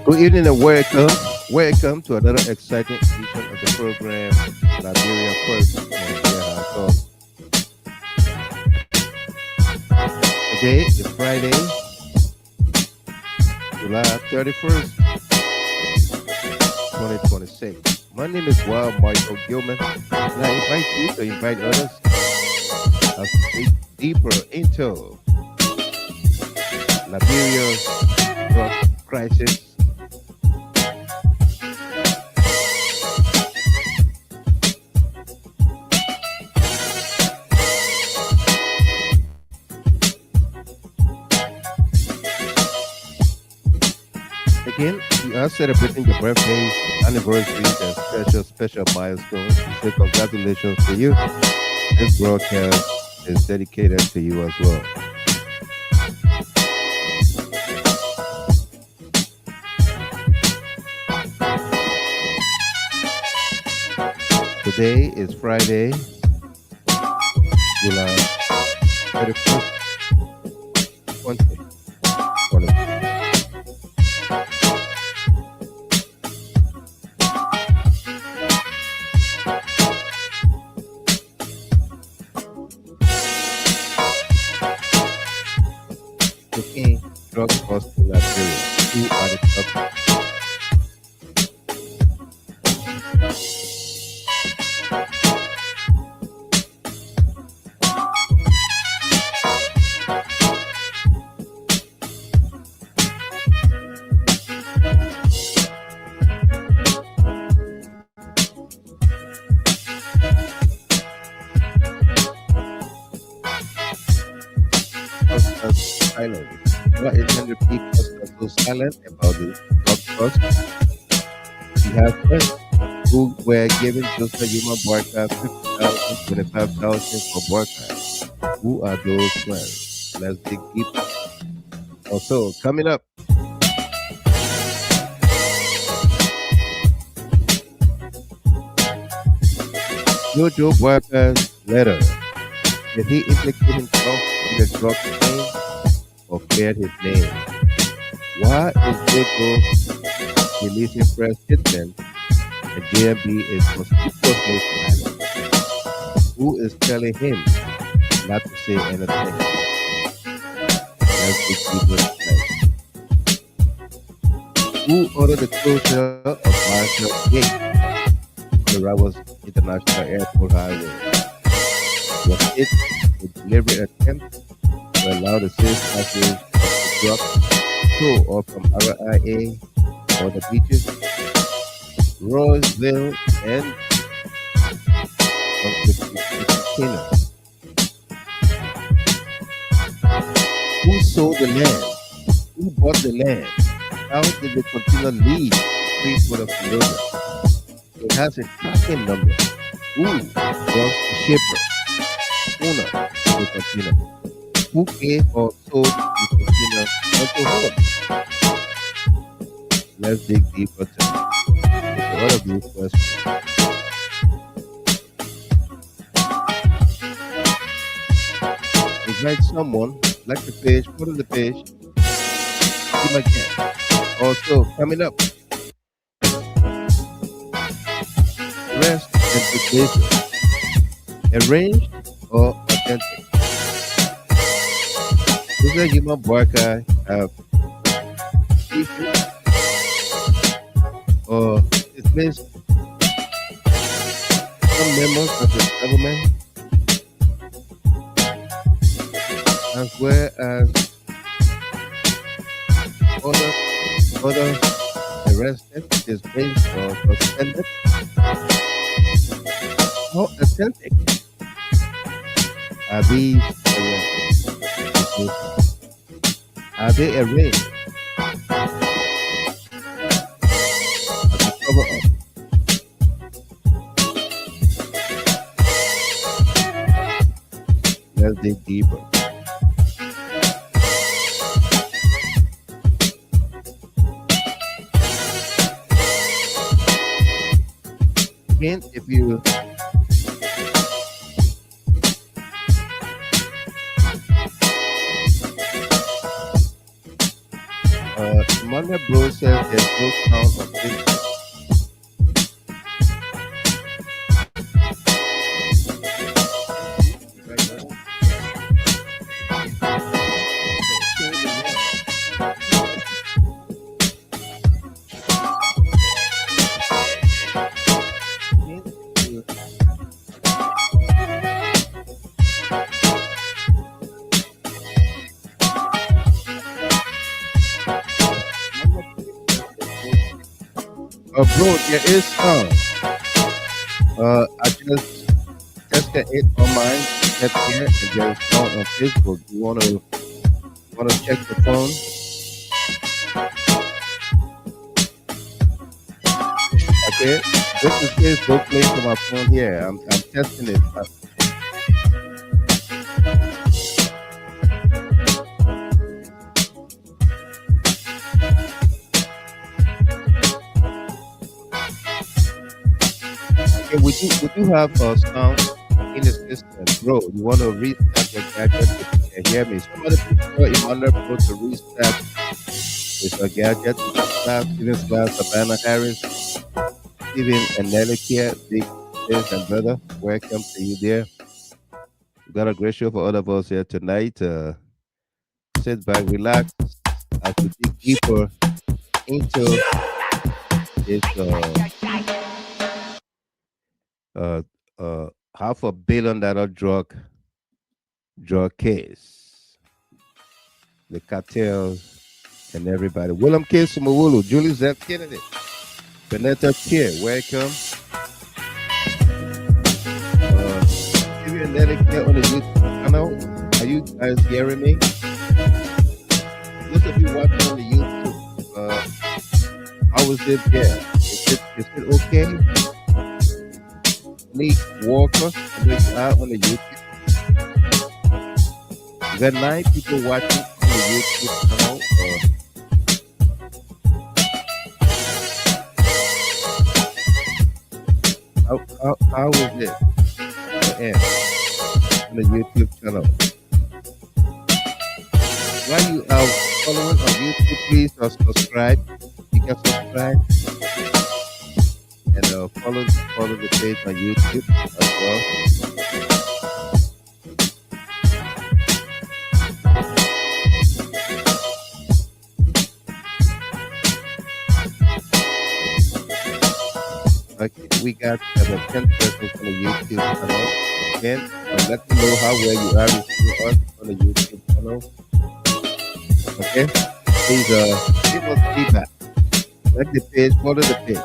Good evening and welcome. Welcome to another exciting edition of the program, Liberia First and Share Our Thoughts. Today is Friday, July 31st, 2026. My name is Wild Michael Gilman, and I invite you to invite others as we dig deeper into Liberia's drug crisis. Again, we are celebrating your birthdays, anniversaries, and special milestones. We say congratulations to you. This broadcast is dedicated to you as well. Today is Friday, July 31st, 2020. Cocaine, drug costs in Liberia. Who are the top? COSTA'S Island. Why is Henry P. Costa so silent about the drug costs? We have friends who were giving just a human worker 50,000, 25,000 for workers. Who are those friends? Let's dig deep. Also, coming up, Jojo Worker's letter. Did he implicate himself in the drug claim or cleared his name? Why is Jojo releasing fresh statement and JMB is conspicuously silent? Who is telling him not to say anything? Let's dig deeper tonight. Who ordered the closure of Marshall Gate on the Ravos International Airport Highway? Was it a deliberate attempt to allow the safe passage of the drugs to or from RIA or the beaches, Roseville, and of the container? Who sold the land? Who bought the land? How did the container leave Freeport of Florida? It has a tracking number. Who was the shipper? Owner of the container? Who gave or sold the container onto whom? Let's dig deeper into all of these questions. Invite someone, like the page, follow the page, see my guest. Also, coming up, rest and preparation, arranged or authentic. Does a human worker have issues or dismissed some members of the government as well as others arrested, dismissed or suspended? How authentic are these arrests? Are they arranged as a cover up? Let's dig deeper. Again, if you Emmanuel Bro says there's no sound on Facebook. Right now. So the bro, there is sound. I just tested it on mine, check here, and there is sound on Facebook. You wanna check the phone? Okay, this is Facebook playing to my phone here. I'm testing it. Okay, would you have a sound in the system, bro? You want to restart your gadget if you can hear me? Somebody put Emmanuel Pro to restart with a gadget. Steven Slav, Savannah Harris, Steven and Nelly here, big sis and brother. Welcome to you there. We got a great show for all of us here tonight. Sit back, relax as we dig deeper into this $500 million drug case. The cartels and everybody. Willem K. Sumawulu, Julie Z. Kennedy, Benetta Kier, welcome. Steven Nelly here on the YouTube channel. Are you guys hearing me? Those of you watching on the YouTube, how is it there? Is it okay? Nick Walker, on the YouTube. Is there 9 people watching on the YouTube channel? How is it on the YouTube channel? While you are following on YouTube, please subscribe. You can subscribe and follow the page on YouTube as well. Okay, we got about 10 persons on the YouTube channel. Again, let me know how well you are receiving us on the YouTube channel. Okay, please give us feedback. Like the page, follow the page.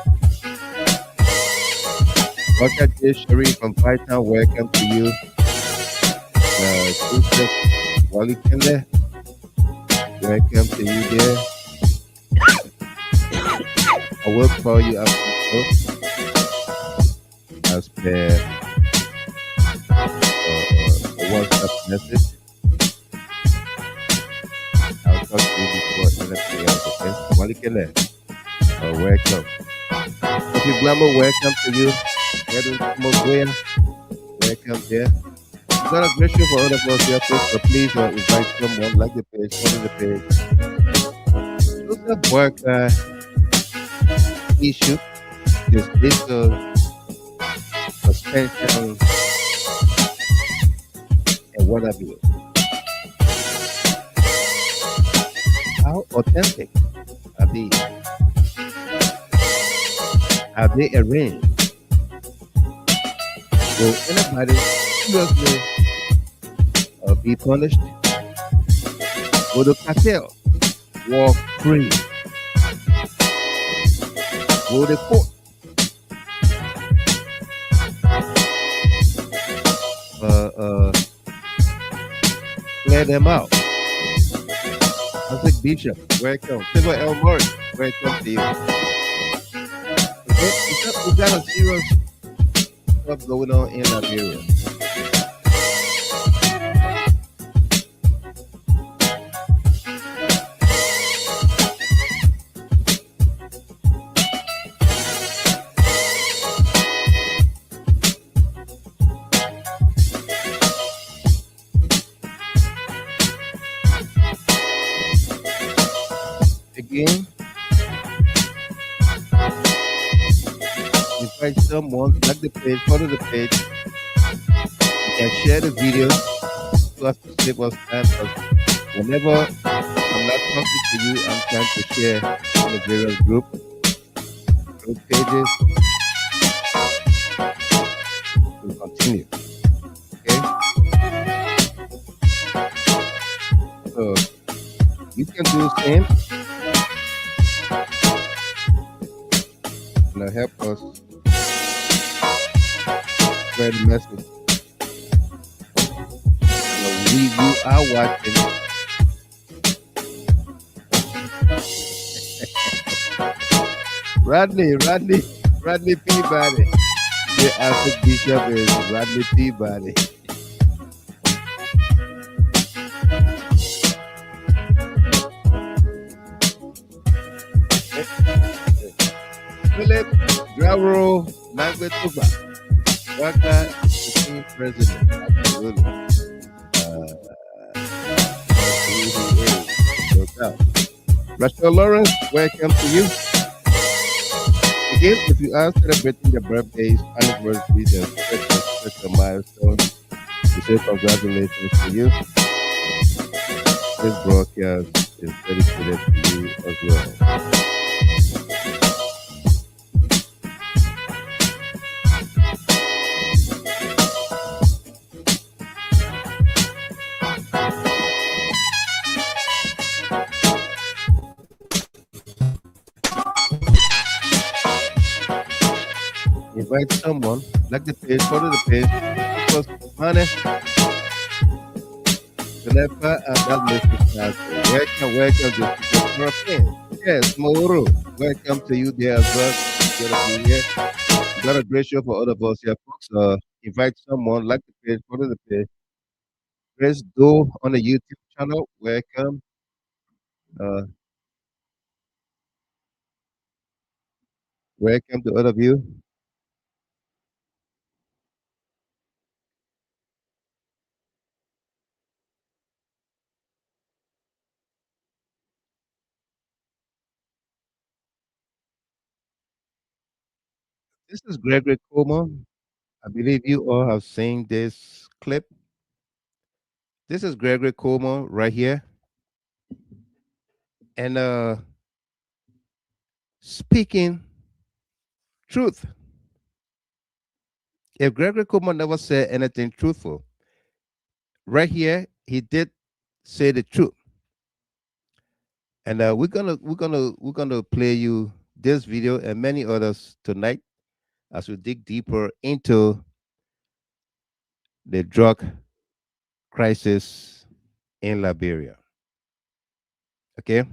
Welcome to Sherry from Python. Welcome to you. Joseph Walikende. Welcome to you there. I will call you after the show as per the WhatsApp message. I'll talk to you before anything else, okay? Walikende, welcome. Okay, Glamour, welcome to you. Welcome there. We've got a great show for all of us here, folks, so please invite someone, like the page, follow the page. Joseph Worker issue this legal suspension and what have you. How authentic are these? Are they arranged? Will anybody seriously be punished? Will the cartel walk free? Will the court clear them out? Isaac Bishop, welcome. Silver L. Murray, welcome to you. Okay, we got a serious stuff going on in Liberia. Again, invite someone, like the page, follow the page, and share the video so as to save us time. Because whenever I'm not talking to you, I'm trying to share in the various group pages to continue. Okay, so you can do the same and help us spread the message. You are watching. Rodney Peabody. The Archbishop is Rodney Peabody. Philip Dravro Nagbetuba. Waka is the team president. Absolutely. Rachel Lawrence, welcome to you. Again, if you are celebrating your birthdays, anniversaries, and special milestones, we say congratulations to you. This broadcast is dedicated to you as well. Invite someone, like the page, follow the page, because money, Philippa and that message. Welcome to your friend. Yes, Mauro, welcome to you there as well. Good to be here. We got a great show for all of us here, folks. Invite someone, like the page, follow the page. Press go on the YouTube channel. Welcome. Welcome to all of you. This is Gregory Coleman. I believe you all have seen this clip. This is Gregory Coleman right here. And speaking truth. If Gregory Coleman never said anything truthful, right here he did say the truth. And we're gonna play you this video and many others tonight as we dig deeper into the drug crisis in Liberia. Okay,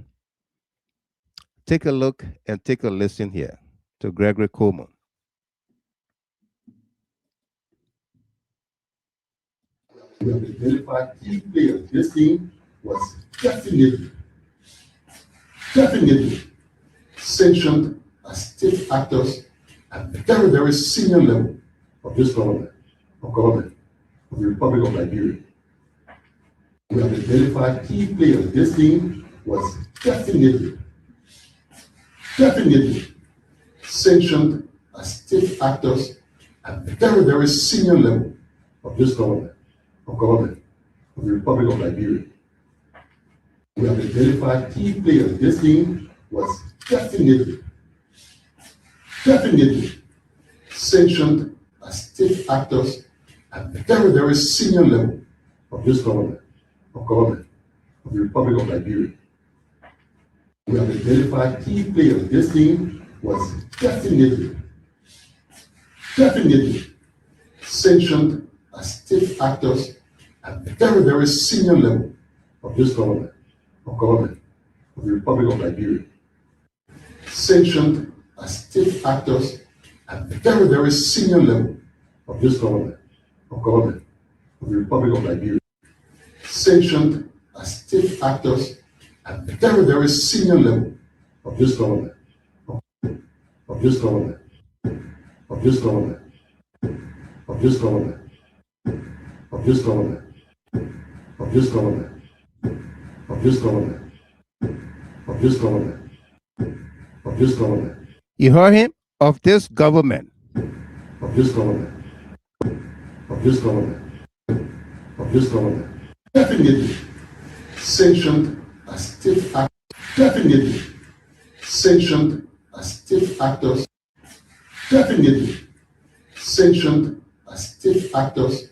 take a look and take a listen here to Gregory Coleman. We have identified key players. This team was definitely sanctioned as state actors at the very, very senior level of this government, of the Republic of Liberia. We have identified key players. This team was definitely sanctioned as state actors at the very, very senior level of this government, of the Republic of Liberia. We have identified key players. This team was definitely sanctioned as state actors at the very, very senior level of this government, of the Republic of Liberia. We have identified key players. This team was definitely sanctioned as state actors at the very, very senior level of this government, of the Republic of Liberia. Sanctioned as state actors at the very, very senior level of this government, of the Republic of Liberia. Sanctioned as state actors at the very, very senior level of this government, of this government, of this government, of this government, of this government, of this government, of this government, of this government, of this government. You heard him? Of this government. of this government, of this government, of this government. Definitely sanctioned as state actors. Definitely sanctioned as state actors. Definitely sanctioned as state actors.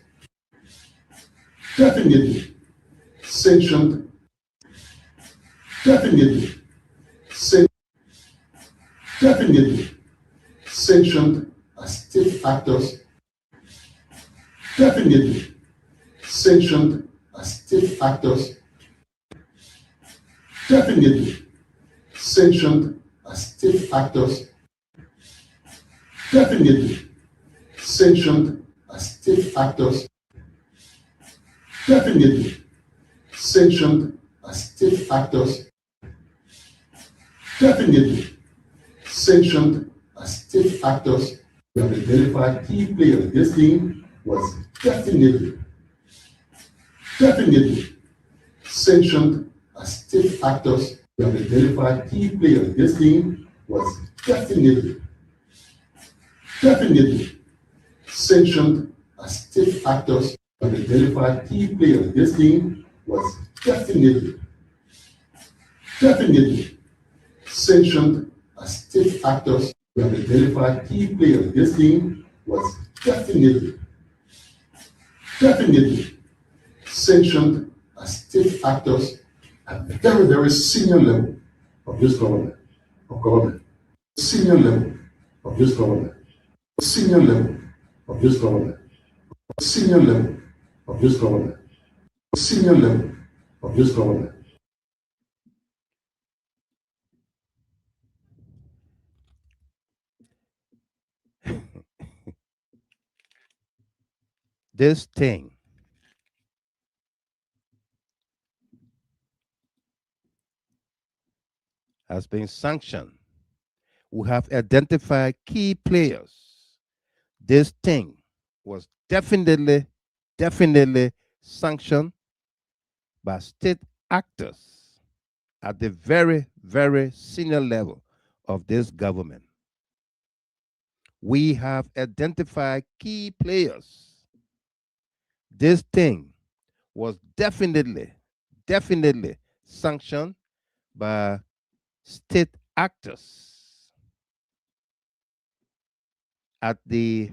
Definitely sanctioned. Definitely sanctioned. Definitely sanctioned as state actors. Definitely sanctioned as state actors. Definitely sanctioned as state actors. Definitely sanctioned as state actors. Definitely sanctioned as state actors. Definitely sanctioned as state actors. We have identified key players. This team was definitely sanctioned as state actors. We have identified key players. This team was definitely sanctioned as state actors. We have identified key players. This team was definitely sanctioned as state actors. We have identified key players. This team was definitely sanctioned as state actors at the very, very senior level of this government, senior level of this government, senior level of this government, senior level of this government, senior level of this government. This thing has been sanctioned. We have identified key players. This thing was definitely sanctioned by state actors at the very, very senior level of this government. We have identified key players. This thing was definitely sanctioned by state actors at the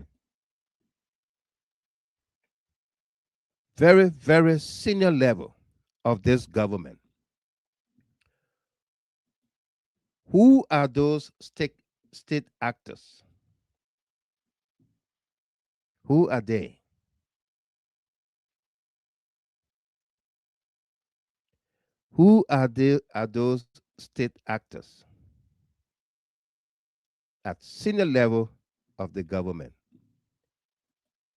very, very senior level of this government. Who are those state actors? Who are they? Who are those state actors at senior level of the government?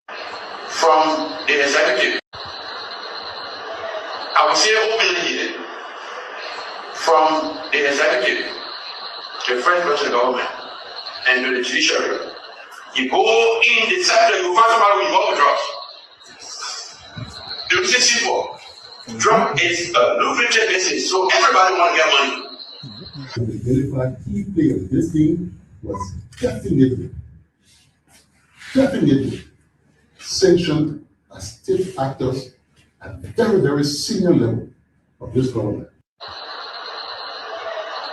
From the executive, I will say openly here, from the executive, the first person government, and to the judiciary, you go in the sector, you find somebody with more drugs. The reason simple. Drug is a lucrative business, so everybody want to get money. To identify key players, this team was definitely sanctioned as state actors at the very, very senior level of this government.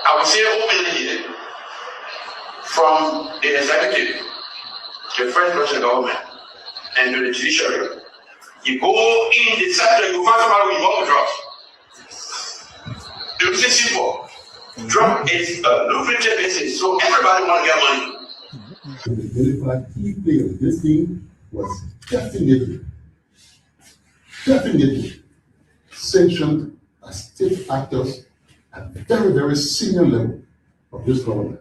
I will say openly here, from the executive, the first person government, and to the judiciary, you go in the sector, you find somebody with more drugs. The reason simple. Drug is a lucrative business, so everybody want to get money. To identify key players, this team was definitely sanctioned as state actors at the very, very senior level of this government.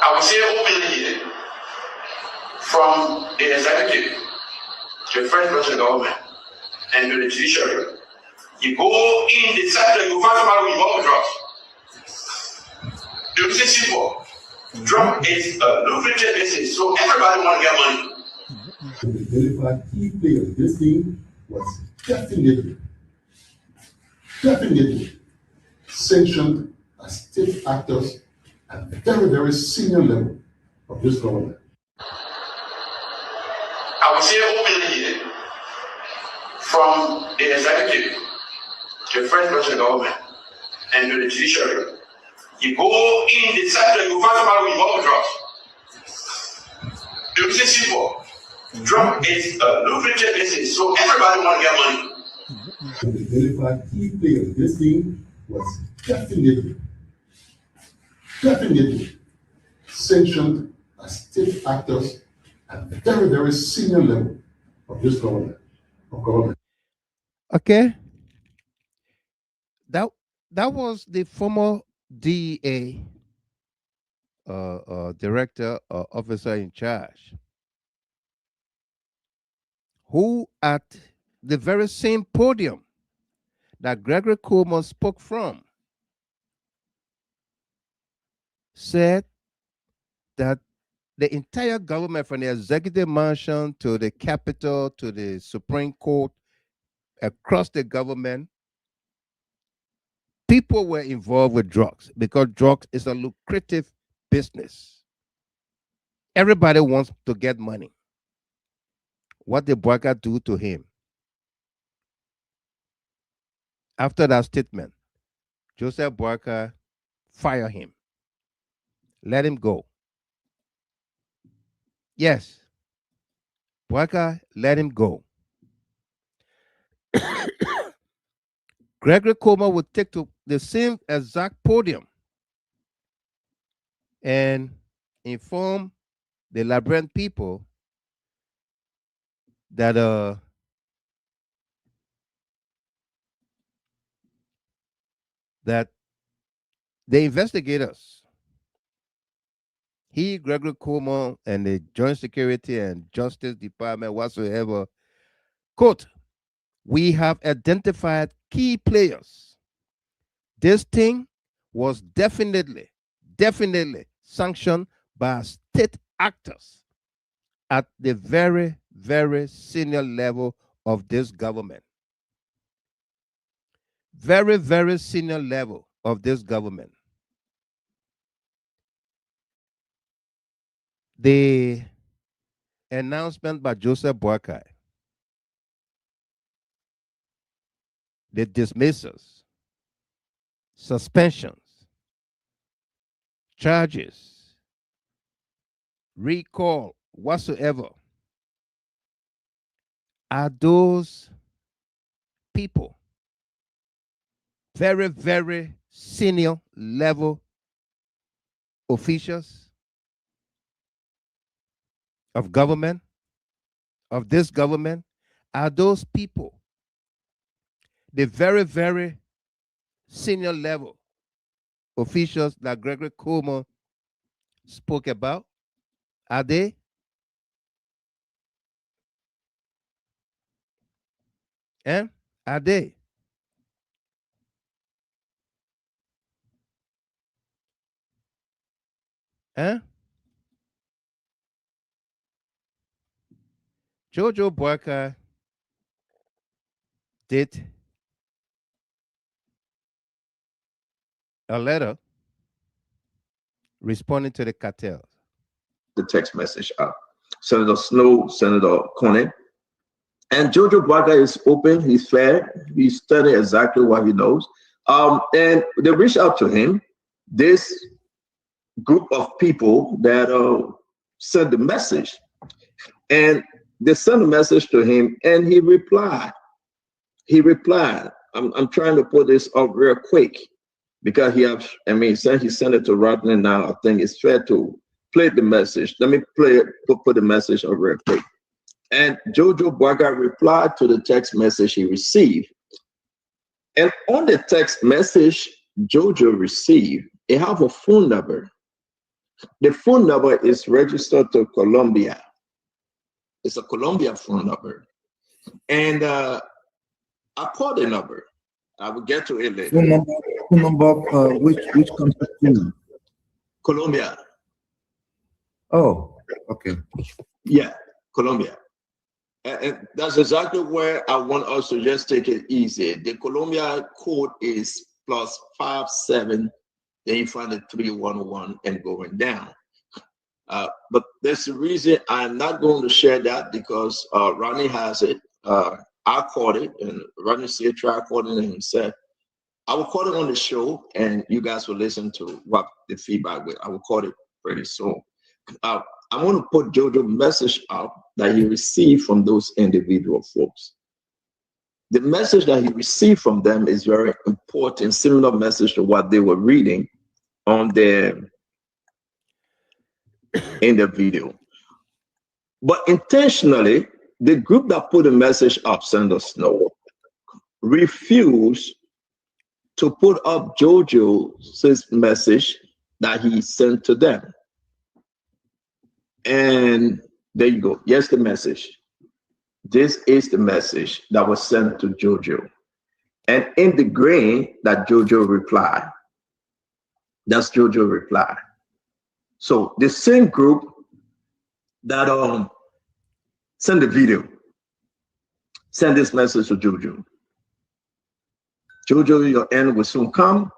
I will say openly here, from the executive, the first person government, and to the judiciary, you go in the sector, you find somebody with more drugs. The reason simple. Drug is a lucrative business, so everybody want to get money. To identify key players, this team was definitely sanctioned as state actors at the very, very senior level of this government. I will say openly here, from the executive, the first person government, and the judiciary, you go in the sector, you find somebody with all drugs. The reason simple. Drug is a lucrative business, so everybody want to get money. The verified key player of this thing was definitely sanctioned as state actors at the very, very senior level of this government. Okay. That was the former DEA director or officer in charge, who at the very same podium that Gregory Coleman spoke from said that the entire government, from the executive mansion to the Capitol to the Supreme Court, across the government, people were involved with drugs because drugs is a lucrative business. Everybody wants to get money. What did BOAKAI do to him? After that statement, Joseph BOAKAI fired him. Let him go. Yes. BOAKAI let him go. Gregory Coleman would take to the same exact podium and inform the Liberian people that that the investigators, he, Gregory Coleman, and the Joint Security and Justice Department whatsoever, quote, "We have identified key players. This thing was definitely sanctioned by state actors at the very, very senior level of this government. Very, very senior level of this government." The announcement by Joseph BOAKAI, the dismissals, suspensions, charges, recall, whatsoever, are those people, very, very senior level officials of government, of this government, are those people, the very, very senior level officials that Gregory Coleman spoke about? Are they? And are they? Huh? Jojo BOAKAI did a letter responding to the cartels. The text message up. Senator Snow, Senator Cornyn. And Jojo BOAKAI is open, he's fair, he's studying exactly what he knows. And they reached out to him, this group of people that sent the message. And they sent a message to him and he replied. I'm trying to put this up real quick because since he sent it to Rodney now, I think it's fair to play the message. Let me put the message up real quick. And Jojo BOAKAI replied to the text message he received. And on the text message Jojo received, it have a phone number. The phone number is registered to Colombia. It's a Colombia phone number. And I called the number. I will get to it later. Phone number, which country? Colombia. Oh, okay. Yeah, Colombia. And that's exactly where I want us to just take it easy. The Colombia code is +57, then you find the 311 and going down. But there's a reason I'm not going to share that, because Ronnie has it. I caught it, and Ronnie said try calling it himself. I will call it on the show, and you guys will listen to what the feedback was. I will call it pretty soon. I want to put Jojo message up that he received from those individual folks. The message that he received from them is very important, similar message to what they were reading on in the video. But intentionally, the group that put the message up, Senator Snow, refused to put up Jojo's message that he sent to them. And there you go. Yes, the message. This is the message that was sent to Jojo. And in the green that Jojo replied. That's Jojo reply. So the same group that send the video, send this message to Jojo. Jojo, your end will soon come.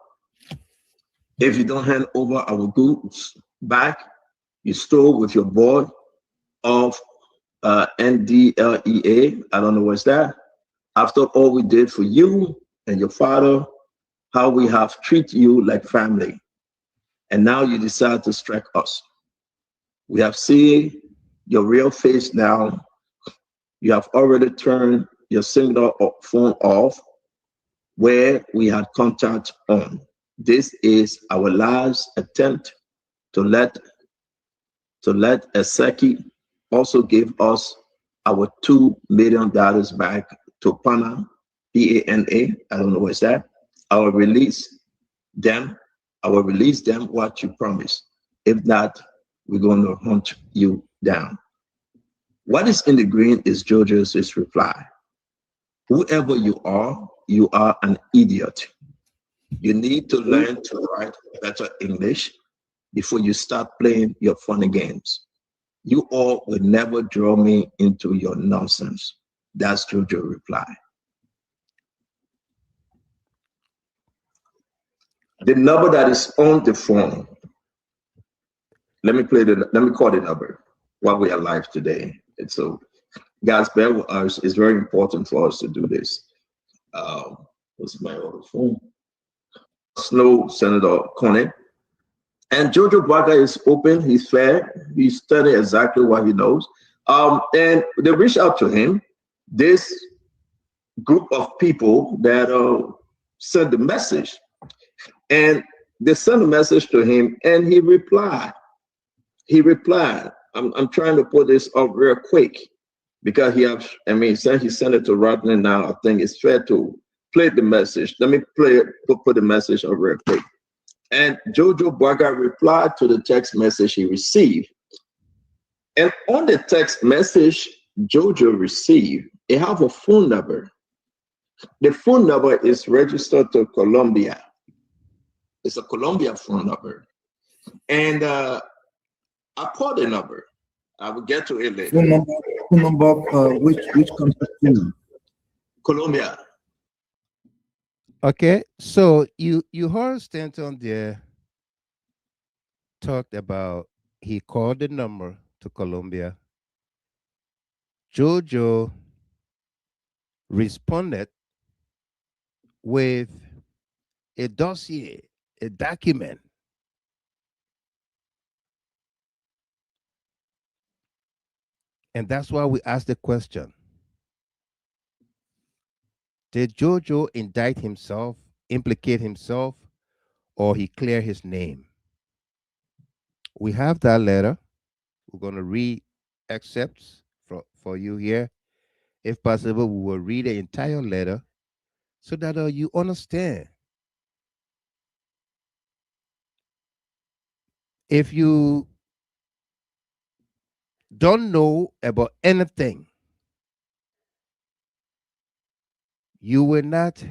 If you don't hand over our goods back, you stole with your board of NDLEA. I don't know what's that. After all we did for you and your father, how we have treated you like family. And now you decide to strike us. We have seen your real face now. You have already turned your singular phone off where we had contact on. This is our last attempt to let Eseki also give us our $2 million back to PANA, PANA. I don't know what's that. I will release them what you promised. If not, we're going to hunt you down. What is in the green is Jojo's reply. Whoever you are an idiot. You need to learn to write better English before you start playing your funny games. You all will never draw me into your nonsense. That's Jojo's reply. The number that is on the phone, let me call the number while we are live today. And so, guys, bear with us. It's very important for us to do this. What's my other phone? Snow, Senator Conant. And Jojo Braga is open. He's fair. He's studying exactly what he knows. And they reached out to him. This group of people that sent the message. And they sent a message to him, and he replied. I'm trying to put this up real quick because since he sent it to Rodney now, I think it's fair to play the message. Let me put the message up real quick. And Jojo Braga replied to the text message he received. And on the text message Jojo received, it have a phone number. The phone number is registered to Colombia. It's a Colombia phone number. And I called the number. I will get to it later. Phone number, which country? Colombia. Okay, so you heard Stanton there talked about he called the number to Colombia. Jojo responded with a dossier, a document. And that's why we asked the question. Did Jojo indict himself, implicate himself, or he clear his name? We have that letter. We're going to read excerpts for you here. If possible, we will read the entire letter so that you understand. If you don't know about anything, you will not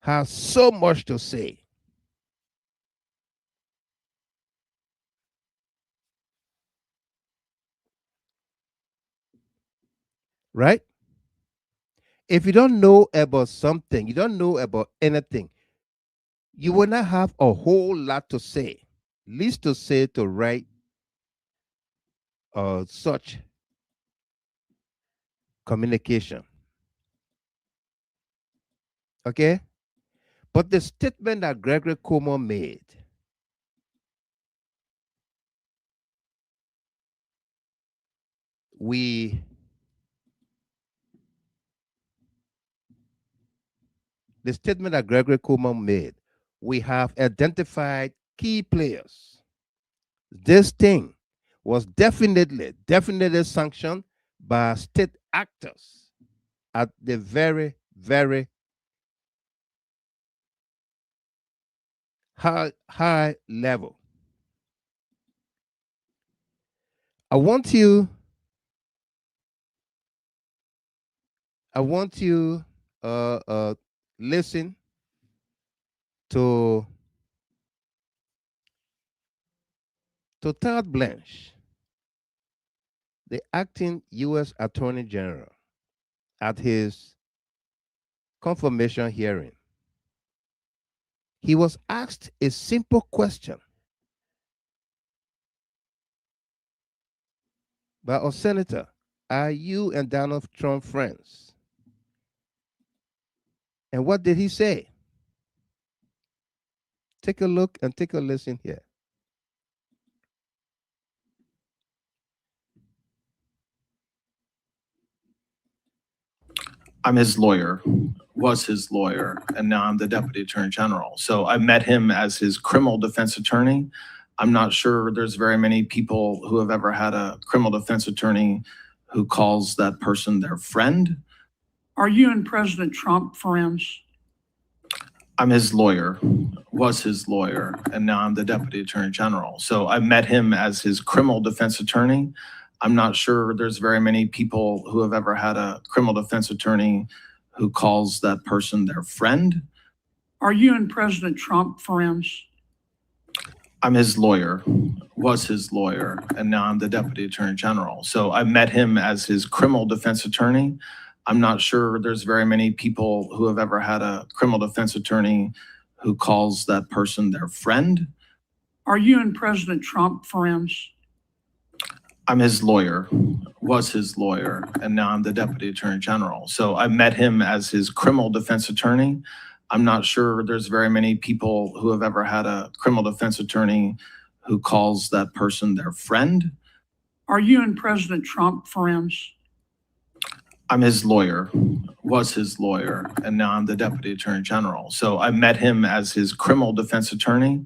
have so much to say. Right? If you don't know about something, you don't know about anything, you will not have a whole lot to say least to say to write such communication. Okay? But the statement that Gregory Cuomo made, the statement that Gregory Cuomo made, we have identified key players. This thing was definitely sanctioned by state actors at the very, very high level. I want you listen to Todd Blanche, the acting U.S. Attorney General, at his confirmation hearing. He was asked a simple question by a senator: are you and Donald Trump friends? And what did he say? Take a look and take a listen here. I'm his lawyer, was his lawyer, and now I'm the Deputy Attorney General. So I met him as his criminal defense attorney. I'm not sure there's very many people who have ever had a criminal defense attorney who calls that person their friend. Are you and President Trump friends? I'm his lawyer, was his lawyer, and now I'm the Deputy Attorney General. So I met him as his criminal defense attorney. I'm not sure there's very many people who have ever had a criminal defense attorney who calls that person their friend. Are you and President Trump friends? I'm his lawyer, was his lawyer, and now I'm the Deputy Attorney General. So I met him as his criminal defense attorney. I'm not sure there's very many people who have ever had a criminal defense attorney who calls that person their friend. Are you and President Trump friends? I'm his lawyer, was his lawyer, and now I'm the Deputy Attorney General. So I met him as his criminal defense attorney. I'm not sure there's very many people who have ever had a criminal defense attorney who calls that person their friend. Are you and President Trump friends? I'm his lawyer, was his lawyer, and now I'm the Deputy Attorney General. So I met him as his criminal defense attorney.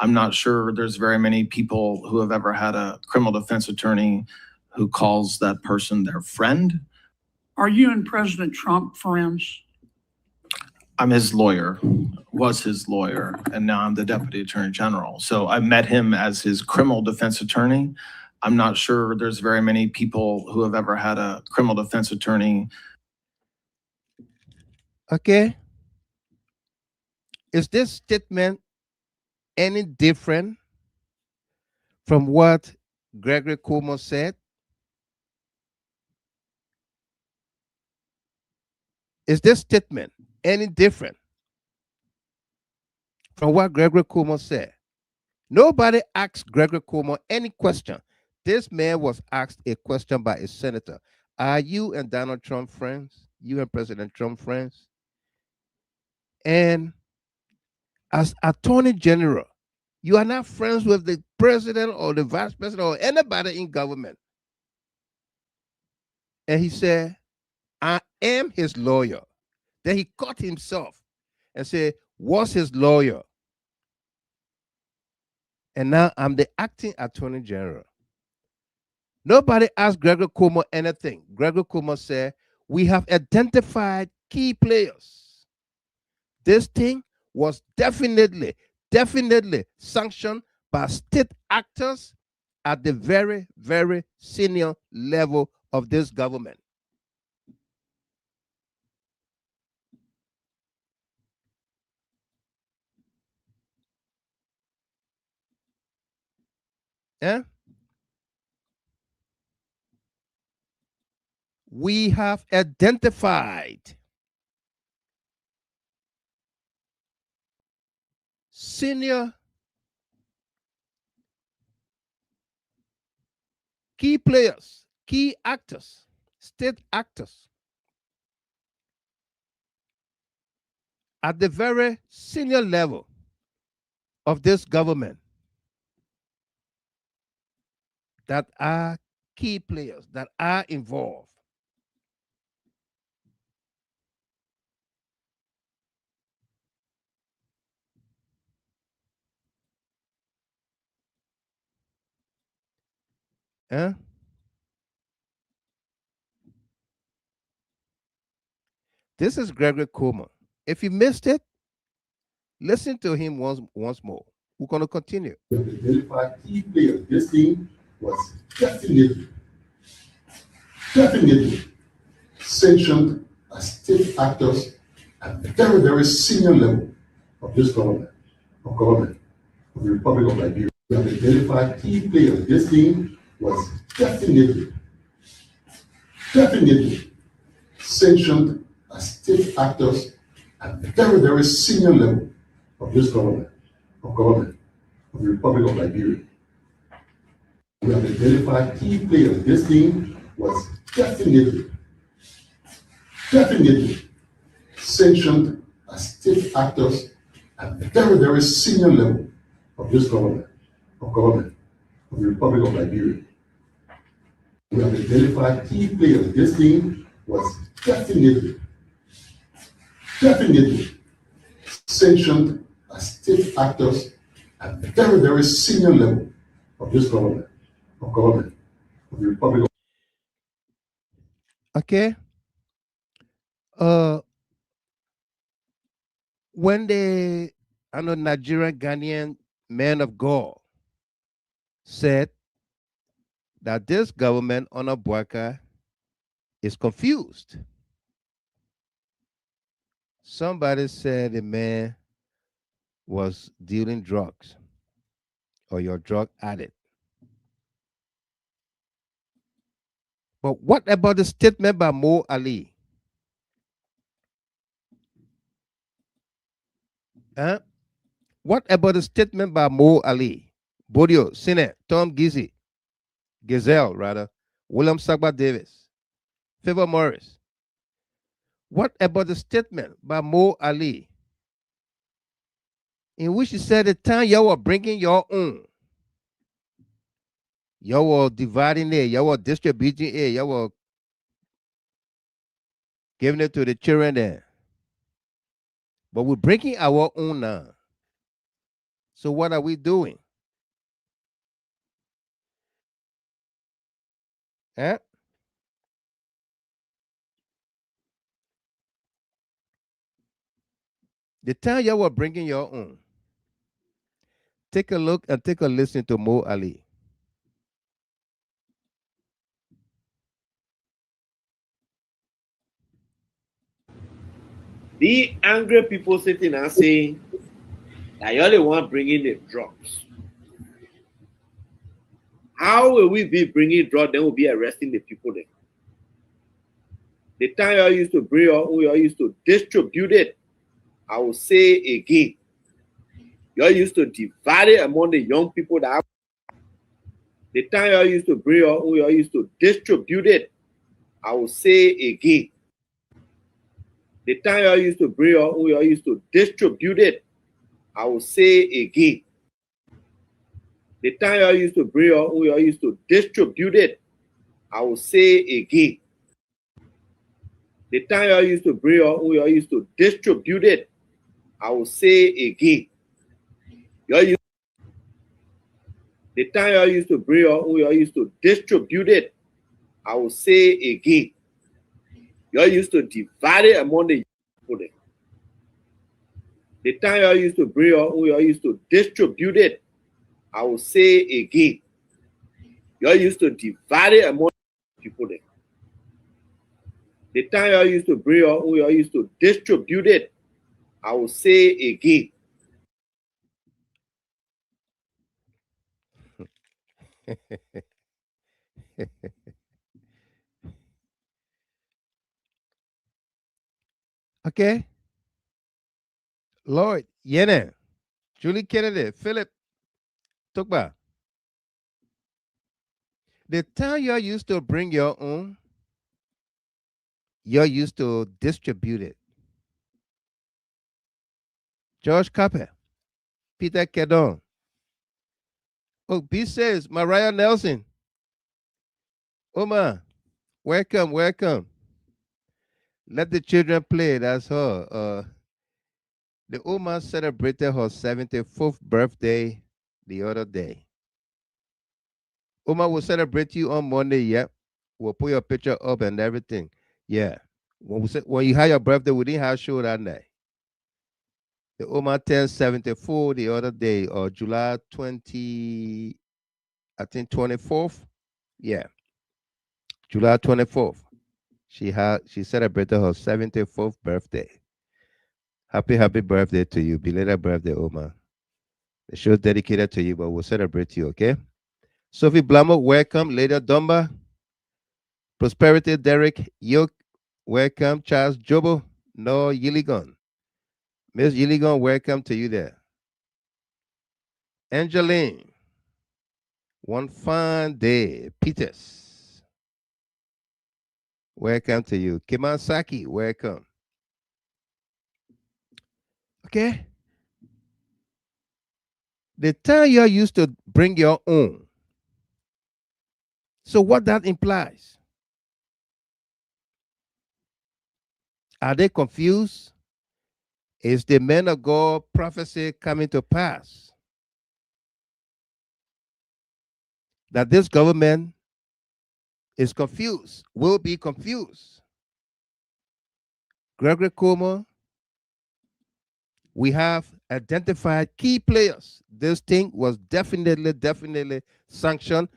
I'm not sure there's very many people who have ever had a criminal defense attorney who calls that person their friend. Are you and President Trump friends? I'm his lawyer, was his lawyer, and now I'm the Deputy Attorney General. So I met him as his criminal defense attorney. I'm not sure there's very many people who have ever had a criminal defense attorney. Okay. Is this statement any different from what Gregory Cuomo said? Is this statement any different from what Gregory Cuomo said? Nobody asked Gregory Cuomo any question. This man was asked a question by a senator. Are you and Donald Trump friends? You and President Trump friends? And as Attorney General, you are not friends with the president or the vice president or anybody in government. And he said, I am his lawyer. Then he caught himself and said, was his lawyer. And now I'm the acting Attorney General. Nobody asked Gregory Cuomo anything. Gregory Cuomo said, we have identified key players. This thing was definitely sanctioned by state actors at the very, very senior level of this government. Yeah? We have identified senior key players, key actors, state actors at the very senior level of this government that are key players, that are involved. Huh? This is Gregory Coleman. If you missed it, listen to him once more. We're going to continue. We have identified key players. This team was definitely sanctioned as state actors at the very, very senior level of this government, of the Republic of Liberia. We have identified key players. This team was definitely sanctioned as state actors at the very, very senior level of this government, of the Republic of Liberia. We have identified key players. This team was definitely sanctioned as state actors at the very, very senior level of this government, of the Republic of Liberia. We have identified key players. This team was definitely sanctioned as state actors at the very, very senior level of this government, of the Republic of. Okay. When the Nigerian Ghanaian man of God said that this government under BOAKAI is confused, somebody said the man was dealing drugs or your drug addict. But what about the statement by Mo Ali? Huh? What about the statement by Mo Ali, Bodio, Sinet, Tom Gazelle, William Sagba Davis, Favor Morris? What about the statement by Mo Ali in which he said the time y'all were bringing your own, y'all were dividing it, y'all were distributing it, y'all were giving it to the children there. But we're bringing our own now. So what are we doing? Huh? The time y'all were bringing your own. Take a look and take a listen to Mo Ali. The angry people sitting and saying that you're the one bringing the drugs. How will we be bringing drugs? Then we'll be arresting the people there. The time you used to bring your own, you used to distribute it. I will say again, you used to divide it among the young people that have. The time you used to bring your own, you used to distribute it. I will say again. The time you used to bring your own, you used to distribute it. I will say again. The time you used to bring your own, you used to distribute it. I will say again. The time you used to bring your own, you used to distribute it. I will say again. The time you used to bring your own, you used to distribute it. I will say again. You used to divide it among the people there. The time you used to bring your own, you used to distribute it. I will say again. You used to divide it among the people there. The time you used to bring your own, you used to distribute it. I will say again. Okay. Lloyd, Yene, Julie Kennedy, Philip Tukba. The time you're used to bring your own, you're used to distribute it. George Capper, Peter Kedon. Oh, B says, Mariah Nelson. Oma, welcome, welcome. Let the children play. That's her. The Oma celebrated her 74th birthday the other day. Oma will celebrate you on Monday. Yep. We'll put your picture up and everything. Yeah. When you had your birthday, we didn't have show that night. The Oma turned 74 the other day, or July 20, I think 24th. Yeah. July 24th. She celebrated her 74th birthday. Happy birthday to you. Belated birthday, Oma. The show is dedicated to you, but we'll celebrate you, okay? Sophie Blamo, welcome. Lady Dumba, Prosperity Derek Yoke, welcome. Charles Jobo, No Yiligon. Miss Yiligon, welcome to you there. Angeline, one fine day. Peters, welcome to you. Kimansaki, welcome. Okay? The time you're used to bring your own. So what that implies? Are they confused? Is the man of God prophecy coming to pass? That this government is confused, will be confused. Gregory Como, we have identified key players. This thing was definitely sanctioned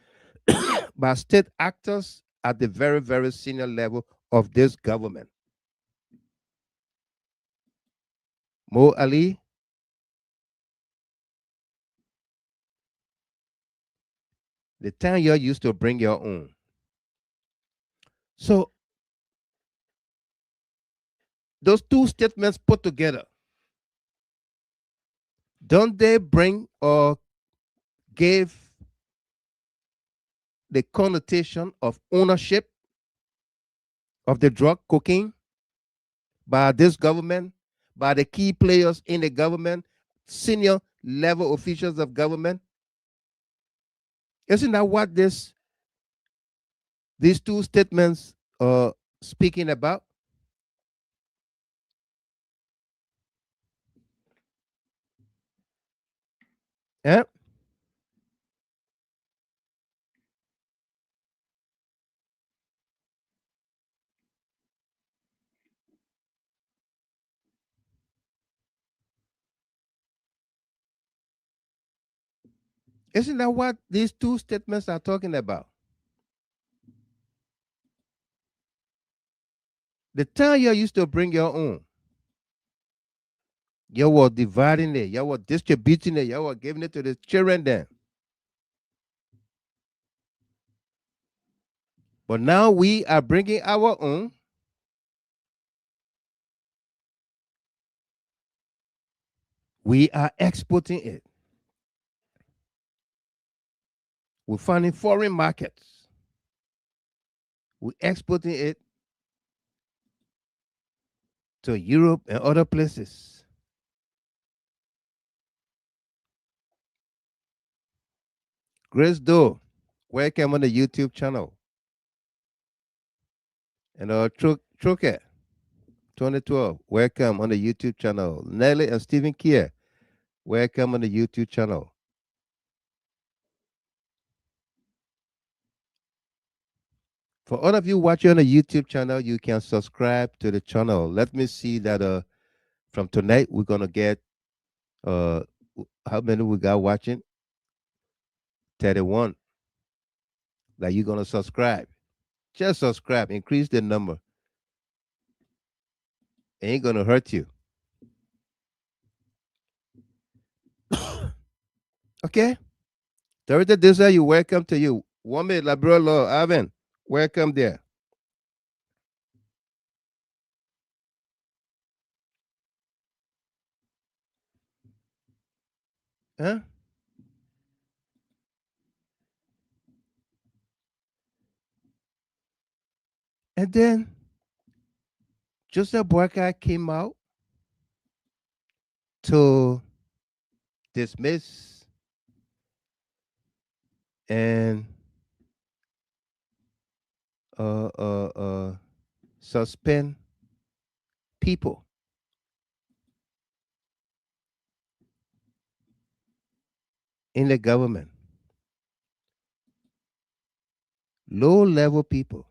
by state actors at the very senior level of this government. Mo Ali, the time you're used to bring your own. So those two statements put together, don't they bring or give the connotation of ownership of the drug cocaine by this government, by the key players in the government, senior level officials of government? Isn't that what these two statements are speaking about? Yeah? Isn't that what these two statements are talking about? The time you used to bring your own, you were dividing it, you were distributing it, you were giving it to the children then. But now we are bringing our own. We are exporting it. We're finding foreign markets. We're exporting it to Europe and other places. Grace Doe, welcome on the YouTube channel. And Troke, 2012, welcome on the YouTube channel. Nelly and Stephen Kier, welcome on the YouTube channel. For all of you watching on the YouTube channel, you can subscribe to the channel. Let me see that from tonight we're gonna get how many we got watching? 31. That you're gonna subscribe. Just subscribe, increase the number. It ain't gonna hurt you. Okay? Dorita Disa, you welcome to you. Wame Labrolo Aven, welcome there. Huh? And then Joseph Boakai came out to dismiss and suspend people. In the government, low level people.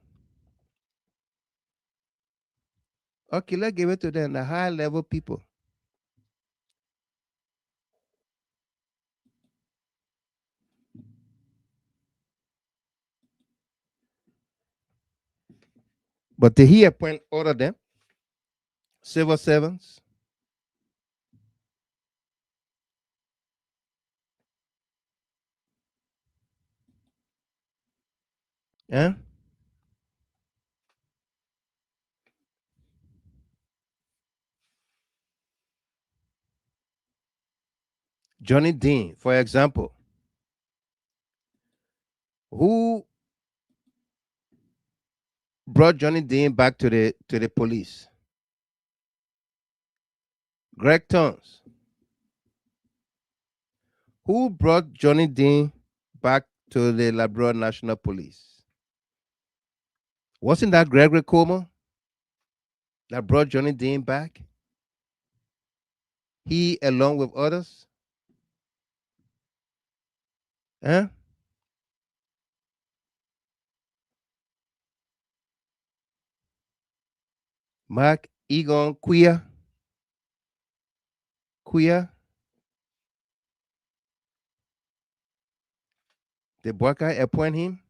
Okay, let's give it to them, the high level people. But did he appoint all of them? Civil servants? Yeah? Johnny Dean, for example, who brought Johnny Dean back to the police? Greg Tons. Who brought Johnny Dean back to the Liberia National Police? Wasn't that Gregory Comer that brought Johnny Dean back? He, along with others? Huh? Mark Egon Queer, the Boakai appoint him.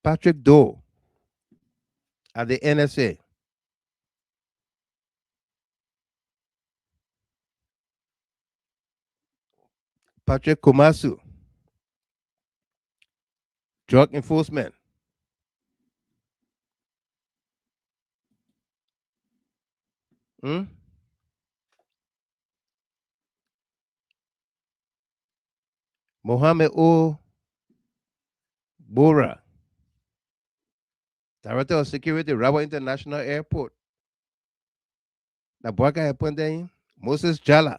Patrick Doe at the NSA. Patrick Komasu, drug enforcement. Hmm? Mohammed O. Bora, Director of Security, Rabat International Airport. The Boakai appointed him. Moses Jala.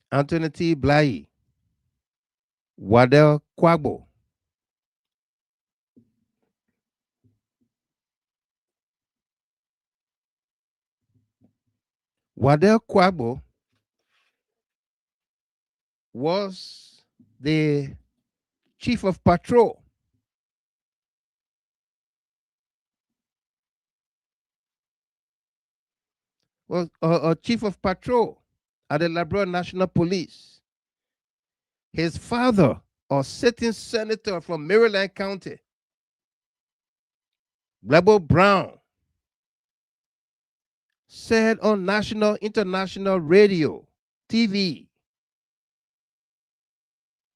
Anthony T. Bly. Wadel Kwagbo. Wadel Kwagbo was the chief of patrol. Was a chief of patrol at the Liberia National Police. His father, a sitting senator from Maryland County, Blebo Brown, said on national, international radio, TV,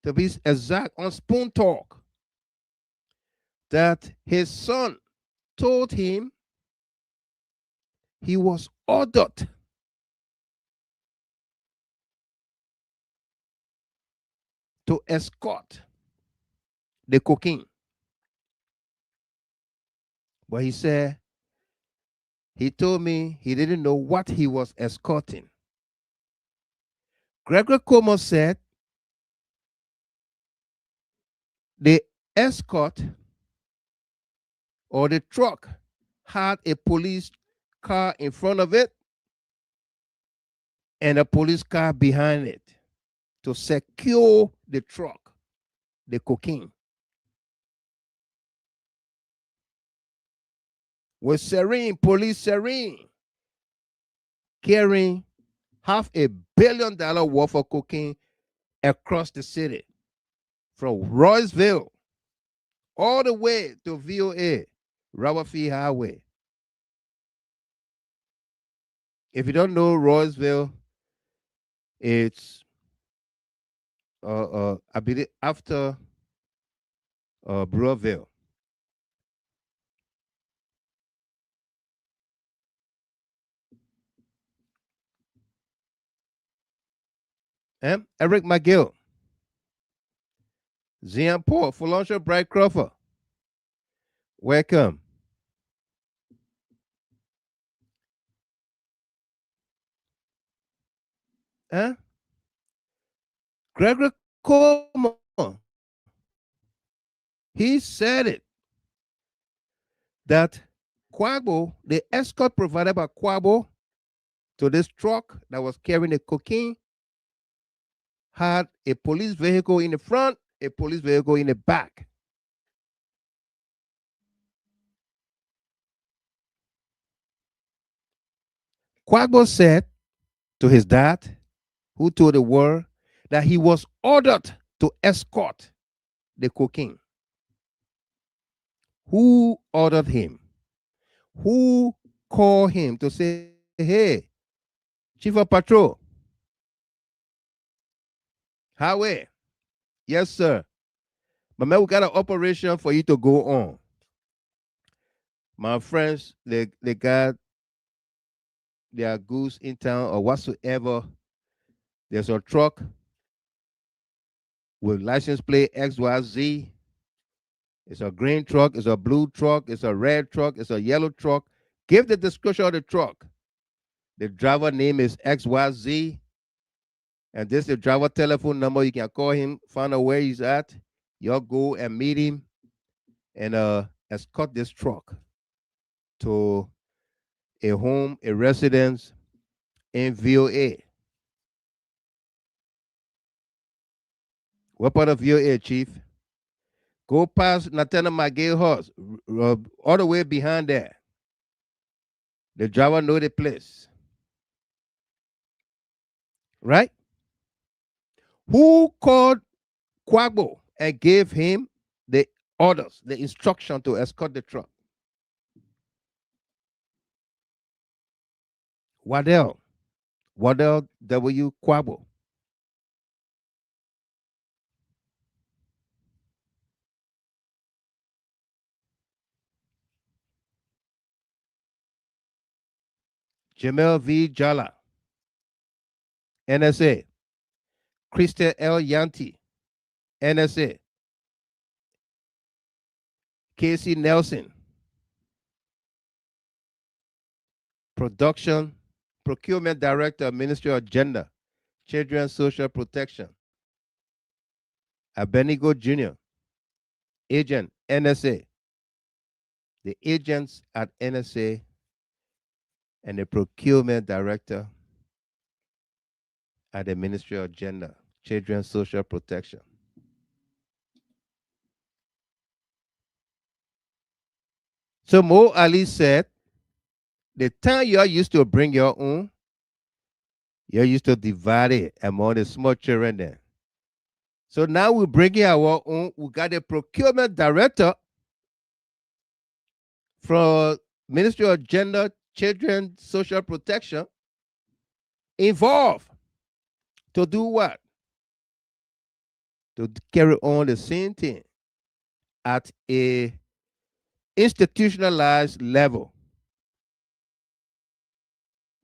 to be exact, on Spoon Talk, that his son told him he was ordered to escort the cocaine. But he said, he told me he didn't know what he was escorting. Gregory Como said the escort or the truck had a police car in front of it and a police car behind it to secure the truck, the cocaine. With Serene, police Serene, carrying $500 million worth of cocaine across the city from Royceville all the way to VOA, Robert Field Highway. If you don't know Royceville, it's I believe after Brewerville. Eric McGill, Zian Paul, Fulancho Bright Crawford. Welcome. Gregory Coleman, he said it that Quabo, the escort provided by Quabo to this truck that was carrying the cocaine, had a police vehicle in the front, a police vehicle in the back. Quabo said to his dad, who told the world, that he was ordered to escort the cocaine. Who ordered him? Who called him to say, hey, Chief of Patrol, highway, yes, sir. But man, we got an operation for you to go on. My friends, they got their goods in town or whatsoever. There's a truck with license plate XYZ. It's a green truck, it's a blue truck, it's a red truck, it's a yellow truck. Give the description of the truck. The driver name is XYZ. And this is the driver telephone number. You can call him, find out where he's at. Y'all go and meet him and escort this truck to a home, a residence in VOA. What part of VOA, Chief? Go past Nathaniel McGill house, all the way behind there. The driver know the place. Right? Who called Quabo and gave him the orders, the instruction to escort the truck? Waddell W. Quabo. Jamel V. Jala, NSA. Krista L. Yanti, NSA. Casey Nelson, Procurement Director, Ministry of Gender, Children Social Protection. Abenigo Jr., Agent, NSA. The agents at NSA and the Procurement Director at the Ministry of Gender, Children Social Protection. So Mo Ali said, the time you used to bring your own, you used to divide it among the small children then. So now we're bringing our own. We got a procurement director from Ministry of Gender, Children, Social Protection involved to do what? To carry on the same thing at a institutionalized level.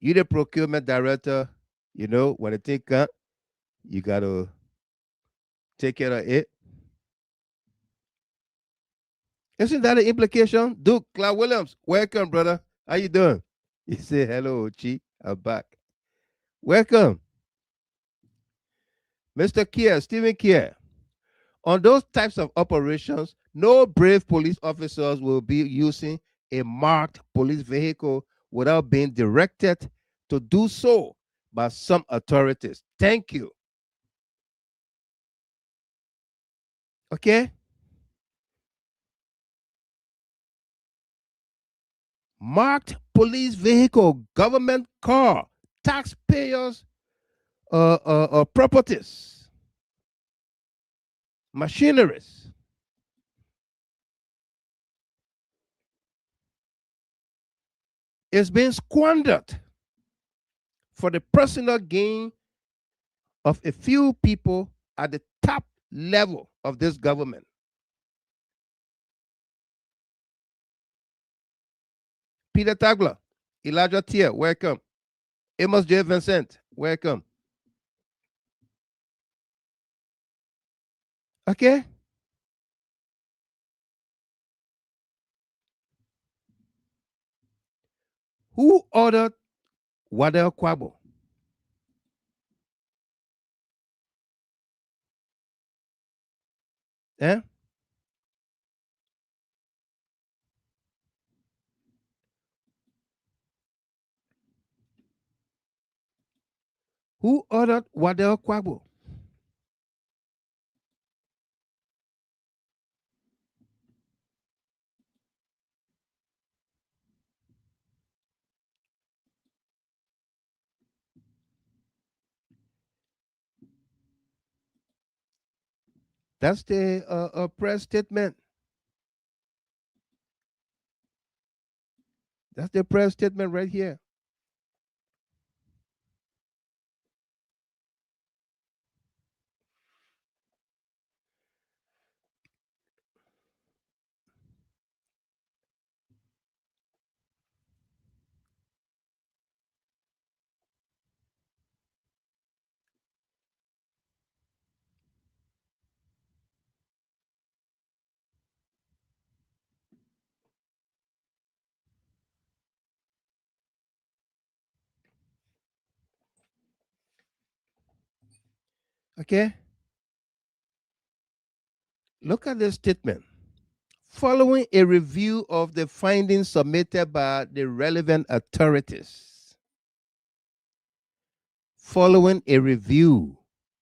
You the procurement director, you know, when the thing comes, you got to take care of it. Isn't that an implication? Duke Clark Williams, welcome, brother. How you doing? You say, hello, Chi, I'm back. Welcome. Mr. Kier, Stephen Kier. On those types of operations, no brave police officers will be using a marked police vehicle without being directed to do so by some authorities. Thank you. Okay? Marked police vehicle, government car, taxpayers' properties, machineries. It's being squandered for the personal gain of a few people at the top level of this government. Peter Tagler, Elijah Tier, welcome. Amos J. Vincent, welcome. Okay? Who ordered Wadel Kwabo? Eh? Who ordered Wadel Kwabo? That's the press statement. That's the press statement right here. Okay? Look at this statement. Following a review of the findings submitted by the relevant authorities. Following a review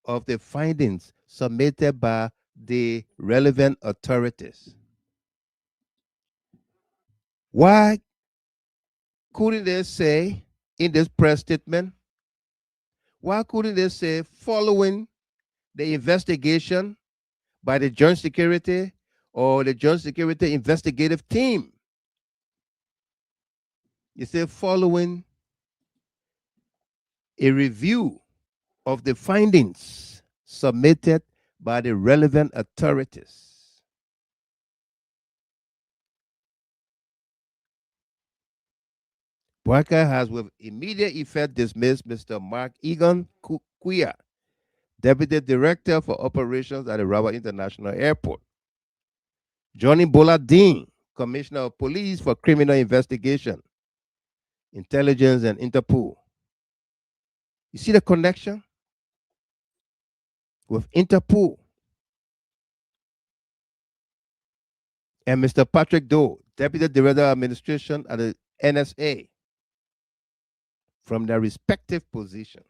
of the findings submitted by the relevant authorities. Why couldn't they say in this press statement? Why couldn't they say following the investigation by the Joint Security or the Joint Security Investigative Team? You say following a review of the findings submitted by the relevant authorities. BOAKAI has with immediate effect dismissed Mr. Mark Egan Kuya, Deputy Director for Operations at the Rabat International Airport. Johnny Boladin, Commissioner of Police for Criminal Investigation, Intelligence and Interpol. You see the connection with Interpol. And Mr. Patrick Doe, Deputy Director of Administration at the NSA, from their respective positions.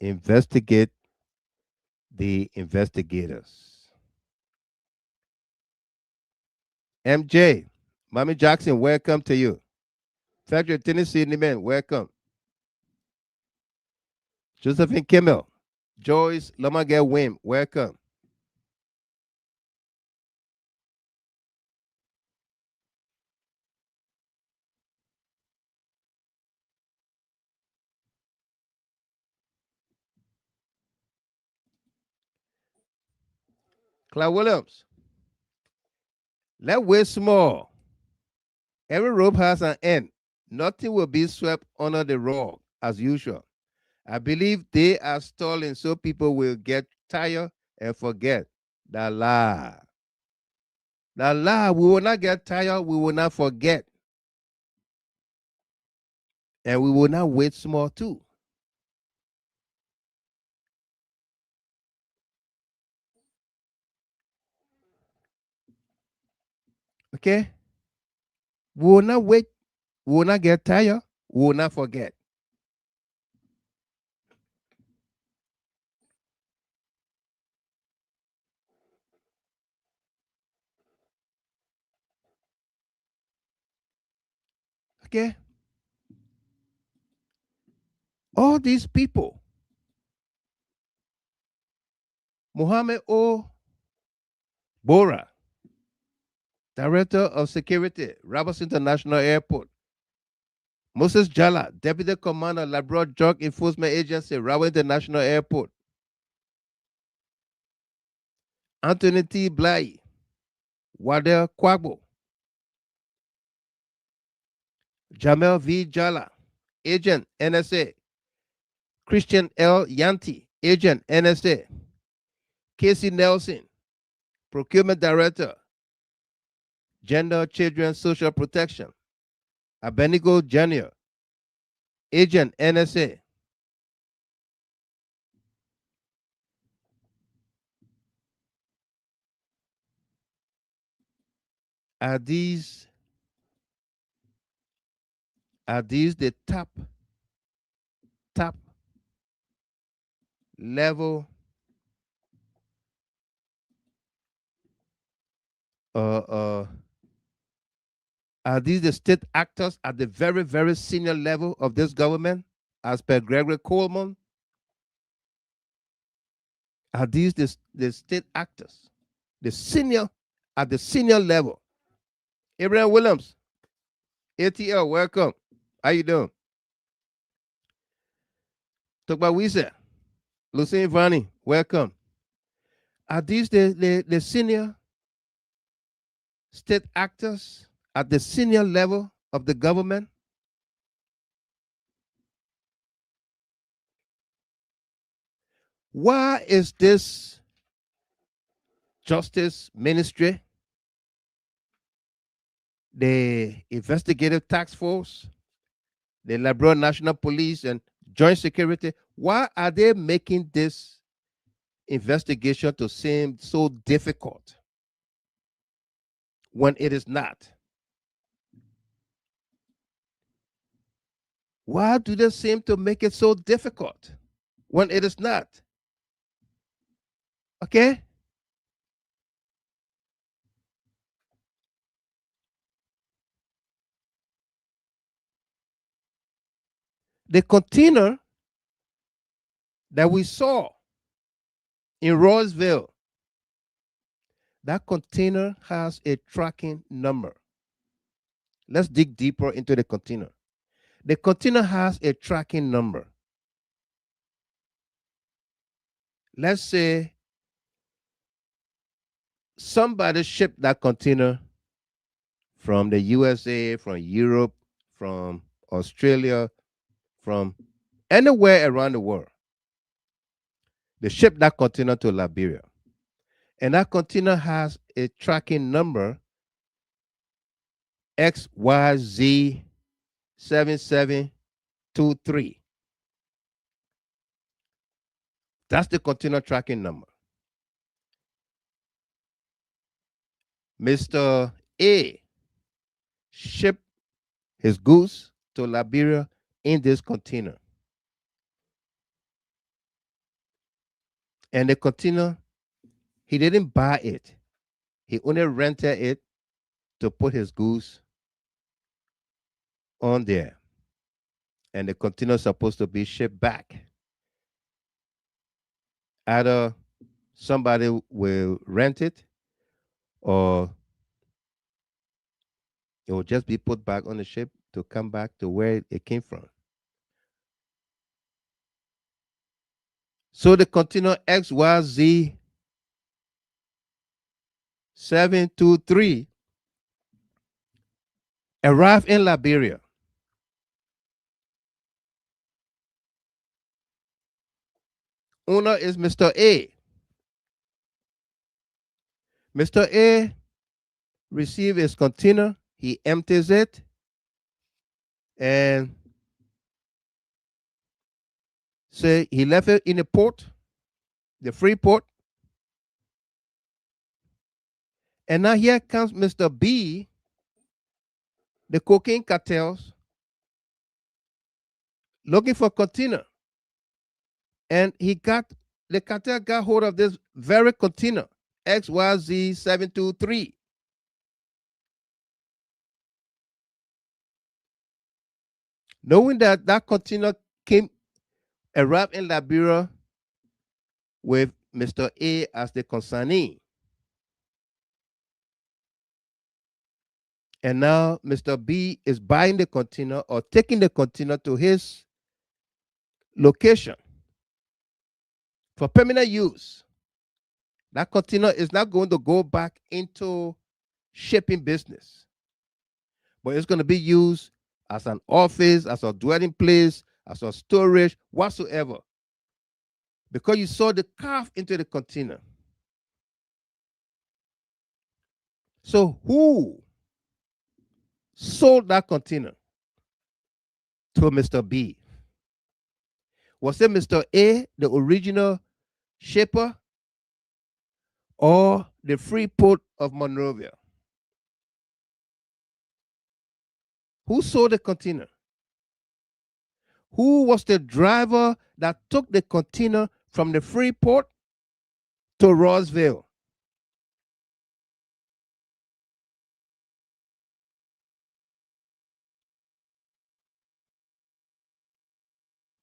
Investigate the investigators. MJ, Mommy Jackson, welcome to you. Factory Tennessee, man, welcome. Josephine Kimmel, Joyce Lomagel Wim, welcome. Clyde Williams, let's wait small. Every rope has an end. Nothing will be swept under the rug as usual. I believe they are stalling so people will get tired and forget. The lie. The lie. We will not get tired. We will not forget. And we will not wait small too. Okay? We will not wait. We will not get tired. We will not forget. Okay? All these people, Mohammed O. Bora, Director of Security, Rabat International Airport. Moses Jala, Deputy Commander, Labrador Drug Enforcement Agency, Rabat International Airport. Anthony T. Bly, Wadel Kwabo. Jamel V. Jala, Agent, NSA, Christian L. Yanti, Agent, NSA. Casey Nelson, Procurement Director, Gender, Children, Social Protection. Abenigo Jr., Agent, NSA. Are these the top level are these the state actors at the very, very senior level of this government, as per Gregory Coleman? Are these the state actors, at the senior level? Abraham Williams, ATL, welcome. How you doing? Tokbawise, Lucien Vani, welcome. Are these the senior state actors at the senior level of the government? Why is this Justice Ministry, the Investigative Task Force, the Liberia National Police, and Joint Security, why are they making this investigation to seem so difficult when it is not? Why do they seem to make it so difficult when it is not? Okay? The container that we saw in Roseville, that container has a tracking number. Let's dig deeper into the container. The container has a tracking number. Let's say somebody shipped that container from the USA, from Europe, from Australia, from anywhere around the world. They shipped that container to Liberia. And that container has a tracking number XYZ7723. That's the container tracking number. Mr. A shipped his goods to Liberia in this container. And the container, he didn't buy it. He only rented it to put his goods on there. And the container is supposed to be shipped back. Either somebody will rent it, or it will just be put back on the ship to come back to where it came from. So the container XYZ723 arrived in Liberia. Owner is Mr. A. Mr. A receives his container, he empties it, and say he left it in the port, the free port. And now here comes Mr. B, the cocaine cartels, looking for container. And the cartel got hold of this very container, XYZ723. Knowing that that container arrived in Liberia with Mr. A as the consignee. And now Mr. B is buying the container or taking the container to his location for permanent use. That container is not going to go back into shipping business, but it's going to be used as an office, as a dwelling place, as a storage whatsoever, because you saw the calf into the container. So who sold that container to Mr. B? Was it Mr. A, the original shipper, or the Freeport of Monrovia? Who sold the container? Who was the driver that took the container from the Freeport to Roseville?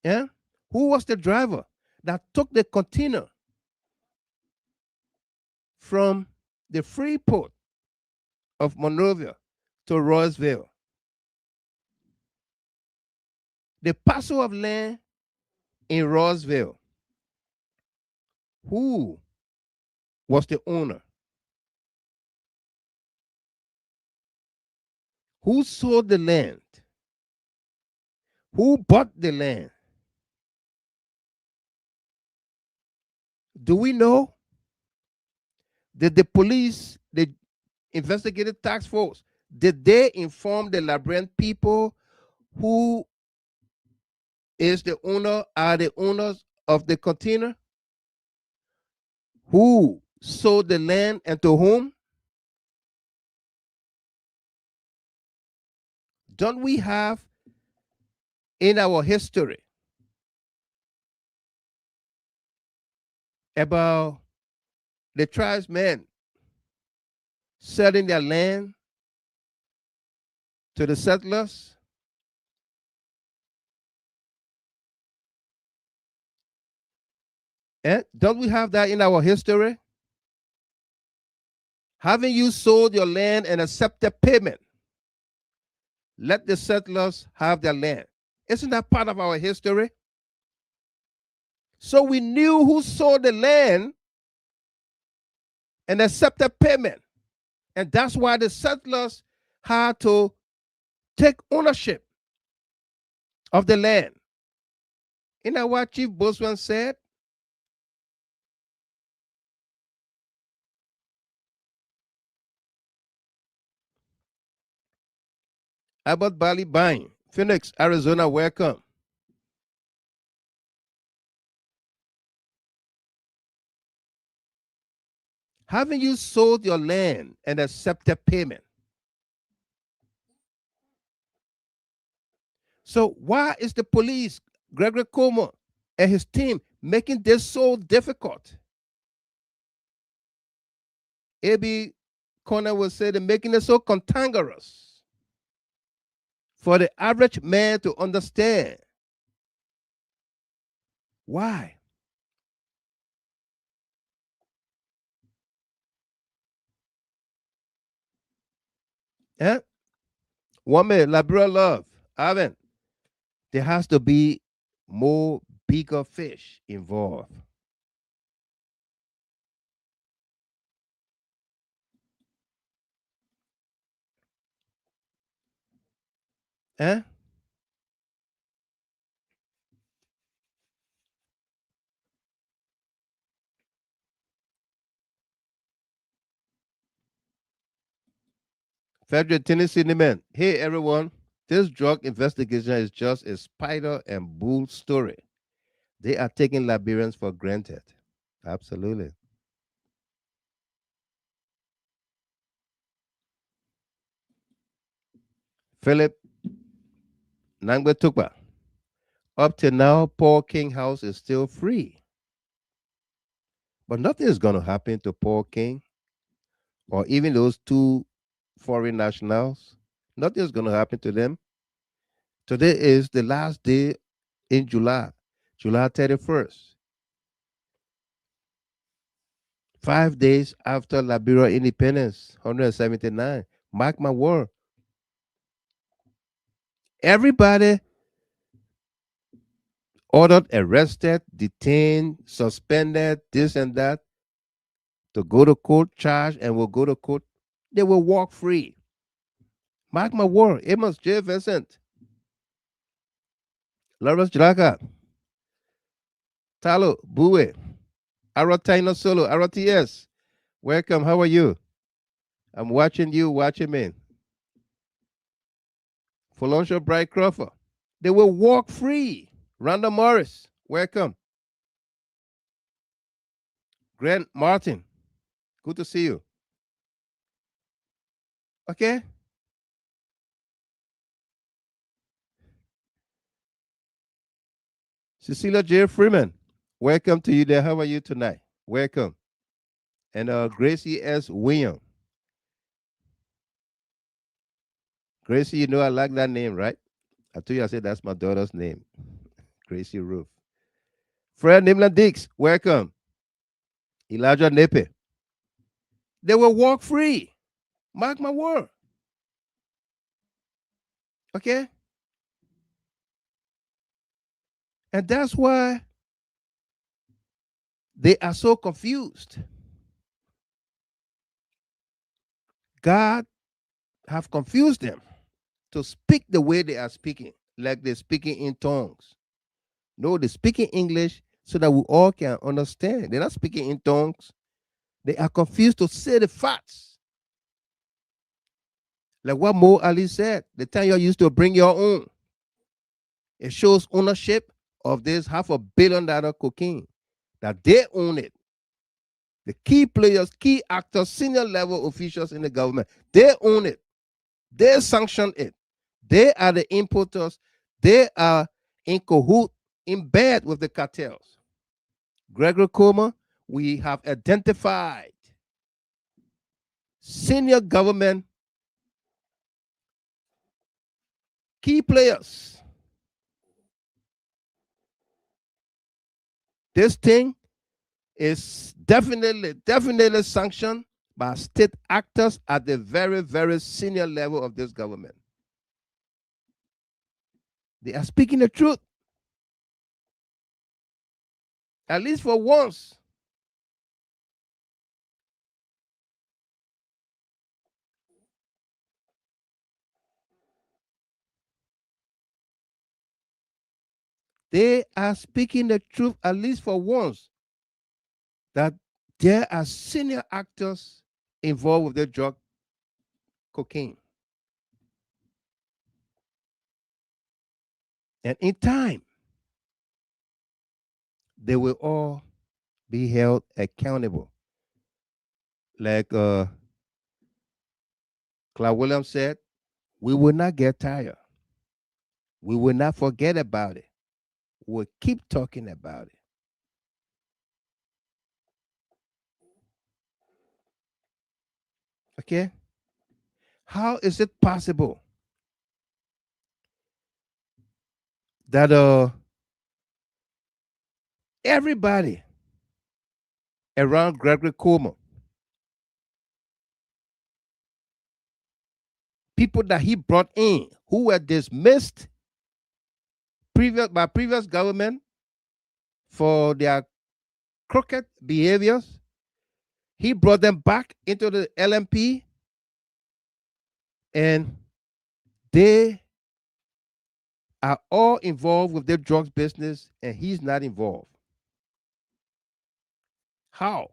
Yeah? Who was the driver that took the container from the Freeport of Monrovia to Roseville? The parcel of land in Roseville, who was the owner? Who sold the land? Who bought the land? Do we know? Did the police, the investigative task force, did they inform the Liberian people who is the owner, are the owners of the container? Who sold the land and to whom? Don't we have in our history about the tribesmen selling their land to the settlers? Don't we have that in our history? Haven't you sold your land and accepted payment? Let the settlers have their land. Isn't that part of our history? So we knew who sold the land and accepted payment. And that's why the settlers had to take ownership of the land. You know what Chief Bosman said? Abbott Bali Buying, Phoenix, Arizona, welcome. Haven't you sold your land and accepted payment? So why is the police, Gregory Como and his team, making this so difficult? A.B. Connor will say they're making it so cantankerous for the average man to understand. Why? Eh? Woman, Liberia love, Ivan. There has to be more bigger fish involved. Eh? Federal Tennessee man. Hey everyone, this drug investigation is just a spider and bull story. They are taking Liberians for granted. Absolutely. Philip Nangbe Tukba. Up to now, Paul King House is still free. But nothing is going to happen to Paul King or even those two foreign nationals. Nothing is going to happen to them. Today is the last day in July, July 31st. 5 days after Liberia independence, 179. Mark my word. Everybody ordered, arrested, detained, suspended, this and that, to go to court, charged, and will go to court. They will walk free. Mark my word, Amos J. Vincent. Lawrence Jalaka, Talo, Bue, Arotaino Solo, RTS. Welcome. How are you? I'm watching you, watching me. Folonsha Bright Crawford. They will walk free. Rhonda Morris. Welcome. Grant Martin. Good to see you. Okay. Cecilia J. Freeman. Welcome to you there. How are you tonight? Welcome. And Gracie S. William. Gracie, you know I like that name, right? I told you I said that's my daughter's name. Gracie Ruth. Fred Nimland Dix, welcome. Elijah Nepe. They will walk free. Mark my word. Okay? And that's why they are so confused. God have confused them to speak the way they are speaking, like they're speaking in tongues. No, they're speaking English so that we all can understand. They're not speaking in tongues. They are confused to say the facts. Like what Mo Ali said, the time you're used to bring your own. It shows ownership of this $500 million cocaine, that they own it. The key players, key actors, senior level officials in the government, they own it. They sanction it. They are the importers. They are in cahoot, in bed with the cartels. Gregory Comer, we have identified senior government key players. This thing is definitely sanctioned by state actors at the very, very senior level of this government. They are speaking the truth. At least for once. They are speaking the truth, at least for once, that there are senior actors involved with the drug cocaine. And in time, they will all be held accountable. Like Clark Williams said, we will not get tired. We will not forget about it. We'll keep talking about it. Okay? How is it possible that everybody around Gregory Comer, people that he brought in who were dismissed by previous government for their crooked behaviors, he brought them back into the LMP, and they are all involved with their drugs business, and he's not involved. How?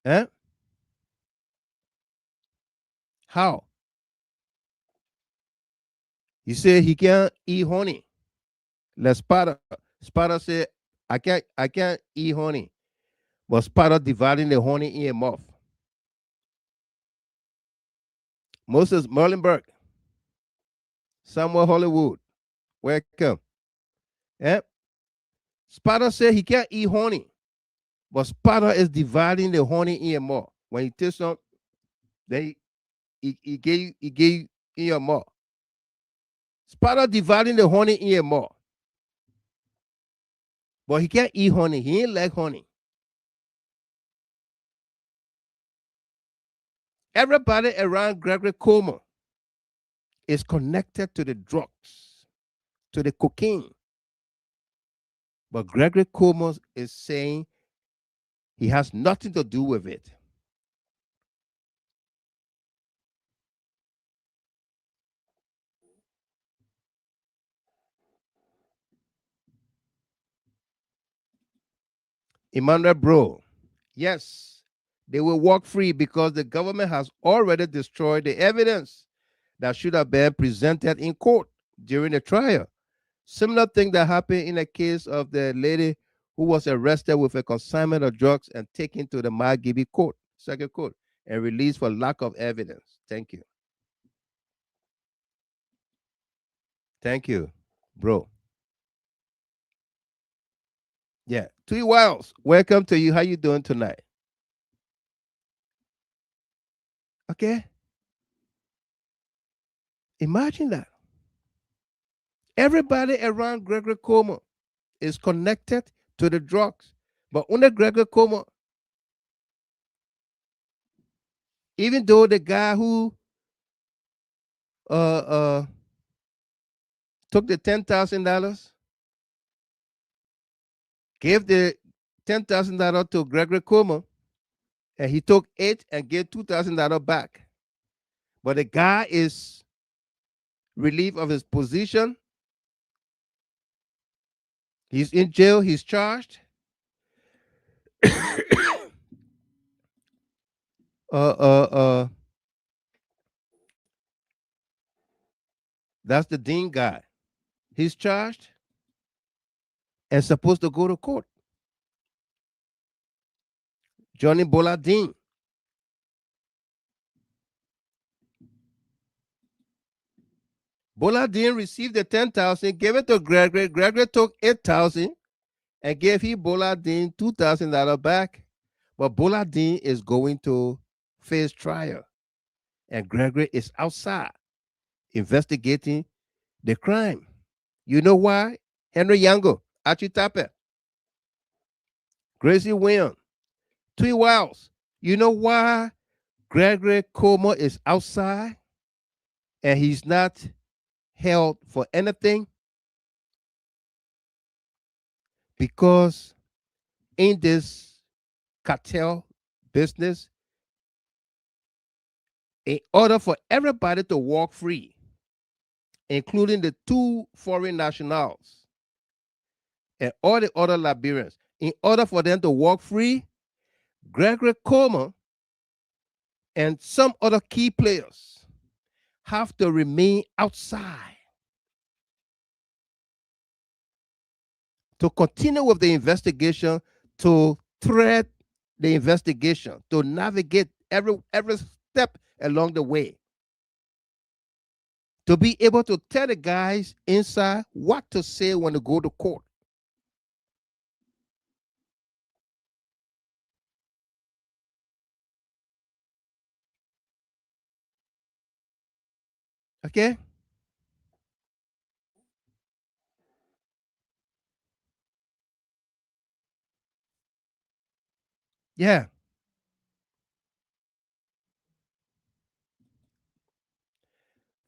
Huh? How? He said he can't eat honey. Let Spada said, I can't eat honey. But Spada dividing the honey in a mouth. Moses Merlenberg, Samuel Hollywood, welcome. Yeah. Spada said he can't eat honey. But Spada is dividing the honey in a mouth. When he takes some, then he gave in your mouth. Spada dividing the honey in your mouth. But he can't eat honey. He ain't like honey. Everybody around Gregory Comer is connected to the drugs, to the cocaine. But Gregory Comer is saying he has nothing to do with it. Emmanuel Bro. Yes, they will walk free because the government has already destroyed the evidence that should have been presented in court during the trial. Similar thing that happened in the case of the lady who was arrested with a consignment of drugs and taken to the Margibi court, circuit court, and released for lack of evidence. Thank you. Thank you, bro. Yeah. Twee Wiles, welcome to you. How you doing tonight? Okay. Imagine that. Everybody around Gregory Comer is connected to the drugs. But under Gregory Comer, even though the guy who took the $10,000, gave the $10,000 to Gregory Comer, and he took it and gave $2,000 back. But the guy is relieved of his position. He's in jail. He's charged. That's the Dean guy. He's charged and supposed to go to court. Johnny Bola Dean. Bola Dean received the 10,000, gave it to Gregory. Gregory took 8,000 and gave Bola Dean $2,000 back. But Bola Dean is going to face trial. And Gregory is outside investigating the crime. You know why? Henry Yango, Archie Tapper, Gracie Williams, Twee Wiles. You know why Gregory Comer is outside and he's not held for anything? Because in this cartel business, in order for everybody to walk free, including the 2 foreign nationals and all the other Liberians, in order for them to walk free, Gregory Comer and some other key players have to remain outside to continue with the investigation, to thread the investigation, to navigate every step along the way, to be able to tell the guys inside what to say when they go to court. Okay? Yeah.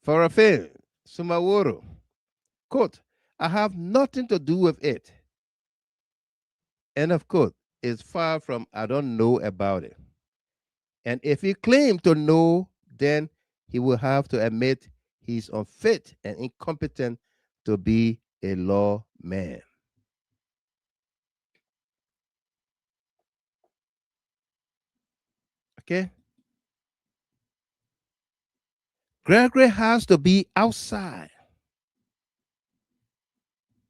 For a fail, Sumaworo, quote, I have nothing to do with it. End of quote. It's far from I don't know about it. And if he claimed to know, then he will have to admit he's unfit and incompetent to be a lawman. Okay? Gregory has to be outside.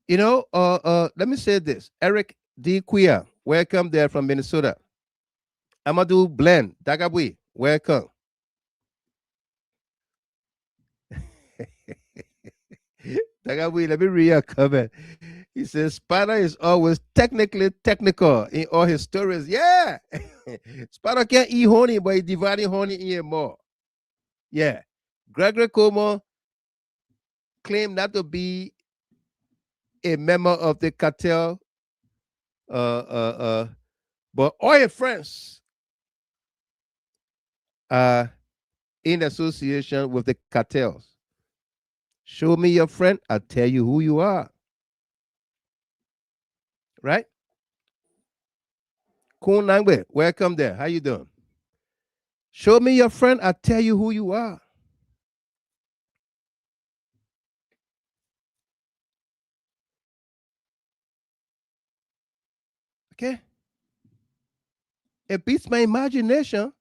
You know, let me say this. Eric D. Quia, welcome there from Minnesota. Amadou Blend, Dagabui, welcome. Dagabui, let me read your comment. He says, Spider is always technically technical in all his stories. Yeah. Spider can't eat honey, but he's dividing honey in more. Yeah. Gregory Comer claimed not to be a member of the cartel, but all his friends are in association with the cartels. Show me your friend, I'll tell you who you are. Right? Kun Nangwe, welcome there. How you doing? Show me your friend, I'll tell you who you are. Okay? it beats my imagination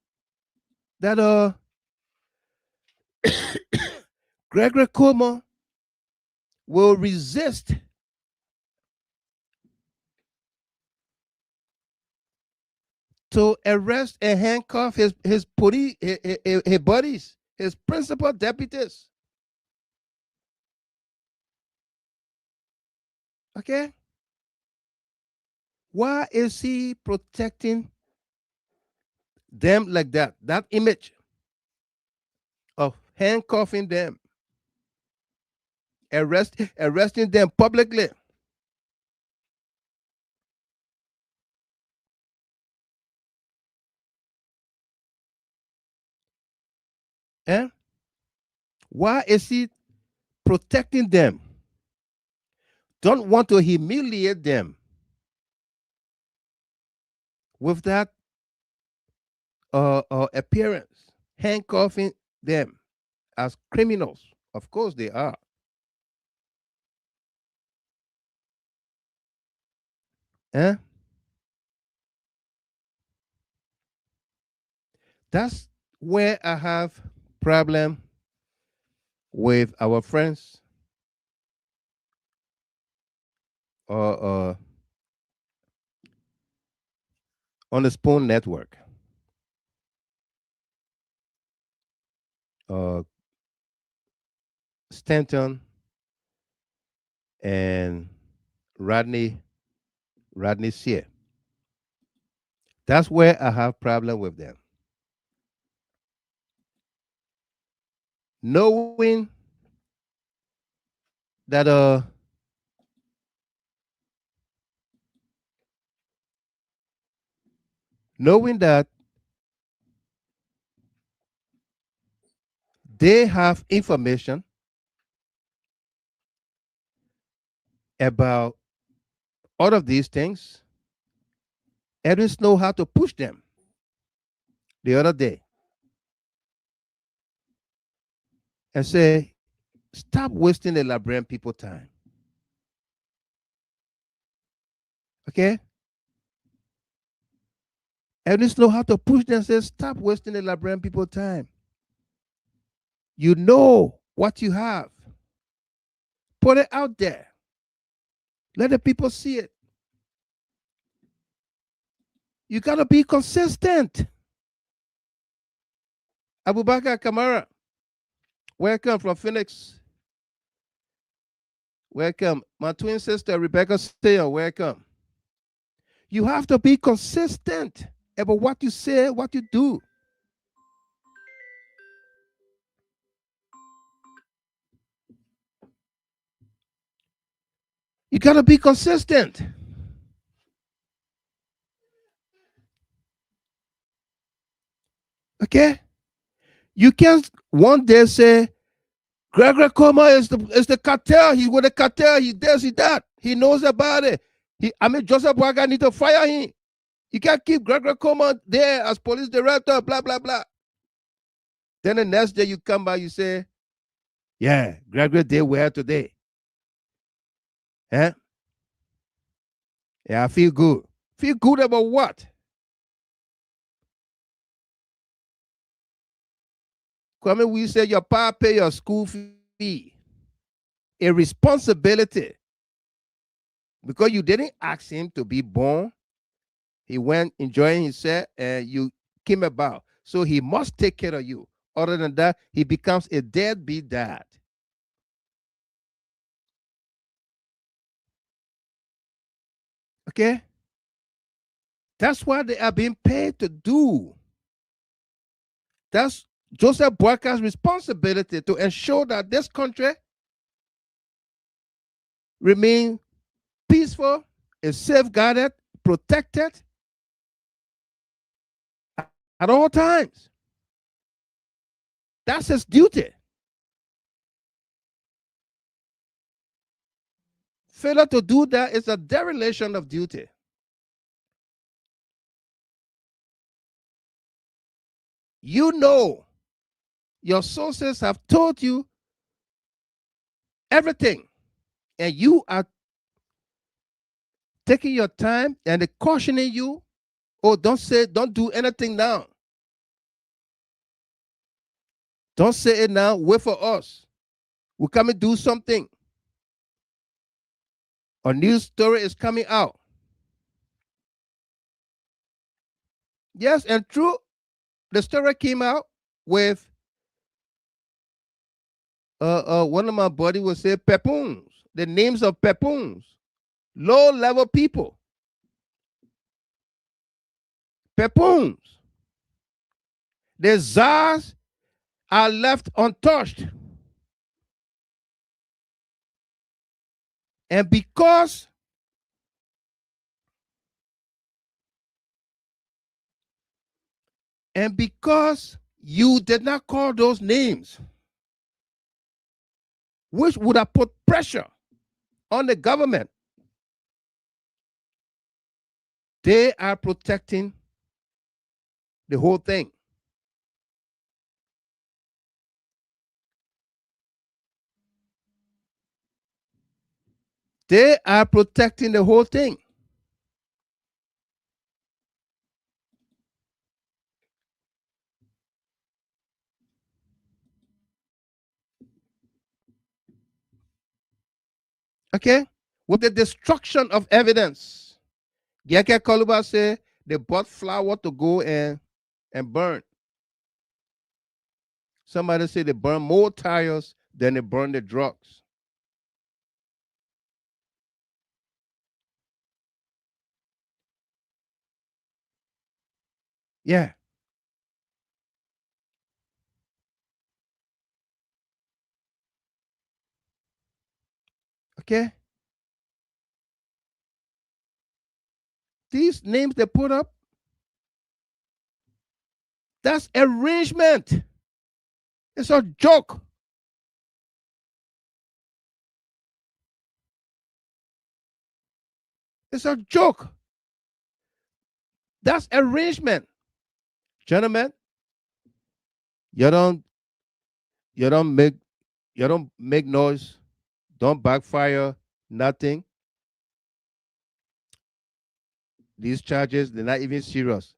that Gregory Como will resist to arrest and handcuff his police, his buddies, his principal deputies. Okay? Why is he protecting them like that? That image of handcuffing them, arresting them publicly. Eh? Why is he protecting them? Don't want to humiliate them with that appearance, handcuffing them as criminals. Of course they are. Eh? That's where I have problem with our friends on the Spoon Network. Stanton and Rodney Sear. That's where I have problem with them. Knowing that they have information about all of these things, Edwins know how to push them. The other day and say, stop wasting the Liberian people time. Okay? Edwins know how to push them and say, stop wasting the Liberian people time. You know what you have. Put it out there. Let the people see it. You got to be consistent. Abubakar Kamara, welcome from Phoenix. Welcome. My twin sister, Rebecca Steele, welcome. You have to be consistent about what you say, what you do. You got to be consistent. Okay? You can't one day say, Gregory Como is the cartel. He's with the cartel. He does, he that. He knows about it. Joseph Boakai need to fire him. You can't keep Gregory Como there as police director, blah, blah, blah. Then the next day you come back, you say, yeah, Gregory did well today. Eh? Yeah, I feel good. Feel good about what? Kwame, we say your pa pay your school fee. A responsibility. Because you didn't ask him to be born. He went enjoying himself and you came about. So he must take care of you. Other than that, he becomes a deadbeat dad. Okay? That's what they are being paid to do. That's Joseph Boakai's responsibility to ensure that this country remain peaceful, is safeguarded, protected at all times. That's his duty. Failure to do that is a dereliction of duty. You know, your sources have told you everything, and you are taking your time and they're cautioning you Oh, don't do anything now. Don't say it now. Wait for us. We'll come and do something. A news story is coming out. Yes, and true, the story came out with one of my buddy would say pepoons, the names of pepoons, low level people. Pepoons. The czars are left untouched. And because you did not call those names, which would have put pressure on the government, they are protecting the whole thing. They are protecting the whole thing. Okay? With the destruction of evidence. Yeke Koluba say they bought flour to go and burn. Somebody say they burn more tires than they burn the drugs. Yeah. Okay? These names they put up, that's arrangement. It's a joke. It's a joke. That's arrangement. Gentlemen, you don't make noise, don't backfire, nothing. These charges, they're not even serious.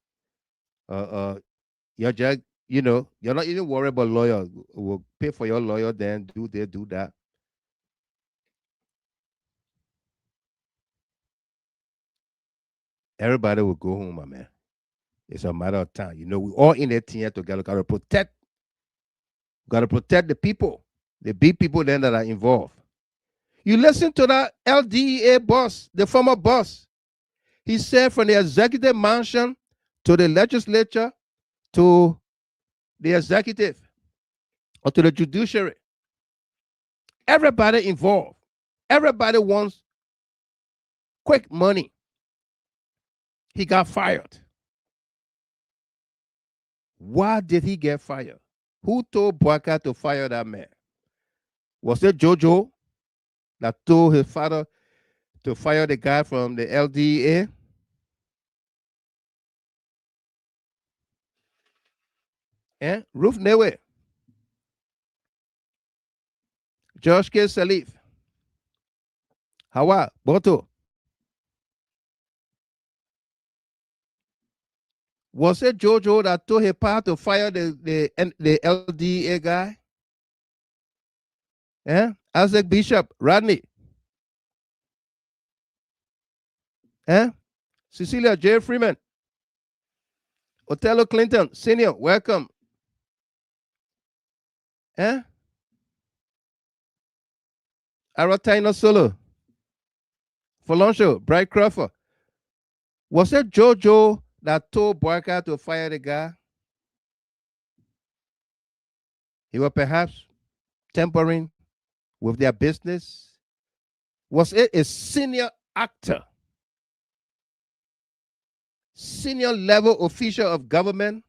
You're just, you're not even worried about lawyers. We'll pay for your lawyer, then do that. Everybody will go home, my man. It's a matter of time. We all in there together. Gotta protect the people, the big people then that are involved. You listen to that LDEA boss, the former boss. He said from the executive mansion to the legislature to the executive or to the judiciary, everybody involved. Everybody wants quick money. He got fired. Why did he get fired? Who told Boaka to fire that man? Was it Jojo that told his father to fire the guy from the LDA? Ruth Newe, Josh K. Salif, Hawa, Boto. Was it Jojo that told his father to fire the LDA guy? Isaac Bishop, Rodney. Cecilia J. Freeman. Otello Clinton, Senior, welcome. Arataino Solo. Folonsho, Bright Crawford. Was it Jojo that told Boaka to fire the guy? He was perhaps tampering with their business. Was it a senior actor, senior level official of government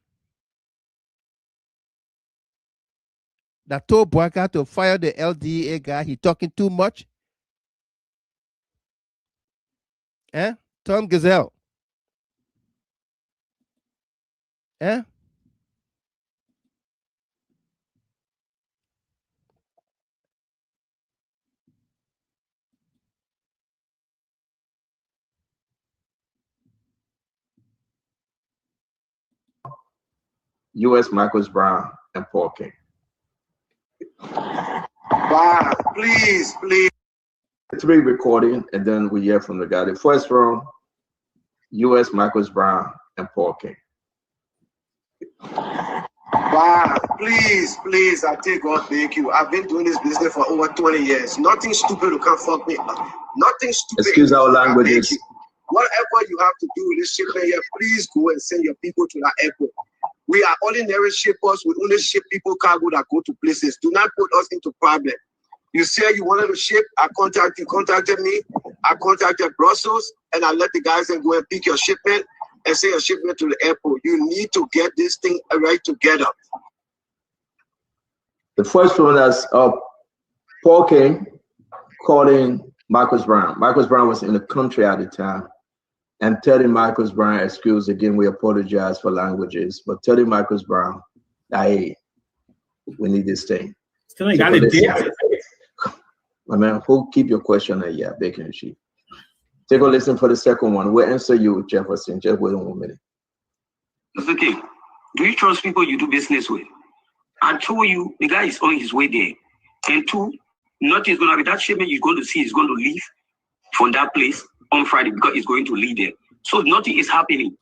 that told Boaka to fire the LDA guy? He talking too much? Tom Gazelle. U.S. Marcus Brown, and Paul King. Wow, please. 3 recording, and then we hear from the guy. The first round, U.S. Marcus Brown and Paul King. Wow, please, I take God thank you. I've been doing this business for over 20 years. Nothing stupid who can fuck me up. Nothing stupid. Excuse our languages. Whatever you have to do with this shipment here, please go and send your people to that airport. We are ordinary shippers. We only ship people cargo that go to places. Do not put us into problem. You said you wanted to ship. You contacted me. I contacted Brussels, and I let the guys then go and pick your shipment and send your shipment to the airport. You need to get this thing right together. The first one is Paul King calling Marcus Brown. Marcus Brown was in the country at the time, and telling Marcus Brown, excuse again, we apologize for languages, but telling Marcus Brown that, hey, we need this thing. Still got it there. My man, who keep your question at yeah, Bacon Chief. Take a listen for the second one. We'll answer you, Jefferson. Just wait 1 minute. Mr. King, do you trust people you do business with? I told you the guy is on his way there. And 2, nothing is going to be that shipment you're going to see is going to leave from that place on Friday because it's going to leave there. So nothing is happening.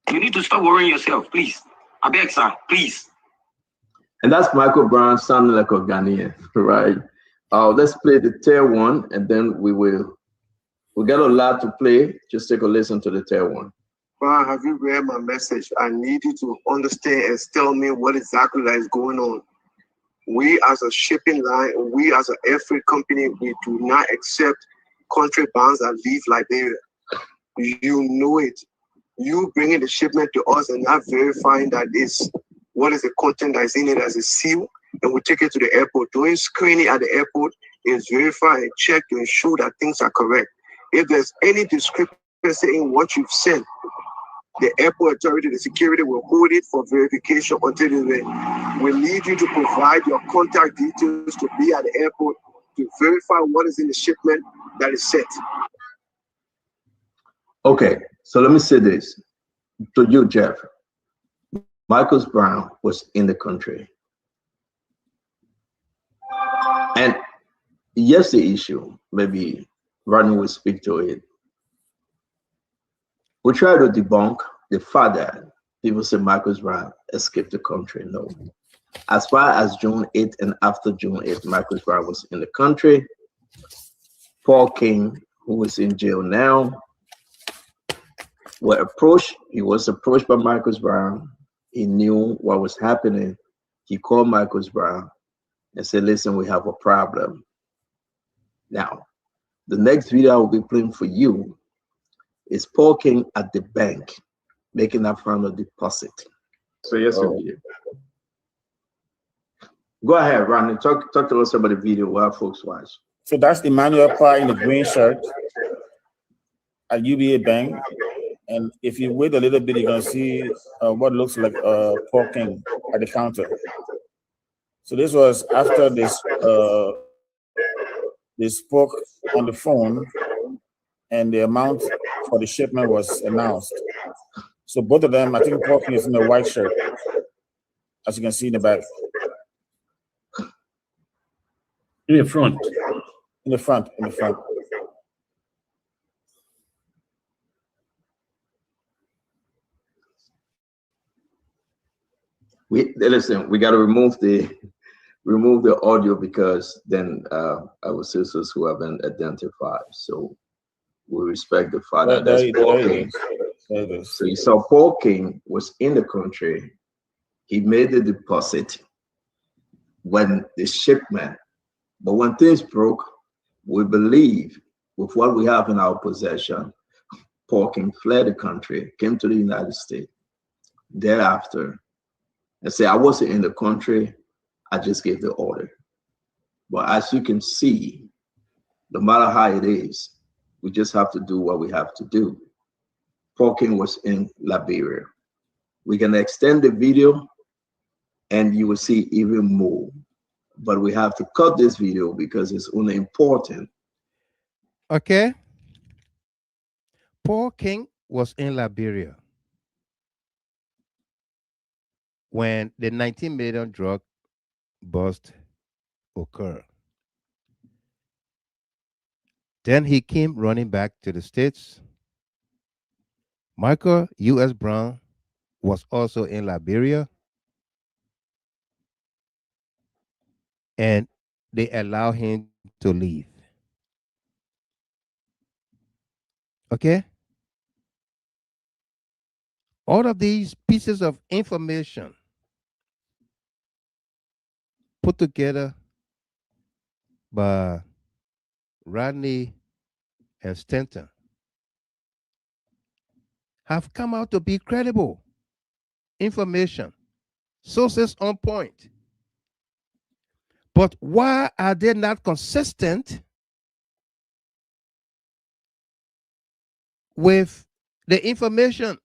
You need to stop worrying yourself, please. I beg, sir, please. And that's Michael Brown sounding like a Ghanaian, right? Let's play the third one, and then we got a lot to play. Just take a listen to the third one. Wow, have you read my message? I need you to understand and tell me what exactly that is going on. We as a shipping line, we as an air freight company, we do not accept contrabands that leave Liberia. You know it. You bringing the shipment to us and not verifying that what is the content that is in it as a seal, and we take it to the airport. Doing screening at the airport is verify and check to ensure that things are correct. If there's any discrepancy in what you've sent, the airport authority, the security will hold it for verification until the end. We need you to provide your contact details to be at the airport to verify what is in the shipment that is sent. Okay, so let me say this to you, Jeff. Marcus Brown was in the country. And yes, the issue, maybe Rodney will speak to it. We try to debunk the fact that people say Marcus Brown escaped the country. No. As far as June 8th and after June 8th, Marcus Brown was in the country. Paul King, who is in jail now, he was approached by Marcus Brown. He knew what was happening. He called Marcus Brown and said, listen, we have a problem. Now, the next video I will be playing for you is Paul King at the bank making that final deposit. So yes, go ahead, Ronnie. Talk to us about the video while folks watch. So that's Emmanuel Parr in the green shirt at UBA Bank. And if you wait a little bit, you're gonna see what looks like Paul King at the counter. So this was after this they spoke on the phone, and the amount for the shipment was announced. So both of them, I think Paul King is in a white shirt, as you can see in the back. In the front. In the front, in the front. Listen, we got to remove the audio because then our sisters who haven't identified. So we respect the fact that that's Paul King. So you saw Paul King was in the country. He made the deposit when the shipment, but when things broke, we believe with what we have in our possession, Paul King fled the country, came to the United States. Thereafter, and say, I wasn't in the country, I just gave the order. But as you can see, no matter how it is, we just have to do what we have to do. Paul King was in Liberia. We can extend the video and you will see even more. But we have to cut this video because it's only important. Okay. Paul King was in Liberia. when the 19 million drug bust occurred. Then he came running back to the States. Michael U.S. Brown was also in Liberia, and they allowed him to leave. Okay? All of these pieces of information put together by Rodney and Stanton have come out to be credible information, sources on point. But why are they not consistent with the information?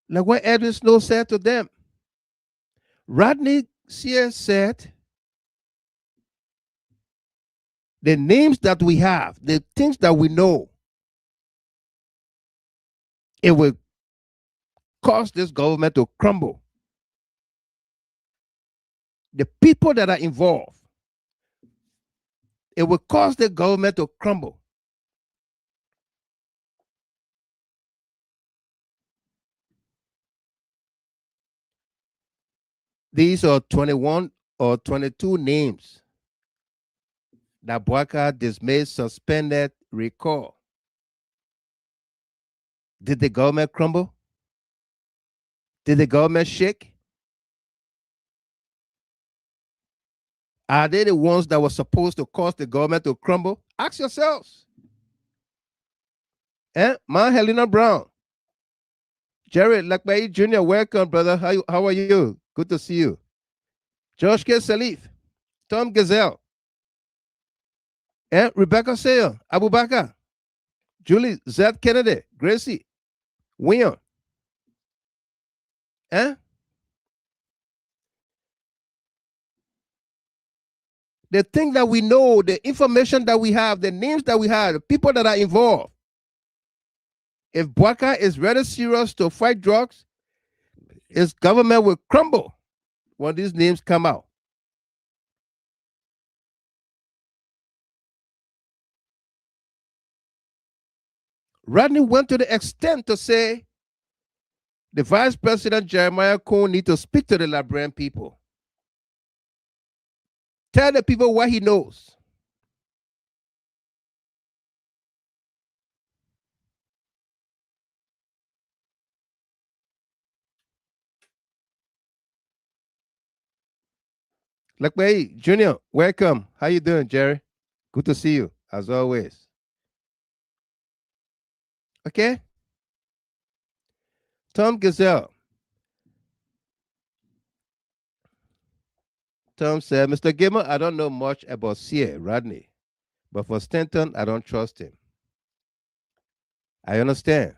Like what Edwin Snow said to them. Rodney Sears said, the names that we have, the things that we know, it will cause this government to crumble. The people that are involved, it will cause the government to crumble. These are 21 or 22 names that BOAKAI'S dismissed, suspended, recall. Did the government crumble? Did the government shake? Are they the ones that were supposed to cause the government to crumble? Ask yourselves. Man, Helena Brown. Jerry Lakbai Jr., welcome, brother. How are you? Good to see you. Josh K. Salif, Tom Gazelle, Rebecca Sayer, Abu Bakr, Julie Z. Kennedy, Gracie, William. The thing that we know, the information that we have, the names that we have, the people that are involved. If BOAKAI'S is really serious to fight drugs, its government will crumble when these names come out. Rodney went to the extent to say the Vice President Jeremiah Cohn needs to speak to the Liberian people. Tell the people what he knows. Lakbai Junior, welcome. How you doing, Jerry? Good to see you, as always. Okay? Tom Gazelle. Tom said, Mr. Gilmer, I don't know much about Sear Rodney, but for Stanton, I don't trust him. I understand.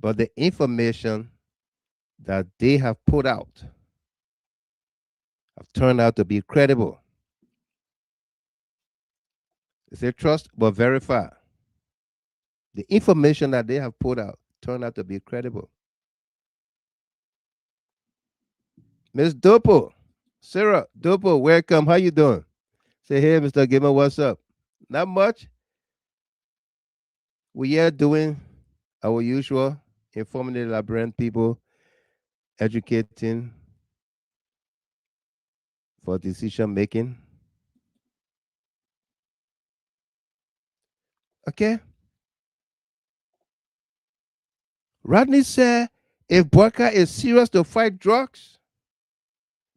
But the information that they have put out have turned out to be credible. They say trust but verify. The information that they have put out turned out to be credible. Miss Dopo, Sarah Dopo, welcome. How you doing? Say, hey, Mr. Gilmer, what's up? Not much. We are doing our usual, informing the Liberian people, educating for decision making. Okay? Rodney said, if BOAKAI'S is serious to fight drugs,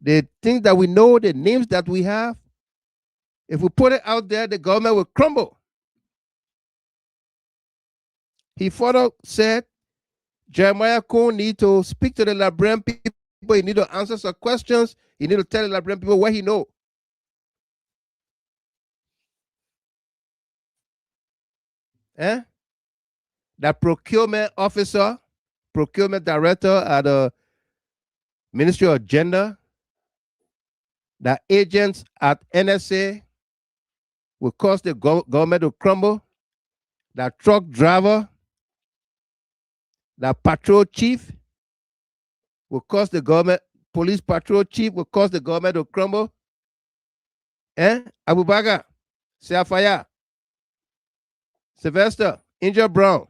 the things that we know, the names that we have, if we put it out there, the government will crumble. He further said, Jeremiah Cohn need to speak to the Liberian people. He need to answer some questions. He need to tell the Liberian people what he knows. That procurement officer, procurement director at the Ministry of Gender, that agents at NSA will cause the government to crumble, that truck driver That patrol chief will cause the government, police patrol chief will cause the government to crumble. Abubakar, Siafaya, Sylvester, Angel Brown.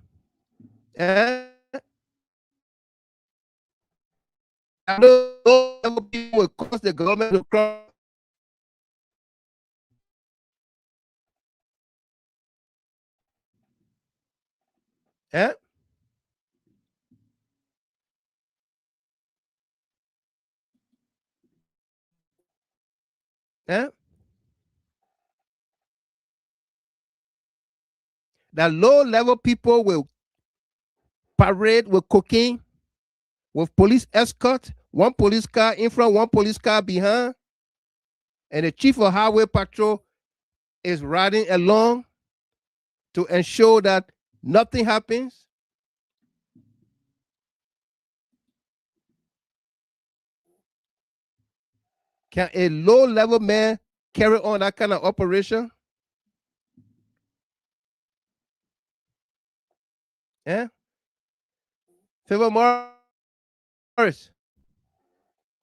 Those people will cause the government to crumble. That low-level people will parade with cocaine, with police escort, one police car in front, one police car behind, and the chief of highway patrol is riding along to ensure that nothing happens. Can a low-level man carry on that kind of operation? Favor Morris,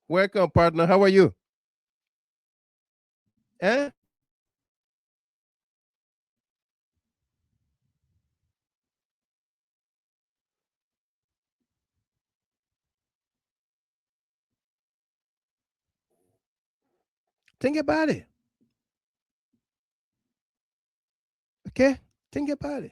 welcome, partner. How are you? Think about it. Okay? Think about it.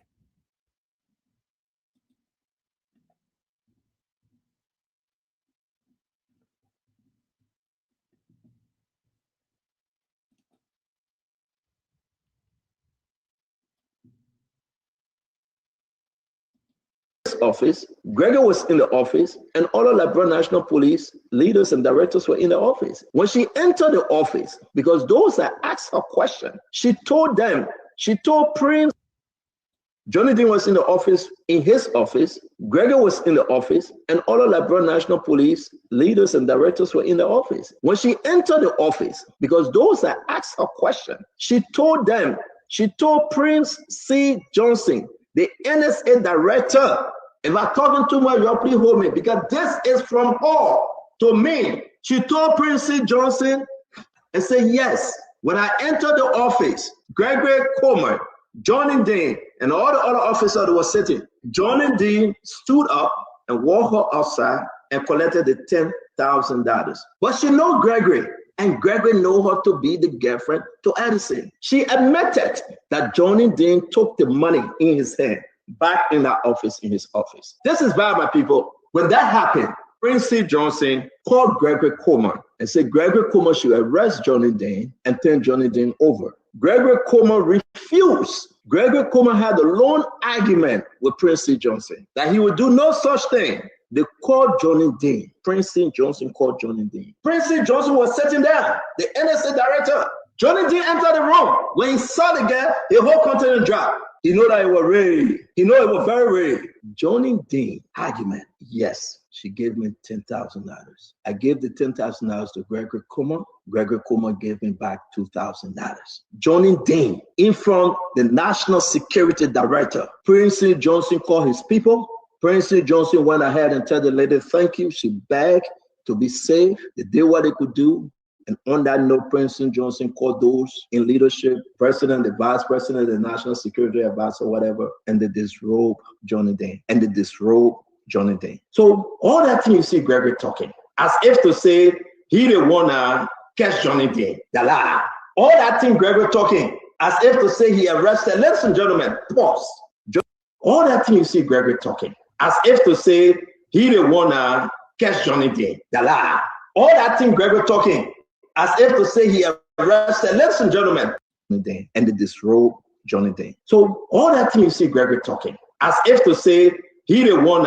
Office, Gregory was in the office, and all of Liberia National Police leaders and directors were in the office. When she entered the office, because those that asked her question, she told Prince, Johnny Dean was in the office, in his office, Gregory was in the office, and all of Liberia National Police leaders and directors were in the office. When she entered the office, because those that asked her question, she told Prince C. Johnson, the NSA director, if I'm talking too much, you please hold me, because this is from her to me. She told Prince C. Johnson and said, yes, when I entered the office, Gregory Coleman, Johnny Dean, and all the other officers that were sitting, Johnny Dean stood up and walked her outside and collected the $10,000. But she know Gregory, and Gregory know her to be the girlfriend to Edison. She admitted that Johnny Dean took the money in his hand back in that office, in his office. This is bad, my people. When that happened, Prince C. Johnson called Gregory Coleman and said Gregory Coleman should arrest Johnny Dean and turn Johnny Dean over. Gregory Coleman refused. Gregory Coleman had a long argument with Prince C. Johnson that he would do no such thing. They called Johnny Dean. Prince C. Johnson called Johnny Dean. Prince C. Johnson was sitting there, the NSA director. Johnny Dean entered the room. When he saw the girl, the whole continent dropped. He knew that it was real. He knew it was very real. Johnny Dean argument. Yes, she gave me $10,000. I gave the $10,000 to Gregory Coleman. Gregory Coleman gave me back $2,000. Johnny Dean, in front the National Security Director, Prince C. Johnson called his people. Prince C. Johnson went ahead and told the lady, thank you. She begged to be safe. They did what they could do. And on that note, Prince C. Johnson called those in leadership, president, the vice president, the national security advisor, whatever, and they disrobe Johnny Dean. So all that thing you see Gregory talking, as if to say he the one catch Johnny Dean, the lie. All that thing Gregory talking, as if to say he arrested. Ladies and gentlemen, pause. All that thing you see Gregory talking, as if to say he the one catch Johnny Dean, the lie. All that thing Gregory talking, as if to say he arrested. Ladies and gentlemen, and they disrobe Johnny Dean. So all that thing you see Gregory talking, as if to say he the one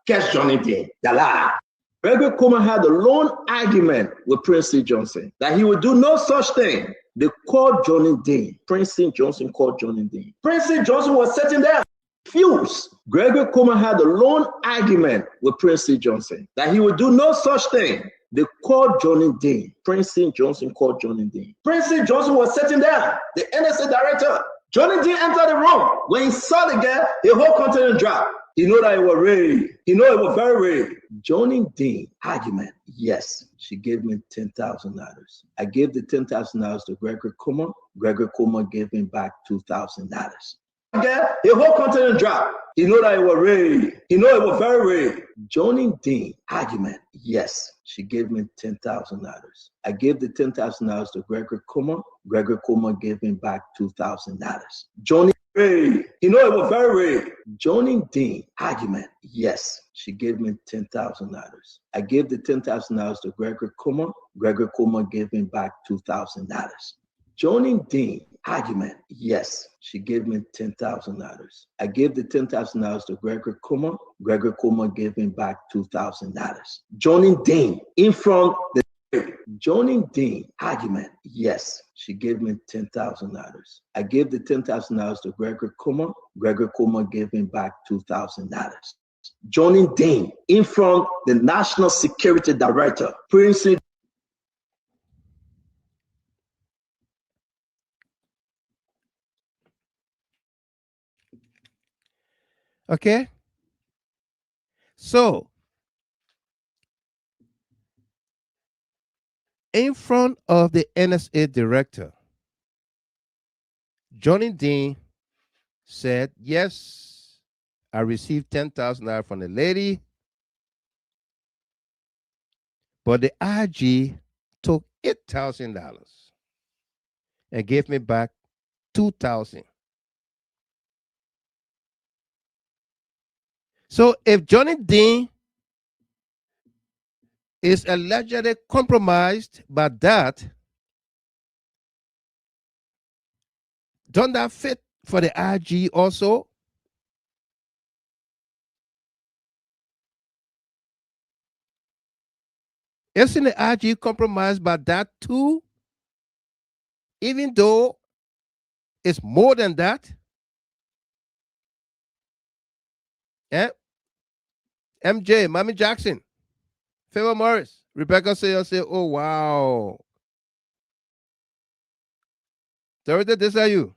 catch Johnny Dean, the lie. Gregory Coleman had a long argument with Prince C. Johnson that he would do no such thing. They called Johnny Dean. Prince C. Johnson called Johnny Dean. Prince C. Johnson was sitting there. Fuse. Gregory Coleman had a long argument with Prince C. Johnson that he would do no such thing. They called Johnny Dean. Prince C. Johnson called Johnny Dean. Prince C. Johnson was sitting there, the NSA director. Johnny Dean entered the room. When he saw the girl, the whole continent dropped. He know that it was real. He know it was very real. Johnny Dean argument. Yes, she gave me $10,000. I gave the $10,000 to Gregory Kuma. Gregory Kuma gave me back $2,000. Again, the whole continent dropped. He know that it was real. He know it was very real. Johnny Dean argument. Yes, she gave me $10,000. I gave the $10,000 to Gregory Kuma. Gregory Kuma gave me back $2,000. Johnny Ray, he know it was very real. Johnny Dean argument. Yes, she gave me $10,000. I gave the $10,000 to Gregory Kuma. Gregory Kuma gave me back $2,000. Johnny Dean argument. Yes, she gave me $10,000. I gave the $10,000 to Gregory Kuma. Gregory Kuma gave me back $2,000. Johnny Dean in front the Johnny Dean argument. Yes, she gave me $10,000. I gave the $10,000 to Gregory Kuma. Gregory Kuma gave me back $2,000. Johnny Dean in front the National Security Director, Prince. Okay? So, in front of the NSA director, Johnny Dean said, yes, I received $10,000 from the lady, but the IG took $8,000 and gave me back $2,000. So if Johnny Dean is allegedly compromised by that, don't that fit for the IG also? Isn't the IG compromised by that too? Even though it's more than that? Yeah? MJ, Mommy Jackson, Favor Morris, Rebecca say, oh, wow. Dorothy, this are you.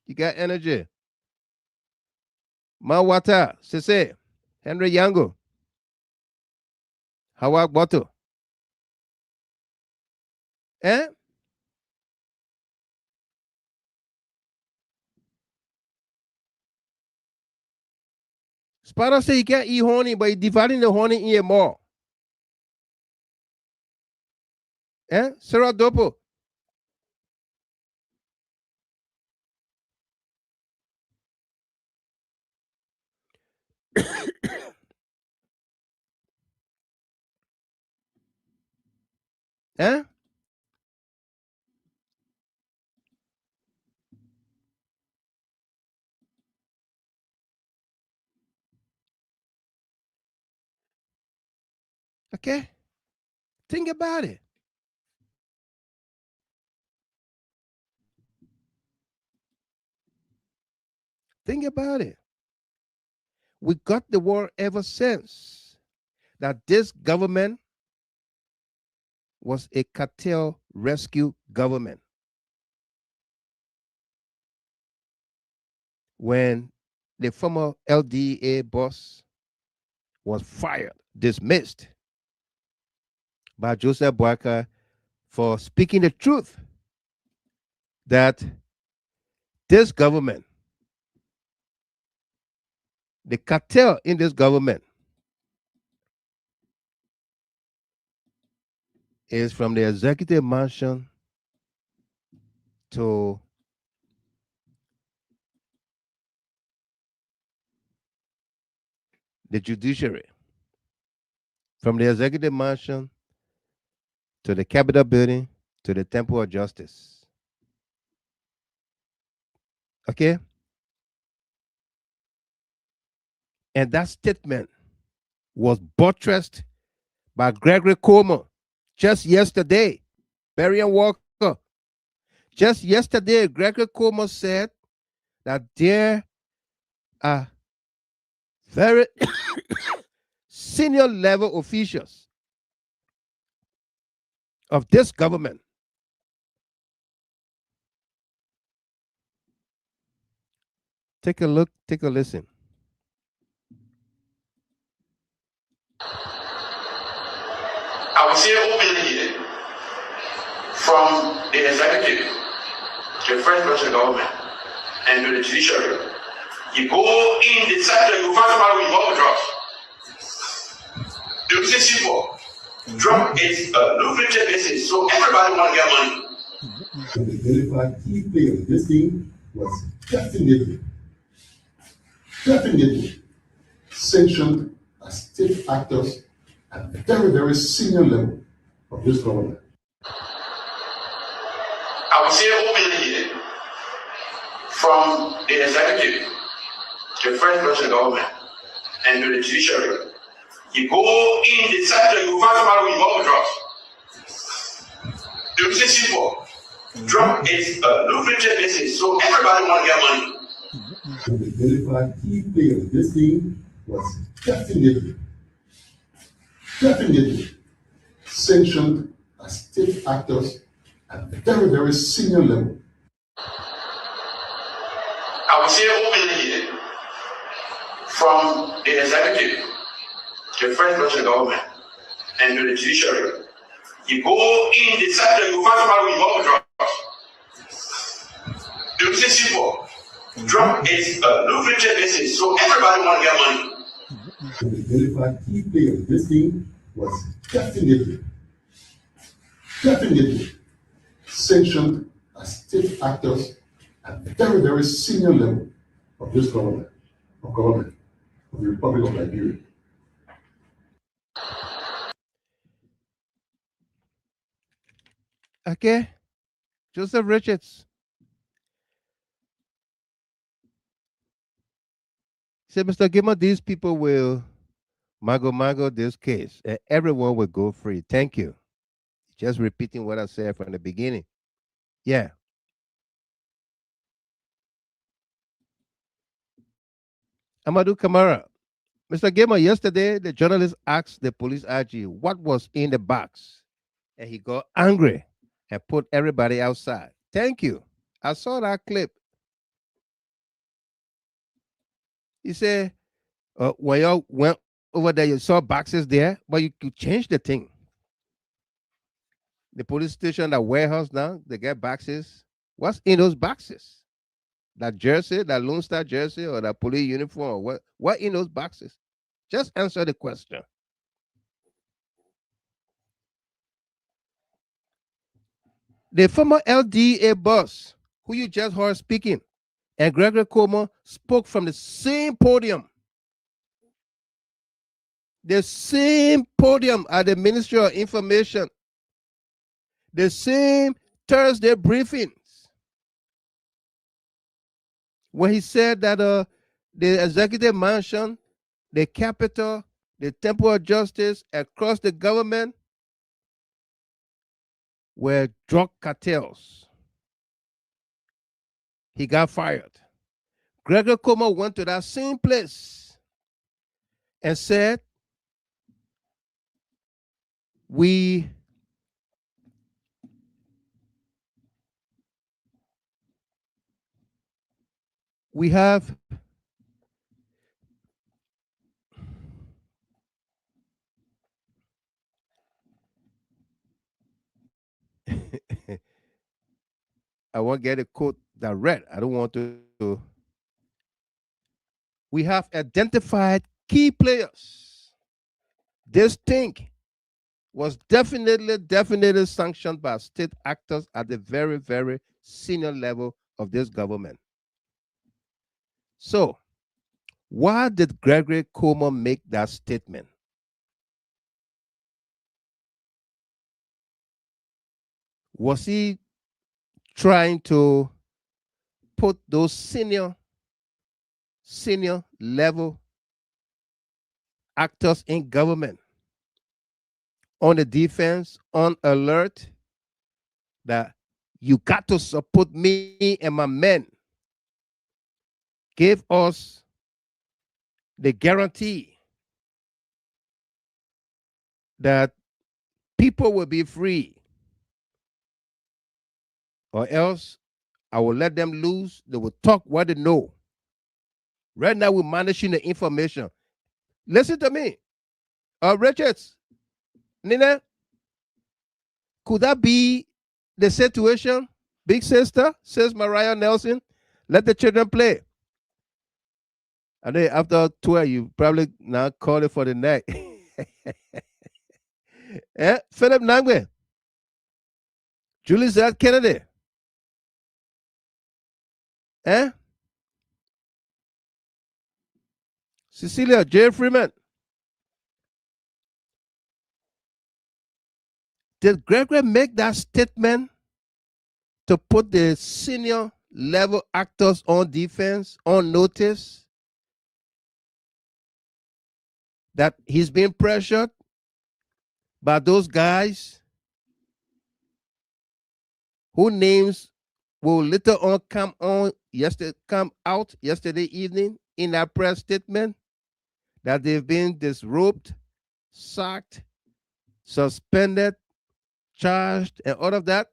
You got energy. Mawata, Sese, Henry Yango, Hawak Boto. Eh? Spider say you can't eat honey, but you're dividing the honey in your mouth. Eh? Sarah Dopo. Eh? Okay? Think about it. Think about it. We got the word ever since that this government was a cartel rescue government. When the former LDA boss was fired, dismissed by Joseph Boakai for speaking the truth that this government, the cartel in this government, is from the executive mansion to the judiciary, from the executive mansion to the Capitol building to the Temple of Justice. Okay? And that statement was buttressed by Gregory Kuma just yesterday. Barry and Walker. Just yesterday, Gregory Kuma said that there are very senior level officials of this government take a look, take a listen. say openly here, from the executive, the first person government, and to the judiciary, you go in the sector, you find somebody with involved drugs. The reason simple. Drug is a lucrative business, so everybody want to get money. And the verified key player in this thing was definitely sanctioned as state actors at the very, very senior level of this government. I will say openly here, from the executive, the first person government, and to the judiciary, you go in the sector, you find somebody with involved drugs. The reason simple. Drug is a lucrative business, so everybody want to get money. And the verified key player in this thing was definitely sanctioned as state actors at the very, very senior level. I will say openly here, from the executive, the first person government, and to the judiciary, you go in the sector, you find somebody with involved drugs. The reason simple. Drug is a lucrative business, so everybody want to get money. And the verified key player in this thing was definitely sanctioned as state actors at the very, very senior level of this government, of the Republic of Liberia. Okay, Joseph Richards. Said, Mr. Gilmer, these people will mago this case, and everyone will go free. Thank you. Just repeating what I said from the beginning. Yeah. Amadou Kamara. Mr. Gilmer, yesterday the journalist asked the police IG what was in the box, and he got angry and put everybody outside. Thank you. I saw that clip. He said, when y'all went over there, you saw boxes there, but you could change the thing. The police station, that warehouse now, they get boxes. What's in those boxes? That jersey, that Lone Star jersey, or that police uniform, or what in those boxes? Just answer the question. The former LDA boss, who you just heard speaking, and Gregory Como spoke from the same podium. The same podium at the Ministry of Information. The same Thursday briefings. When he said that the executive mansion, the Capitol, the Temple of Justice, across the government were drug cartels. He got fired. Gregory Como went to that same place and said, we have I won't get a quote direct. I don't want to. We have identified key players. This thing was definitely sanctioned by state actors at the very, very senior level of this government. So, why did Gregory Como make that statement? Was he trying to put those senior level actors in government on the defense, on alert, that you got to support me and my men? Give us the guarantee that people will be free, or else I will let them loose. They will talk what they know. Right now, we're managing the information. Listen to me. Richards, Nina, Could that be the situation? Big sister, says Mariah Nelson, let the children play. And then after 12, you probably now call it for the night. Philip Nangwe, Julie Z. Kennedy, Cecilia J. Freeman. Did Gregory make that statement to put the senior level actors on defense, on notice, that he's being pressured by those guys who names will later on come out yesterday evening in that press statement, that they've been disrobed, sacked, suspended, charged, and all of that?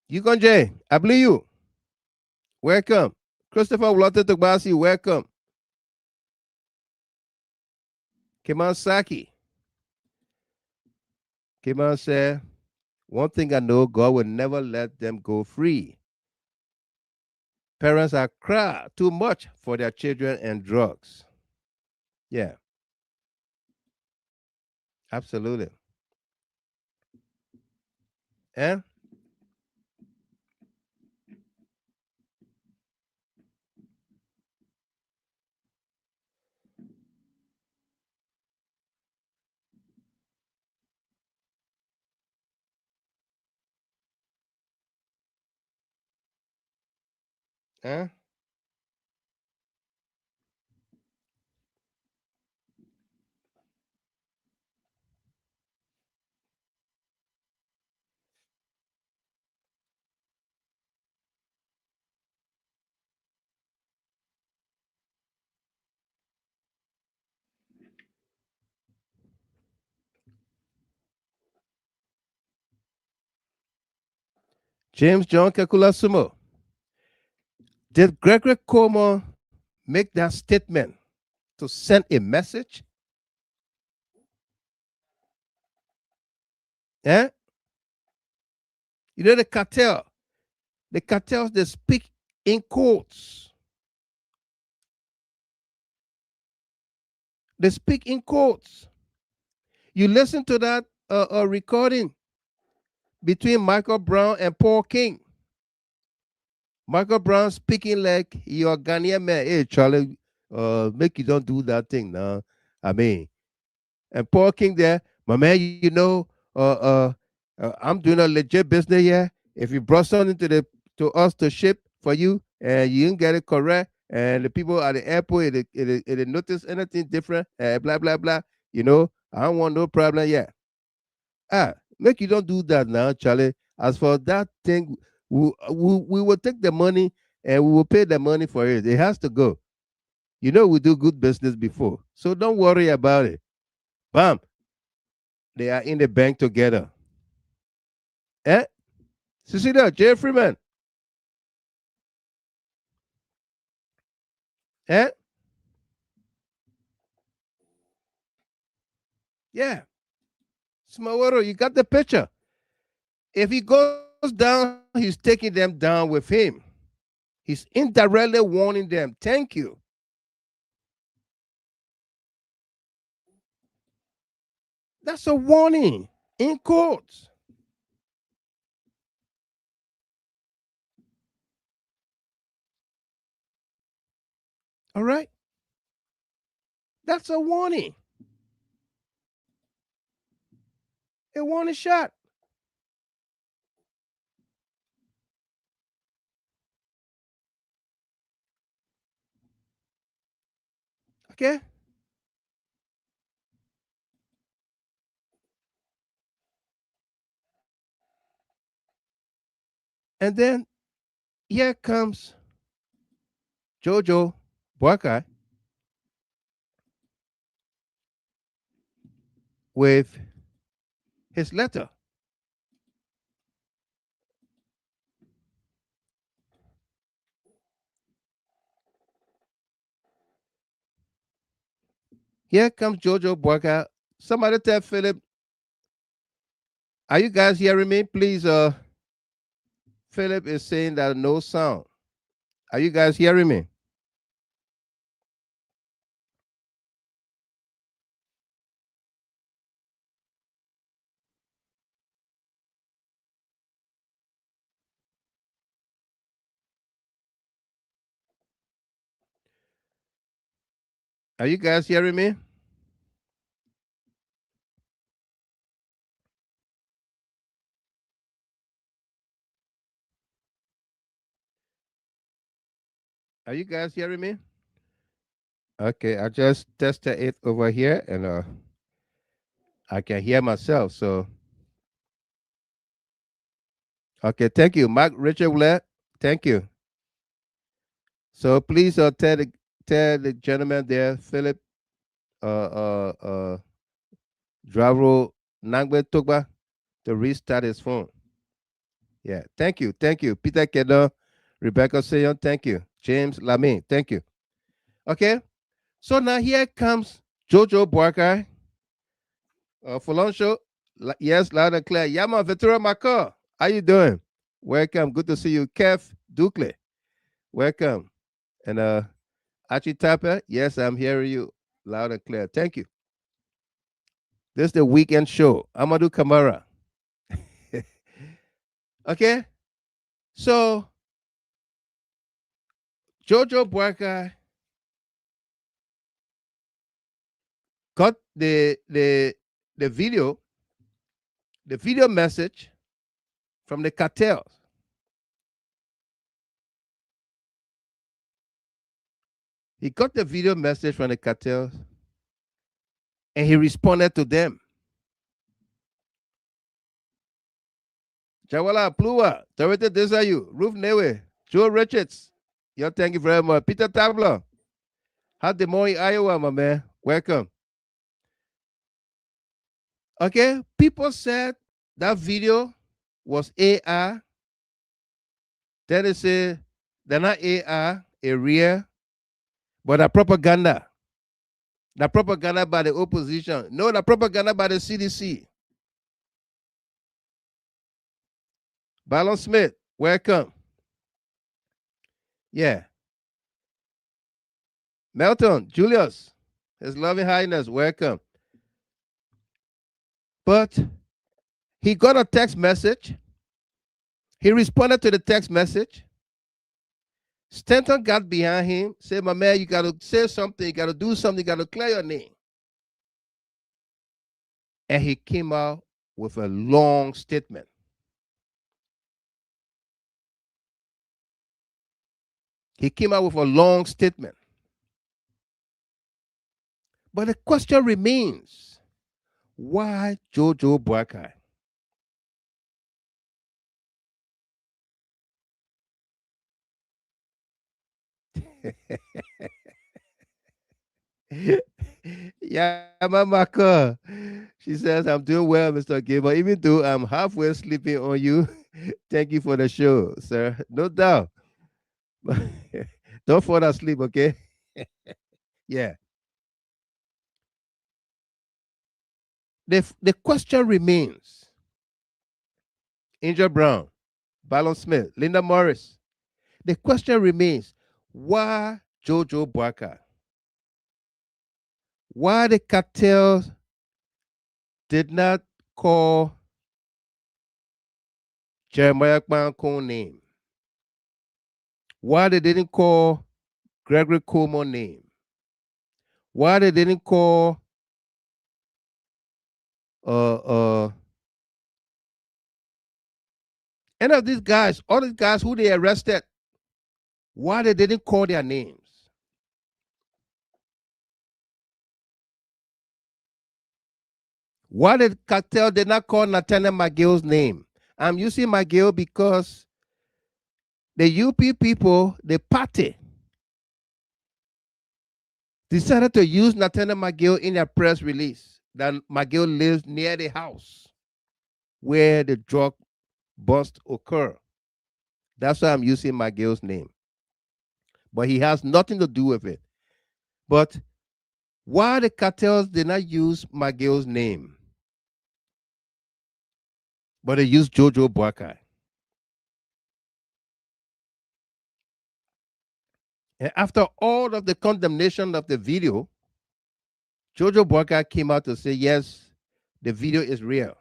You Jay, I believe you. Welcome. Christopher Walter Togbasi, welcome. Keman Saki. Keman said, one thing I know, God will never let them go free. Parents are cry too much for their children and drugs. Yeah, absolutely. Eh? Eh? James John Kekula Sumo. Did Gregory Como make that statement to send a message? Eh? You know the cartels, they speak in quotes. They speak in quotes. You listen to that recording between Michael Brown and Paul King. Michael Brown speaking like you're a Ghanaian man. Hey, Charlie, make you don't do that thing now. I mean, and Paul King there, my man, you know, I'm doing a legit business here. If you brought something to us to ship for you and you didn't get it correct, and the people at the airport, they notice anything different, blah, blah, blah, you know, I don't want no problem yet. Make you don't do that now, Charlie. As for that thing, we will take the money and we will pay the money for it. It has to go. You know, we do good business before. So don't worry about it. Bam. They are in the bank together. Cecilia J. Freeman. Yeah. Smaworo, you got the picture. If he goes down, he's taking them down with him. He's indirectly warning them. Thank you. That's a warning in court. All right? That's a warning. A warning shot. Okay? And then here comes Jojo BOAKAI with his letter. Here comes Jojo Boakai. Somebody tell Philip, are you guys hearing me? Please, Philip is saying that no sound. Are you guys hearing me? Are you guys hearing me? Are you guys hearing me? Okay, I just tested it over here and I can hear myself. So okay, thank you. Mark Richard Willett, thank you. So please tell the gentleman there, Philip Dravro Nangbe Togba, to restart his phone. Yeah, thank you. Thank you. Peter Kedon, Rebecca Sayon, thank you. James Lamine, thank you. Okay, so now here comes Jojo Boakai. Folonsho, yes, loud and clear. Yama Ventura Mako, how you doing? Welcome. Good to see you. Kev Dukle, welcome. And Archie Tapper, yes, I'm hearing you loud and clear. Thank you. This is the weekend show. Amadou Kamara. Okay, so Jojo Boakai got the video message from the cartels. He got the video message from the cartels and he responded to them. Jawala Plua, Dorita Desayu, Ruth Newe, Joe Richards. Yo, thank you very much. Peter Tabla. How's the morning, Iowa, my man? Welcome. Okay, people said that video was AI. Then they say they're not AI, a real, but a propaganda. The propaganda by the opposition. No, the propaganda by the CDC. Ballon Smith, welcome. Yeah. Melton, Julius, His Loving Highness, welcome. But he got a text message. He responded to the text message. Stanton got behind him, said, my man, you got to say something, you got to do something, you got to clear your name. And he came out with a long statement. He came out with a long statement. But the question remains, why Jojo Boakai? Yeah, Mama. She says, I'm doing well, Mr. Gable. Even though I'm halfway sleeping on you, thank you for the show, sir. No doubt. Don't fall asleep, okay? Yeah. The question remains, Angel Brown, Ballon Smith, Linda Morris. The question remains, why Jojo Boakai? Why the cartels did not call Jeremiah Kwanko's name? Why they didn't call Gregory Coleman's name? Why they didn't call any of these guys, all these guys who they arrested, why they didn't call their names? Why the cartel did not call Nathaniel McGill's name? I'm using McGill because the UP people, the party, decided to use Nathaniel McGill in their press release that McGill lives near the house where the drug bust occurred. That's why I'm using McGill's name. But he has nothing to do with it. But Why the cartels did not use McGill's name, but they used Jojo BOAKAI. And after all of the condemnation of the video, Jojo BOAKAI came out to say, yes, the video is real.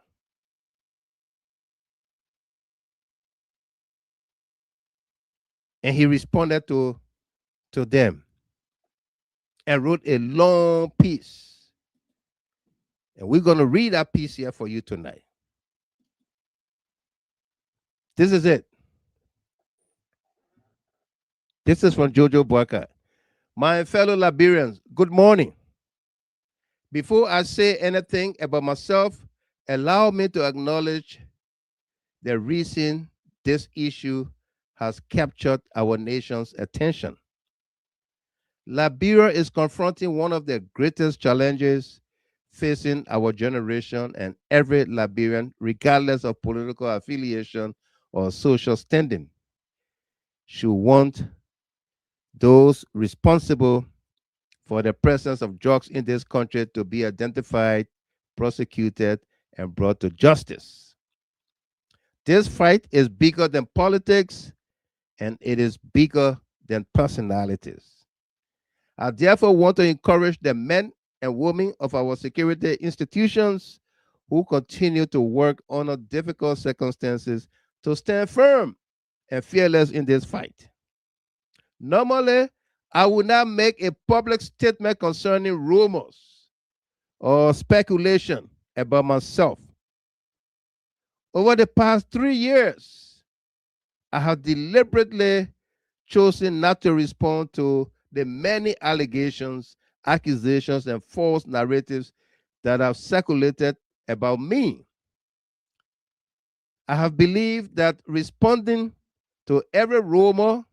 And he responded to them and wrote a long piece. And we're going to read that piece here for you tonight. This is it. This is from Jojo BOAKAI. My fellow Liberians, good morning. Before I say anything about myself, allow me to acknowledge the reason this issue has captured our nation's attention. Liberia is confronting one of the greatest challenges facing our generation and every Liberian, regardless of political affiliation or social standing, should want those responsible for the presence of drugs in this country to be identified, prosecuted, and brought to justice. This fight is bigger than politics, and it is bigger than personalities. I therefore want to encourage the men and women of our security institutions who continue to work under difficult circumstances to stand firm and fearless in this fight. Normally, I would not make a public statement concerning rumors or speculation about myself. Over the past 3 years, I have deliberately chosen not to respond to the many allegations, accusations, and false narratives that have circulated about me. I have believed that responding to every rumor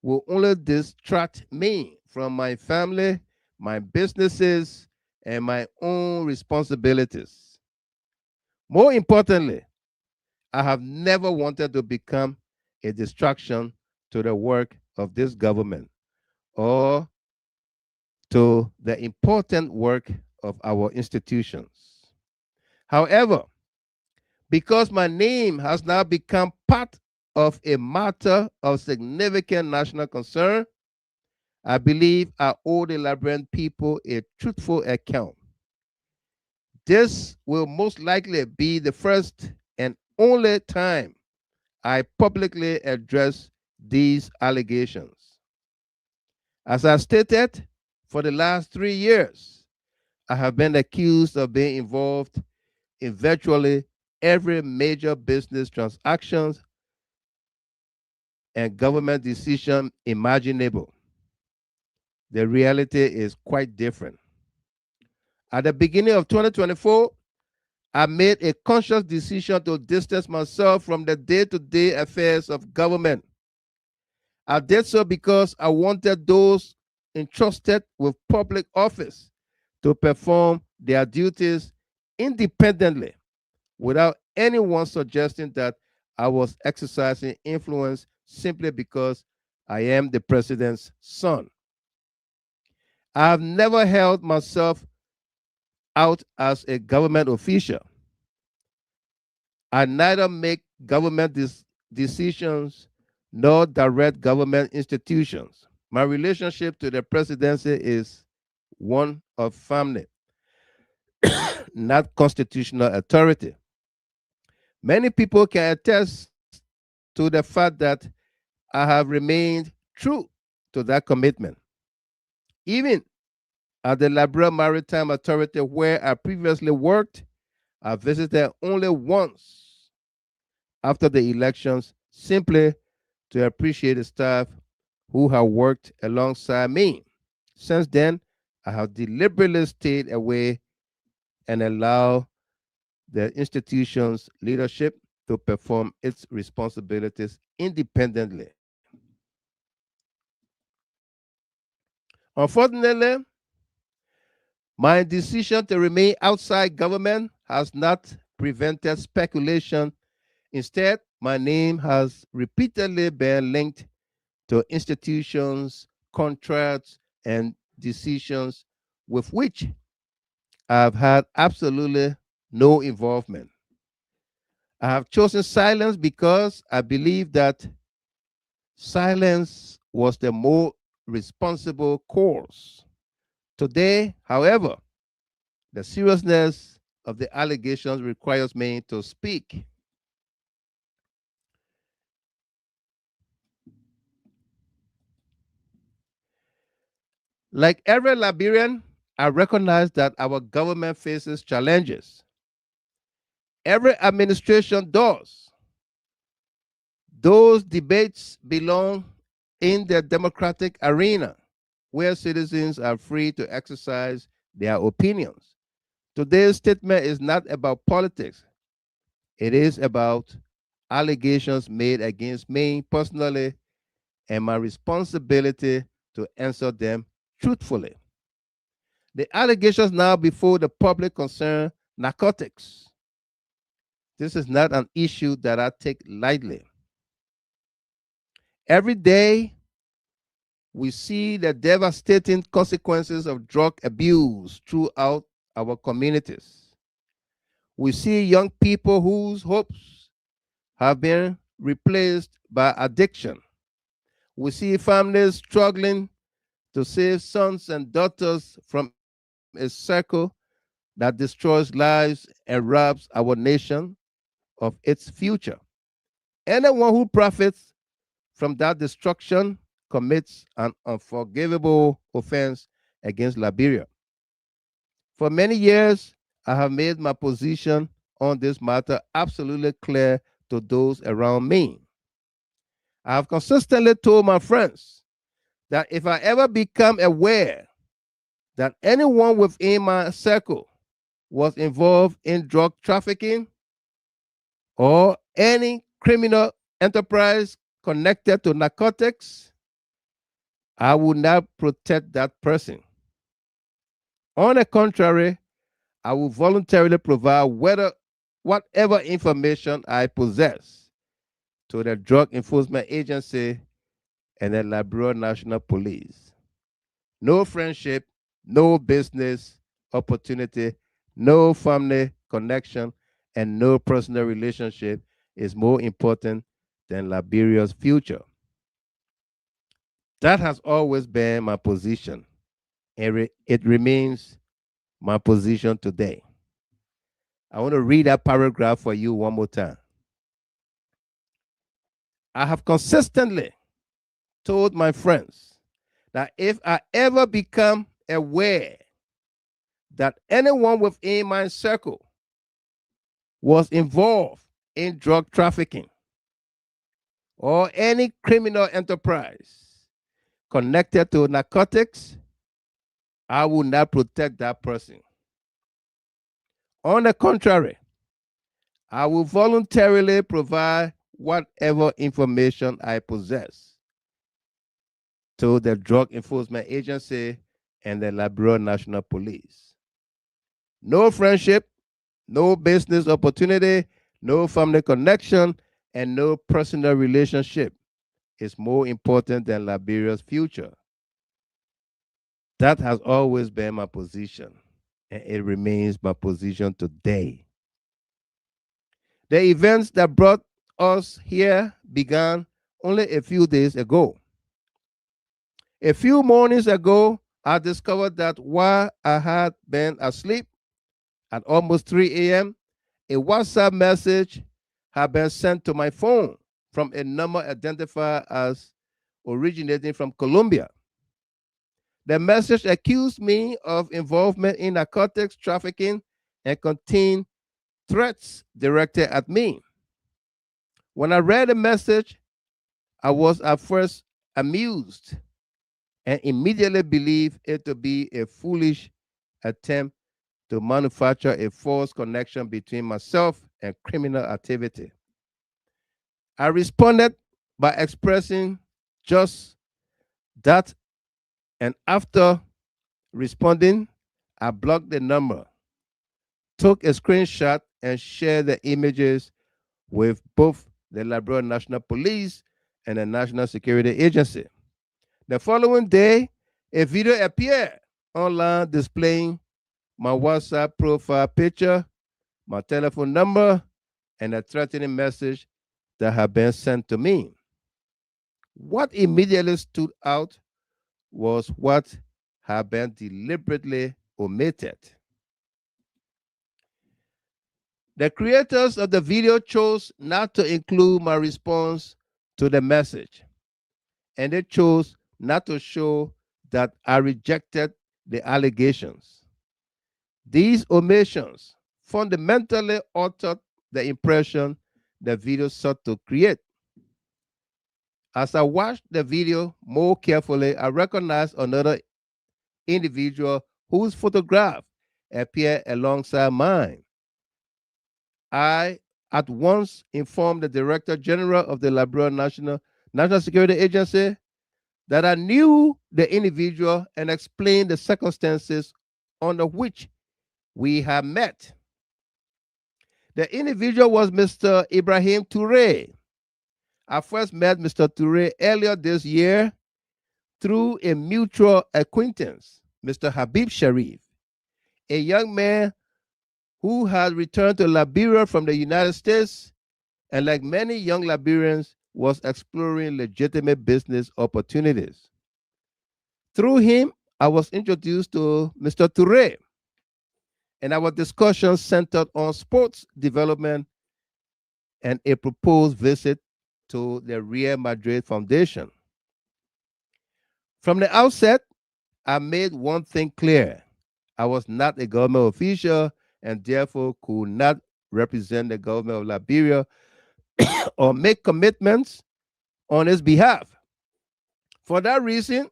will only distract me from my family, my businesses, and my own responsibilities. More importantly, I have never wanted to become a distraction to the work of this government or to the important work of our institutions. However, because my name has now become part of a matter of significant national concern, I believe I owe the Liberian people a truthful account. This will most likely be the first and only time I publicly address these allegations. As I stated, for the last 3 years, I have been accused of being involved in virtually every major business transactions and government decision imaginable. The reality is quite different. At the beginning of 2024, I made a conscious decision to distance myself from the day-to-day affairs of government. I did so because I wanted those entrusted with public office to perform their duties independently without anyone suggesting that I was exercising influence simply because I am the president's son. I have never held myself out as a government official. I neither make government decisions nor direct government institutions. My relationship to the presidency is one of family, not constitutional authority. Many people can attest to the fact that I have remained true to that commitment. Even at the Liberia Maritime Authority, where I previously worked, I visited only once after the elections simply to appreciate the staff who have worked alongside me. Since then, I have deliberately stayed away and allowed the institution's leadership to perform its responsibilities independently. Unfortunately, my decision to remain outside government has not prevented speculation. Instead, my name has repeatedly been linked to institutions, contracts, and decisions with which I've had absolutely no involvement. I have chosen silence because I believe that silence was the more responsible course. Today, however, the seriousness of the allegations requires me to speak. Like every Liberian, I recognize that our government faces challenges. Every administration does. Those debates belong in the democratic arena where citizens are free to exercise their opinions. Today's statement is not about politics. It is about allegations made against me personally and my responsibility to answer them truthfully. The allegations now before the public concern narcotics. This is not an issue that I take lightly. Every day, we see the devastating consequences of drug abuse throughout our communities. We see young people whose hopes have been replaced by addiction. We see families struggling to save sons and daughters from a circle that destroys lives and robs our nation of its future. Anyone who profits from that destruction commits an unforgivable offense against Liberia. For many years, I have made my position on this matter absolutely clear to those around me. I have consistently told my friends that if I ever become aware that anyone within my circle was involved in drug trafficking or any criminal enterprise connected to narcotics, I would not protect that person. On the contrary, I will voluntarily provide whatever information I possess to the Drug Enforcement Agency and the Liberia National Police. No friendship, no business opportunity, no family connection, and no personal relationship is more important than Liberia's future. That has always been my position, and it remains my position today. I want to read that paragraph for you one more time. I have consistently told my friends that if I ever become aware that anyone within my circle was involved in drug trafficking or any criminal enterprise connected to narcotics, I will not protect that person. On the contrary, I will voluntarily provide whatever information I possess to the Drug Enforcement Agency and the Liberia National Police. No friendship, no business opportunity, no family connection, and no personal relationship is more important than Liberia's future. That has always been my position, and it remains my position today. The events that brought us here began only a few days ago. A few mornings ago, I discovered that while I had been asleep at almost 3 a.m., a WhatsApp message had been sent to my phone from a number identified as originating from Colombia. The message accused me of involvement in narcotics trafficking and contained threats directed at me. When I read the message, I was at first amused and immediately believed it to be a foolish attempt to manufacture a false connection between myself and criminal activity. I responded by expressing just that, and after responding, I blocked the number, took a screenshot, and shared the images with both the Liberia National Police and the National Security Agency. The following day, a video appeared online displaying my WhatsApp profile picture, my telephone number, and a threatening message that had been sent to me. What immediately stood out was what had been deliberately omitted. The creators of the video chose not to include my response to the message, and they chose not to show that I rejected the allegations. These omissions fundamentally altered the impression the video sought to create. As I watched the video more carefully, I recognized another individual whose photograph appeared alongside mine. I at once informed the Director General of the Liberia National Security Agency that I knew the individual and explained the circumstances under which we had met. The individual was Mr. Ibrahim Toure. I first met Mr. Toure earlier this year through a mutual acquaintance, Mr. Habib Sharif, a young man who had returned to Liberia from the United States and, like many young Liberians, was exploring legitimate business opportunities. Through him, I was introduced to Mr. Toure, and our discussions centered on sports development and a proposed visit to the Real Madrid Foundation. From the outset, I made one thing clear. I was not a government official and therefore could not represent the government of Liberia or make commitments on its behalf. For that reason,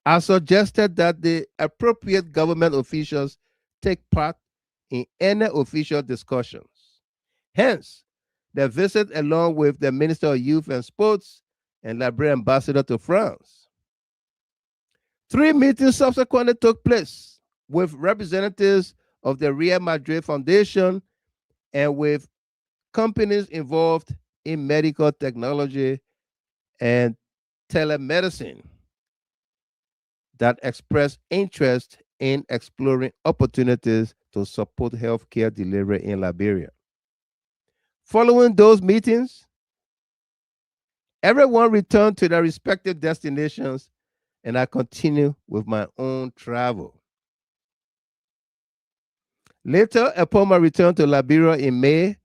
I suggested that the appropriate government officials take part in any official discussions. Hence, the visit along with the Minister of Youth and Sports and Liberian Ambassador to France. 3 meetings subsequently took place with representatives of the Real Madrid Foundation and with companies involved in medical technology and telemedicine that expressed interest in exploring opportunities to support healthcare delivery in Liberia. Following those meetings, everyone returned to their respective destinations, and I continued with my own travel. Later, upon my return to Liberia in May,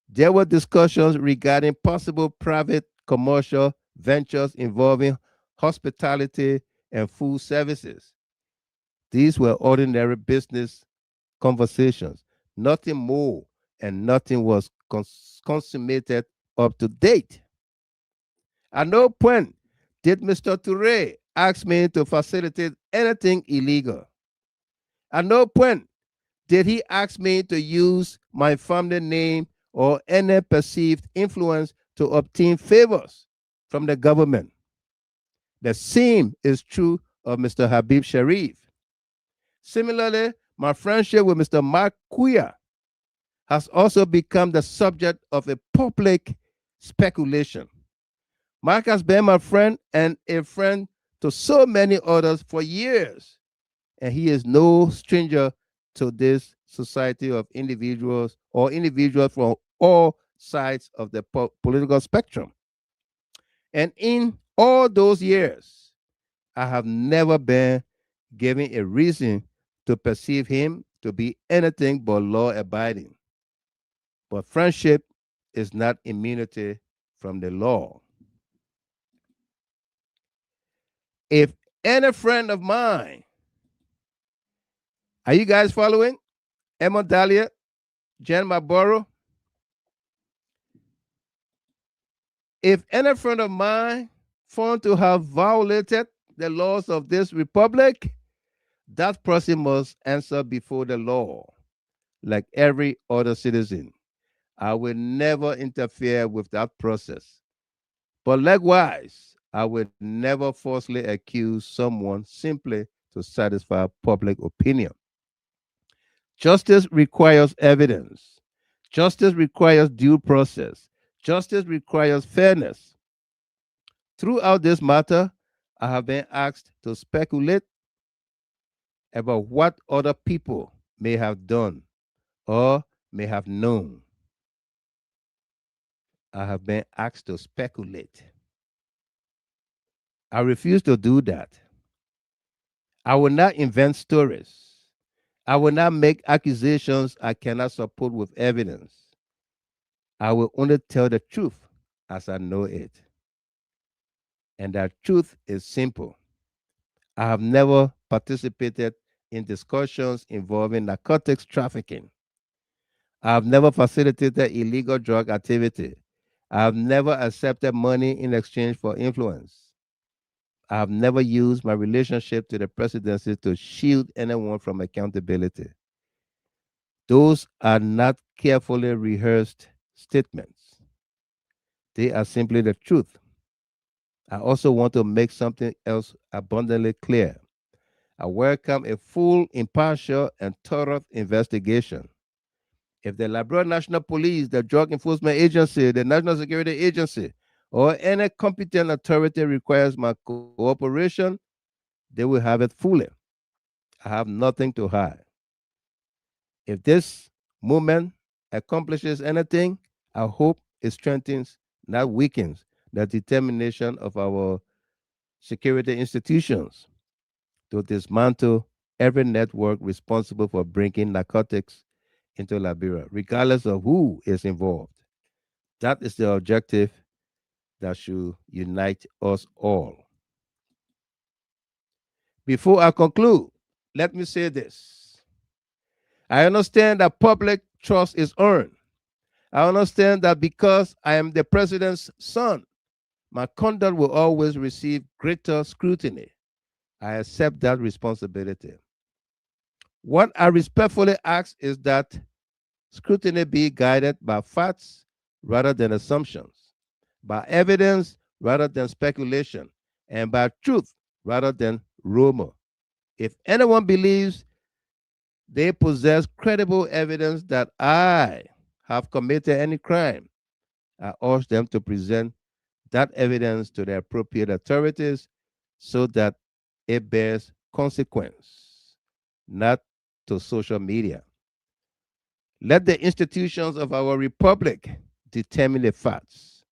there were discussions regarding possible private commercial ventures involving hospitality and food services. These were ordinary business conversations, nothing more, and nothing was consummated up to date. At no point did Mr. Toure ask me to facilitate anything illegal. At no point did he ask me to use my family name or any perceived influence to obtain favors from the government. The same is true of Mr. Habib Sharif. Similarly, my friendship with Mr. Mark Kuya has also become the subject of a public speculation. Mark has been my friend and a friend to so many others for years, and he is no stranger to this society of individuals or individuals from all sides of the political spectrum. And in all those years, I have never been given a reason to perceive him to be anything but law-abiding. But friendship is not immunity from the law. If any friend of mine, are you guys following? Emma Dahlia, Jen Maboro. If any friend of mine found to have violated the laws of this republic, that person must answer before the law, like every other citizen. I will never interfere with that process. But likewise, I will never falsely accuse someone simply to satisfy public opinion. Justice requires evidence. Justice requires due process. Justice requires fairness. Throughout this matter, I have been asked to speculate, about what other people may have done or may have known. I have been asked to speculate. I refuse to do that. I will not invent stories. I will not make accusations I cannot support with evidence. I will only tell the truth as I know it. And that truth is simple. I have never participated in discussions involving narcotics trafficking. I have never facilitated illegal drug activity. I have never accepted money in exchange for influence. I have never used my relationship to the presidency to shield anyone from accountability. Those are not carefully rehearsed statements. They are simply the truth. I also want to make something else abundantly clear. I welcome a full, impartial, and thorough investigation. If the Liberia National Police, the Drug Enforcement Agency, the National Security Agency, or any competent authority requires my cooperation, they will have it fully. I have nothing to hide. If this movement accomplishes anything, I hope it strengthens, not weakens, the determination of our security institutions to dismantle every network responsible for bringing narcotics into Liberia, regardless of who is involved. That is the objective that should unite us all. Before I conclude, let me say this. I understand that public trust is earned. I understand that because I am the president's son, my conduct will always receive greater scrutiny. I accept that responsibility. What I respectfully ask is that scrutiny be guided by facts rather than assumptions, by evidence rather than speculation, and by truth rather than rumor. If anyone believes they possess credible evidence that I have committed any crime, I urge them to present that evidence to the appropriate authorities so that it bears consequence, not to social media. Let the institutions of our republic determine the facts.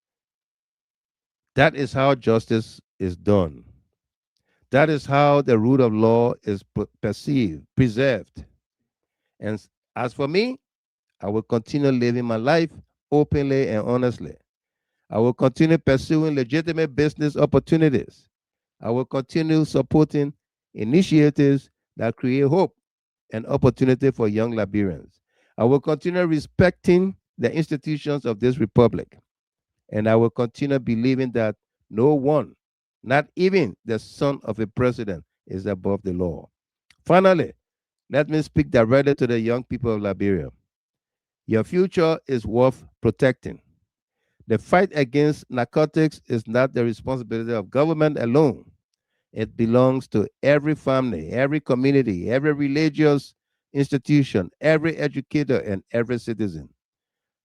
That is how justice is done. That is how the rule of law is perceived, preserved. And as for me, I will continue living my life openly and honestly. I will continue pursuing legitimate business opportunities. I will continue supporting initiatives that create hope and opportunity for young Liberians. I will continue respecting the institutions of this republic. And I will continue believing that no one, not even the son of a president, is above the law. Finally, let me speak directly to the young people of Liberia. Your future is worth protecting. The fight against narcotics is not the responsibility of government alone. It belongs to every family, every community, every religious institution, every educator, and every citizen.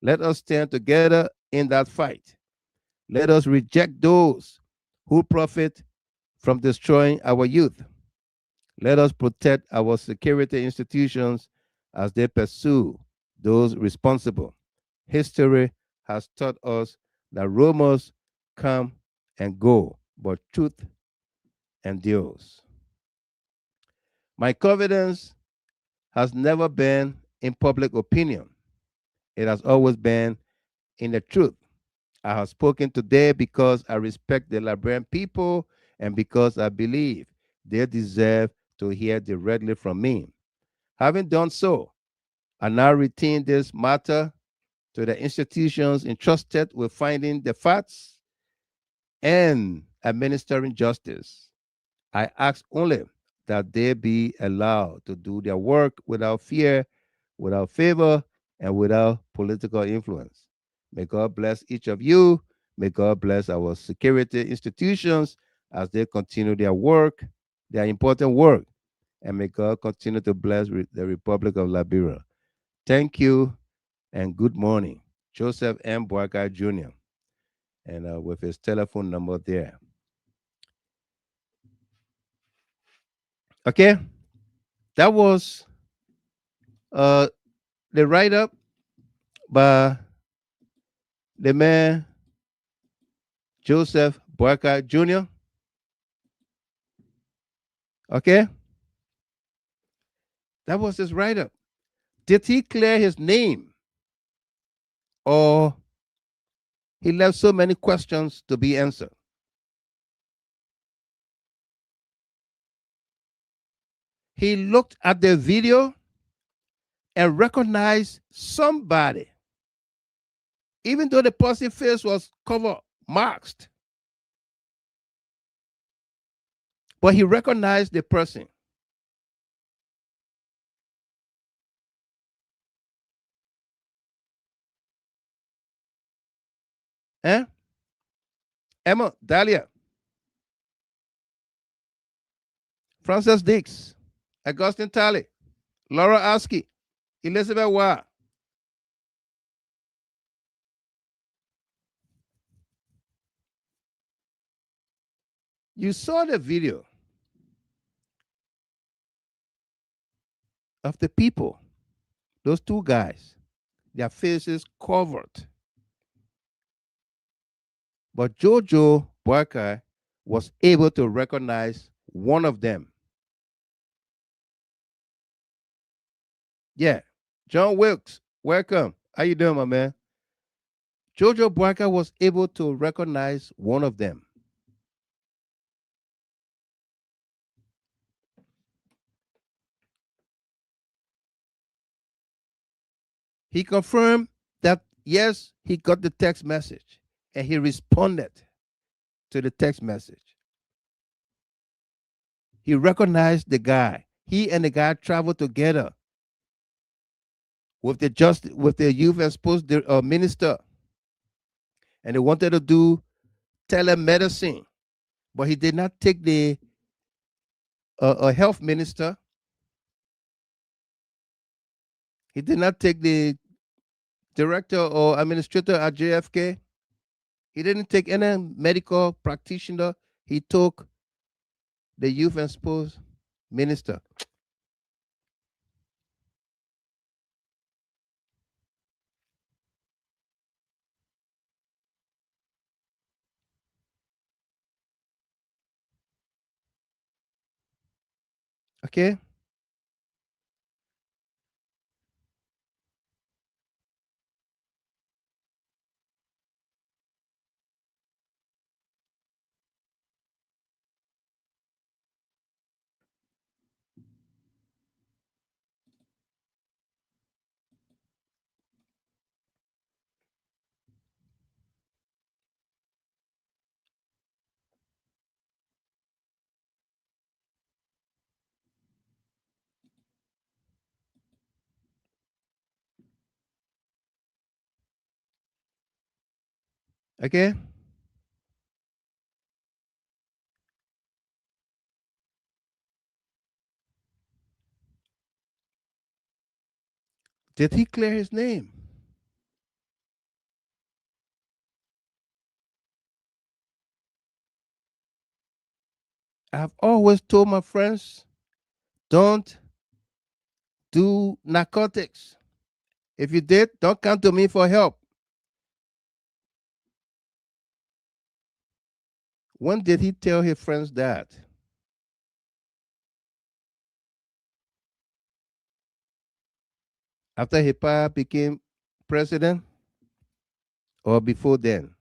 Let us stand together in that fight. Let us reject those who profit from destroying our youth. Let us protect our security institutions as they pursue those responsible. History has taught us that rumors come and go, but truth endures. My confidence has never been in public opinion. It has always been in the truth. I have spoken today because I respect the Liberian people and because I believe they deserve to hear directly from me. Having done so, I now retain this matter to the institutions entrusted with finding the facts and administering justice. I ask only that they be allowed to do their work without fear, without favor, and without political influence. May God bless each of you. May God bless our security institutions as they continue their work, their important work. And may God continue to bless the Republic of Liberia. Thank you and good morning. Joseph M. BOAKAI Jr. And with his telephone number there. Okay? That was the write-up by the man Joseph Boakai Jr. Okay? That was his write-up. Did he clear his name? Or he left so many questions to be answered? He looked at the video and recognized somebody, even though the person's face was covered, masked. But he recognized the person. Eh? Emma, Dahlia, Francis Dix, Augustine Talley, Laura Askey, Elizabeth Waugh. You saw the video of the people, those two guys, their faces covered. But Jojo Boakai was able to recognize one of them. Yeah, John Wilkes, welcome. How you doing, my man? Jojo Boakai was able to recognize one of them. He confirmed that, yes, he got the text message and he responded to the text message. He recognized the guy. He and the guy traveled together with the youth and sports minister, and they wanted to do telemedicine, but he did not take the health minister. He did not take the director or administrator at JFK. He didn't take any medical practitioner. He took the youth and sports minister. Okay? Okay? Did he clear his name? I've always told my friends, don't do narcotics. If you did, don't come to me for help. When did he tell his friends that? After his father became president or before then?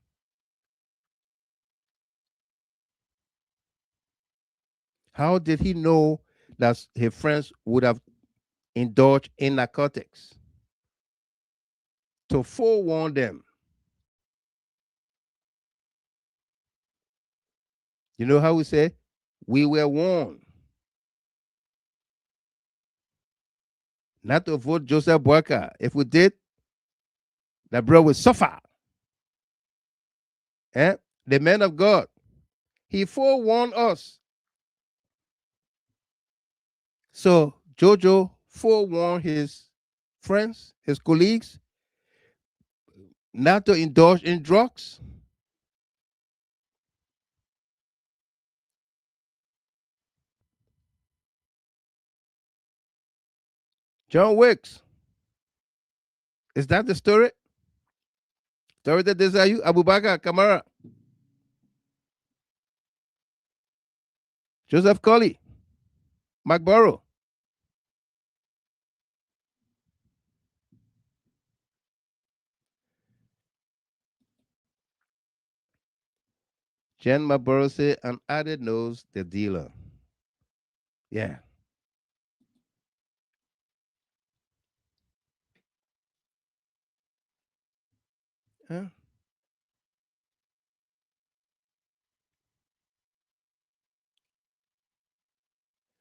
How did he know that his friends would have indulged in narcotics? To forewarn them. You know how we say? We were warned not to vote Joseph Boakai. If we did, that bro would suffer. Eh? The man of God. He forewarned us. So Jojo forewarned his friends, his colleagues, not to indulge in drugs. John Wicks. Is that the story? Story that this are you? Abubakar Kamara. Joseph Colley. Mark Burrow. Jen Maboro said, and added knows the dealer. Yeah. Huh?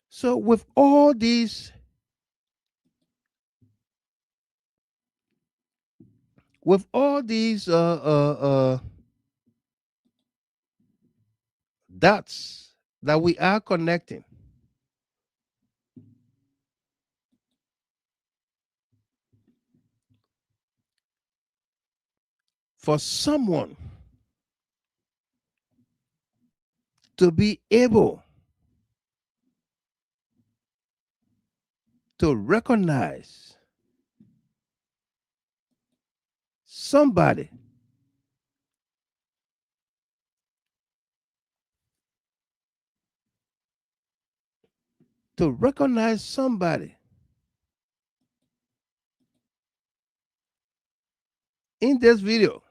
So with all these dots that we are connecting, for someone to be able to recognize somebody in this video.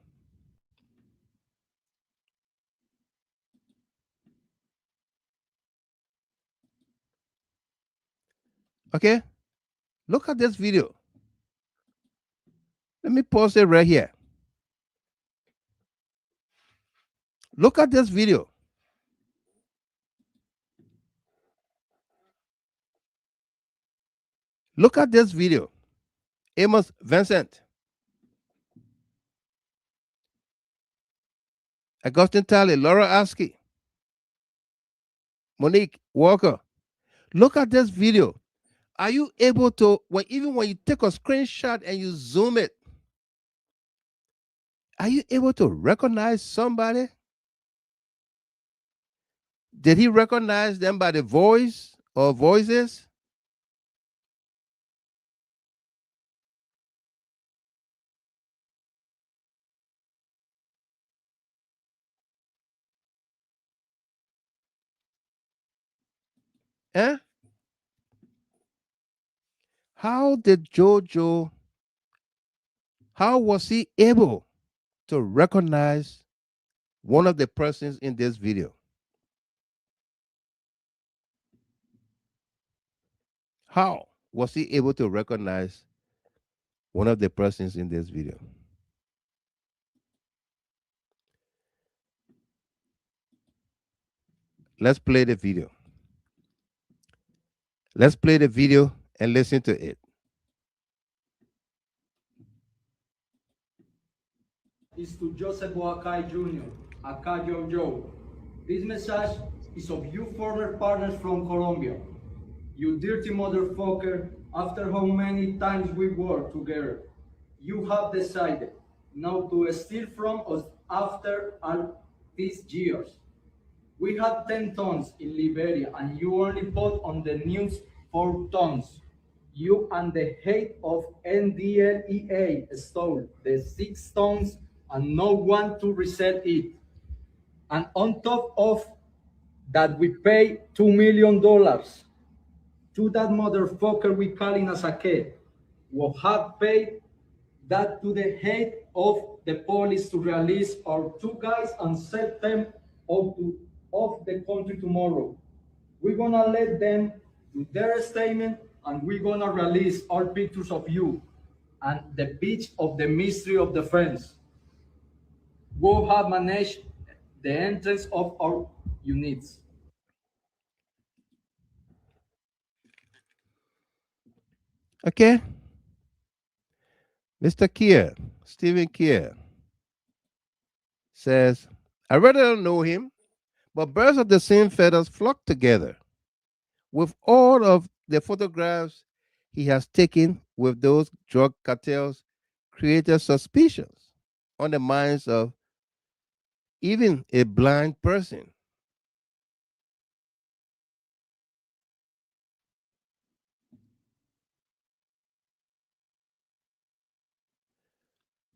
Okay? Look at this video. Let me pause it right here. Look at this video. Look at this video. Amos Vincent, Augustine Talley, Laura Askey, Monique Walker. Look at this video. Are you able to, even when you take a screenshot and you zoom it, are you able to recognize somebody? Did he recognize them by the voice or voices? Eh? How did Jojo, how was he able to recognize one of the persons in this video? How was he able to recognize one of the persons in this video? Let's play the video. Let's play the video and listen to it. Is to Joseph BOAKAI Jr., aka Joe. This message is of you former partners from Colombia. You dirty motherfucker, after how many times we worked together, you have decided now to steal from us after all these years. We had 10 tons in Liberia and you only put on the news 4 tons. You and the head of NDLEA stole the 6 tons and no one to reset it. And on top of that, we pay $2 million to that motherfucker we calling as a kid. We have paid that to the head of the police to release our 2 guys and set them out of the country tomorrow. We're gonna let them do their statement and we're gonna release our pictures of you and the beach of the mystery of the friends. We'll have managed the entrance of our units. Okay. Mr. Kier, Stephen Kier, says, I rather don't know him, but birds of the same feathers flock together. With all of the photographs he has taken with those drug cartels, created suspicions on the minds of even a blind person.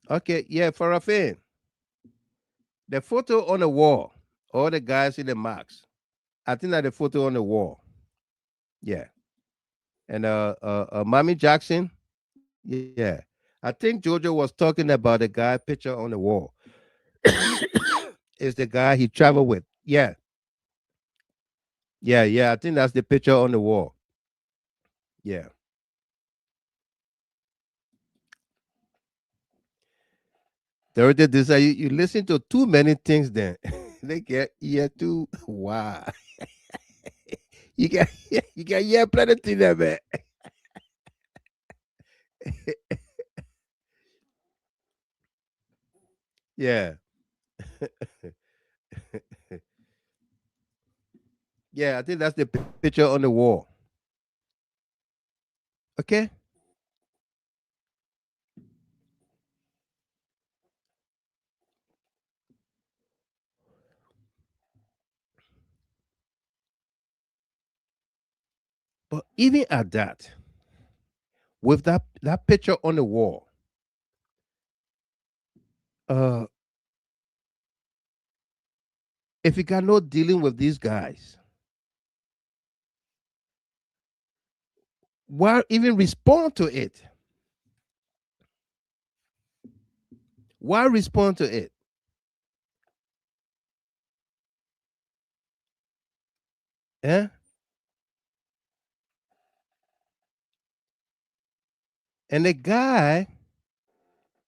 Okay, yeah, for a fan. The photo on the wall, all the guys in the marks. I think that the photo on the wall. Yeah. And Mommy Jackson. Yeah. I think Jojo was talking about the guy picture on the wall. Is the guy he traveled with. Yeah. Yeah, yeah. I think that's the picture on the wall. Yeah. Dorothy, this you listen to too many things then. They get ear too. Wow. You get you get yeah plenty things there, man. Yeah. Yeah, I think that's the picture on the wall. Okay. But even at that, with that picture on the wall, uh, if you got no dealing with these guys, why even respond to it? Why respond to it? Eh? And the guy,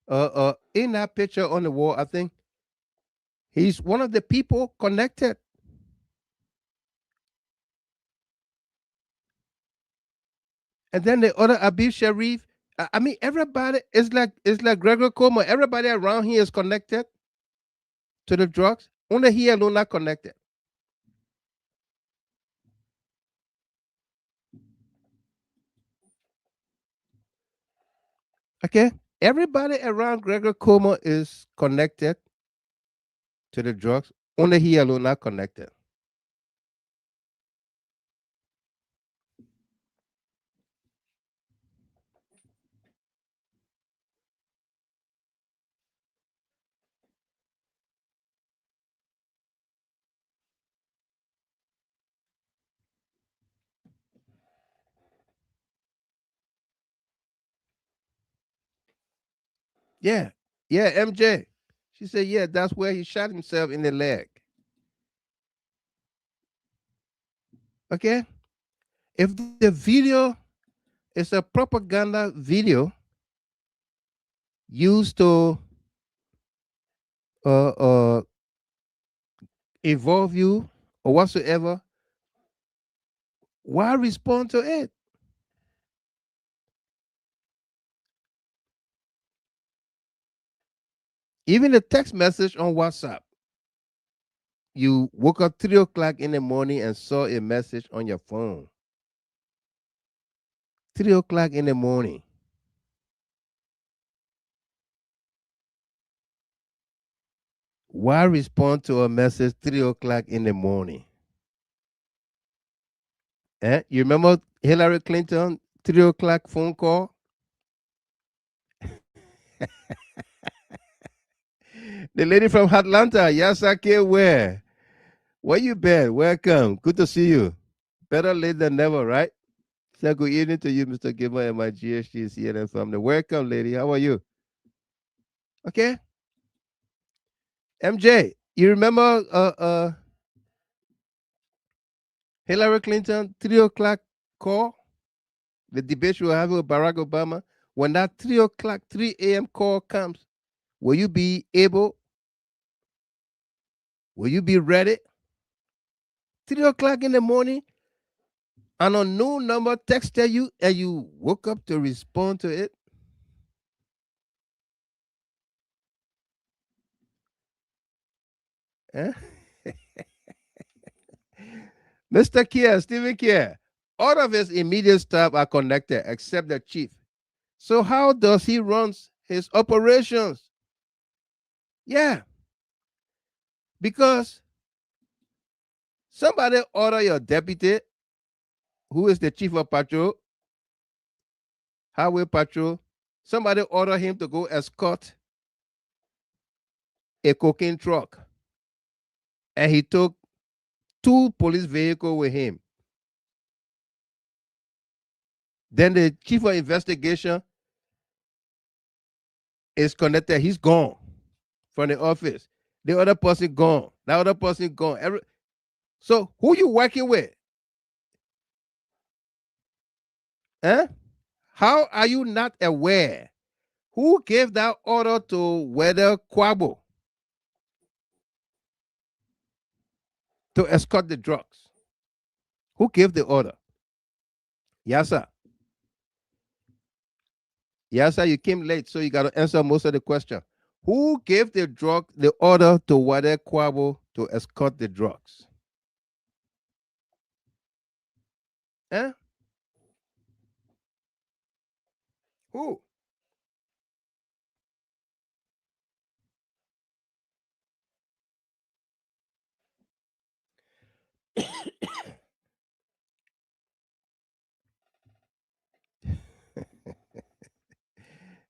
in that picture on the wall, I think he's one of the people connected. And then the other Abib Sharif. I mean, everybody is like Gregory Como. Everybody around here is connected to the drugs. Only he alone not connected. Okay, everybody around Gregory Como is connected to the drugs. Only he alone not connected. Yeah, yeah, MJ. She said, yeah, that's where he shot himself in the leg. Okay, if the video is a propaganda video used to uh, uh, involve you or whatsoever, why respond to it? Even the text message on WhatsApp, you woke up 3 o'clock in the morning and saw a message on your phone. 3 o'clock in the morning. Why respond to a message 3 o'clock in the morning? Eh? You remember Hillary Clinton 3 o'clock phone call? The lady from Atlanta, Yasake, where you been? Welcome. Good to see you. Better late than never, right? So good evening to you, Mr. Gilmer, and my GHG CNN family. Welcome, lady. How are you? Okay. MJ, you remember Hillary Clinton 3 o'clock call? The debate you were having with Barack Obama. When that 3 o'clock, 3 a.m. call comes, will you be able? Will you be ready? 3 o'clock in the morning, an unknown number texted you and you woke up to respond to it? Eh? Mr. Kier, Stephen Kier, all of his immediate staff are connected except the chief. So how does he run his operations? Yeah, because somebody order your deputy, who is the chief of patrol, highway patrol, somebody order him to go escort a cocaine truck, and he took 2 police vehicles with him. Then the chief of investigation is connected. He's gone from the office. The other person gone. The other person gone. So who you working with? Huh? How are you not aware? Who gave that order to Weather Quabo to escort the drugs? Who gave the order? Yes, sir. Yes, sir. You came late, so you got to answer most of the question. Who gave the order to Weather Quabo to escort the drugs? Huh? Who?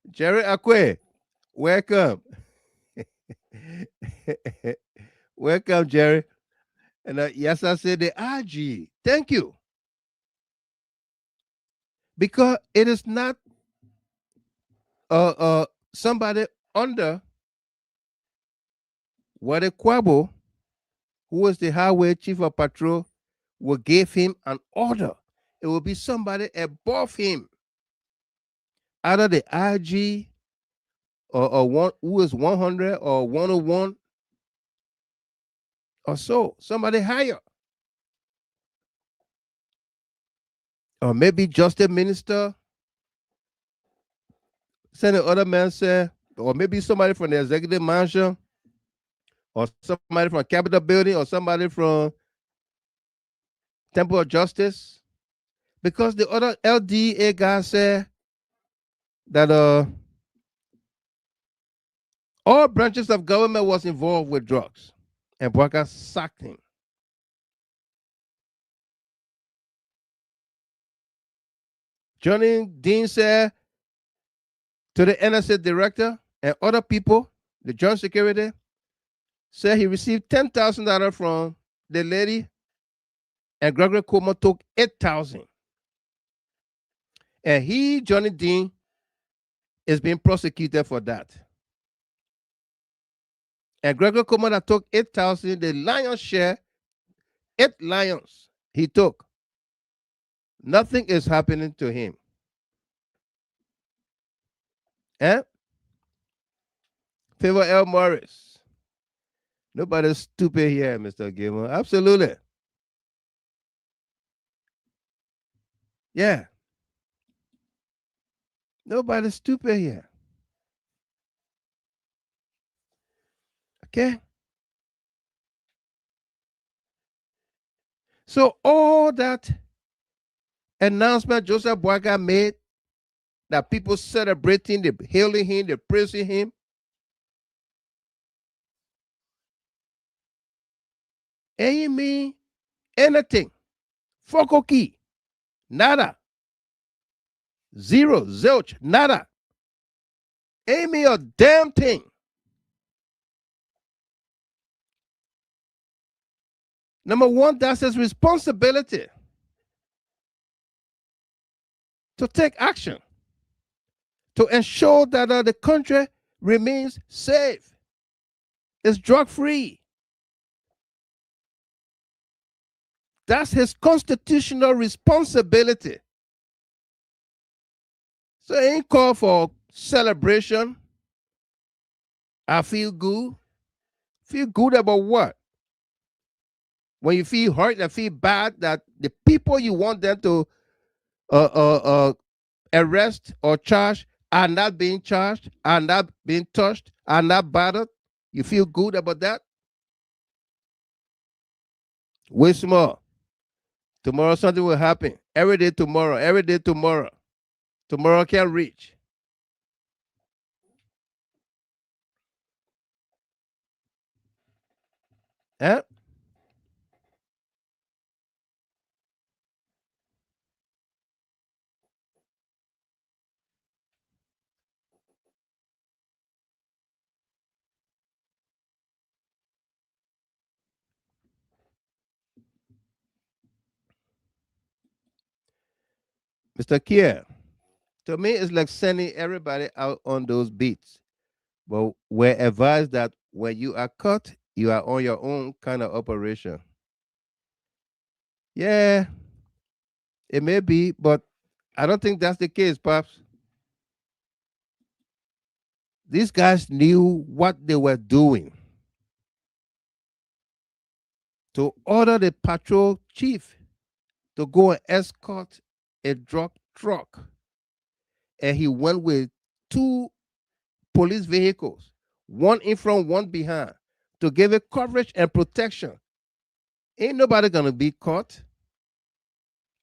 Jerry Akwe, welcome. Welcome, Jerry. And yes, I said the RG. Thank you. Because it is not somebody under Wade Kwabo, who was the highway chief of patrol, will give him an order. It will be somebody above him, either the IG or one who is 100 or 101 or so, somebody higher. Or maybe just a minister. Send the other man say, or maybe somebody from the executive mansion, or somebody from Capitol building, or somebody from Temple of Justice. Because the other LDA guy said that all branches of government was involved with drugs, and Boaka sacked him. Johnny Dean said to the NSA director and other people, the joint security, said he received $10,000 from the lady, and Gregory Como took $8,000. And he, Johnny Dean, is being prosecuted for that. And Gregory Como that took 8,000, the lion's share, 8 lions he took. Nothing is happening to him. Eh? Favor L. Morris. Nobody's stupid here, Mr. Gilmore. Absolutely. Yeah. Nobody's stupid here. Okay? So all that announcement Joseph Boakai made, that people celebrating, they hailing him, they praising him, ain't mean anything. Foco key. Nada. Zero. Zilch. Nada. Ain't mean a damn thing. Number one, that's his responsibility to take action to ensure that the country remains safe, is drug-free. That's his constitutional responsibility. So it ain't call for celebration. I feel good. Feel good about what? When you feel hurt and feel bad that the people you want them to arrest or charge are not being charged, are not being touched, are not bothered. You feel good about that? Wait some more. Tomorrow something will happen. Every day tomorrow. Every day tomorrow. Tomorrow can reach. Eh? Mr. Kier, to me, it's like sending everybody out on those beats. But we're advised that when you are caught, you are on your own kind of operation. Yeah, it may be, but I don't think that's the case, Pops. These guys knew what they were doing to order the patrol chief to go and escort a drug truck. And he went with 2 police vehicles, one in front, one behind, to give it coverage and protection. Ain't nobody gonna be caught.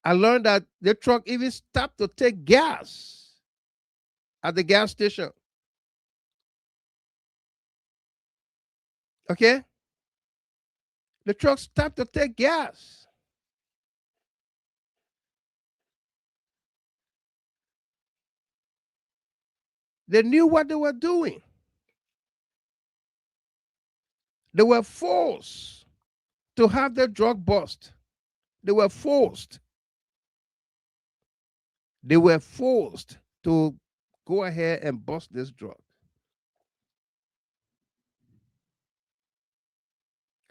I learned that the truck even stopped to take gas at the gas station. Okay? The truck stopped to take gas. They knew what they were doing. They were forced to have their drug bust. They were forced. They were forced to go ahead and bust this drug.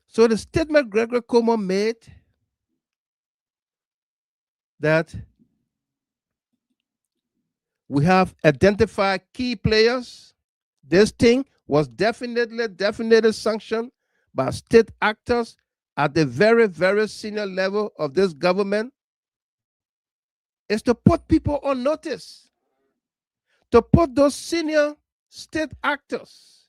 So the statement Gregory Coleman made that we have identified key players. This thing was definitely sanctioned by state actors at the very senior level of this government. Is to put people on notice, to put those senior state actors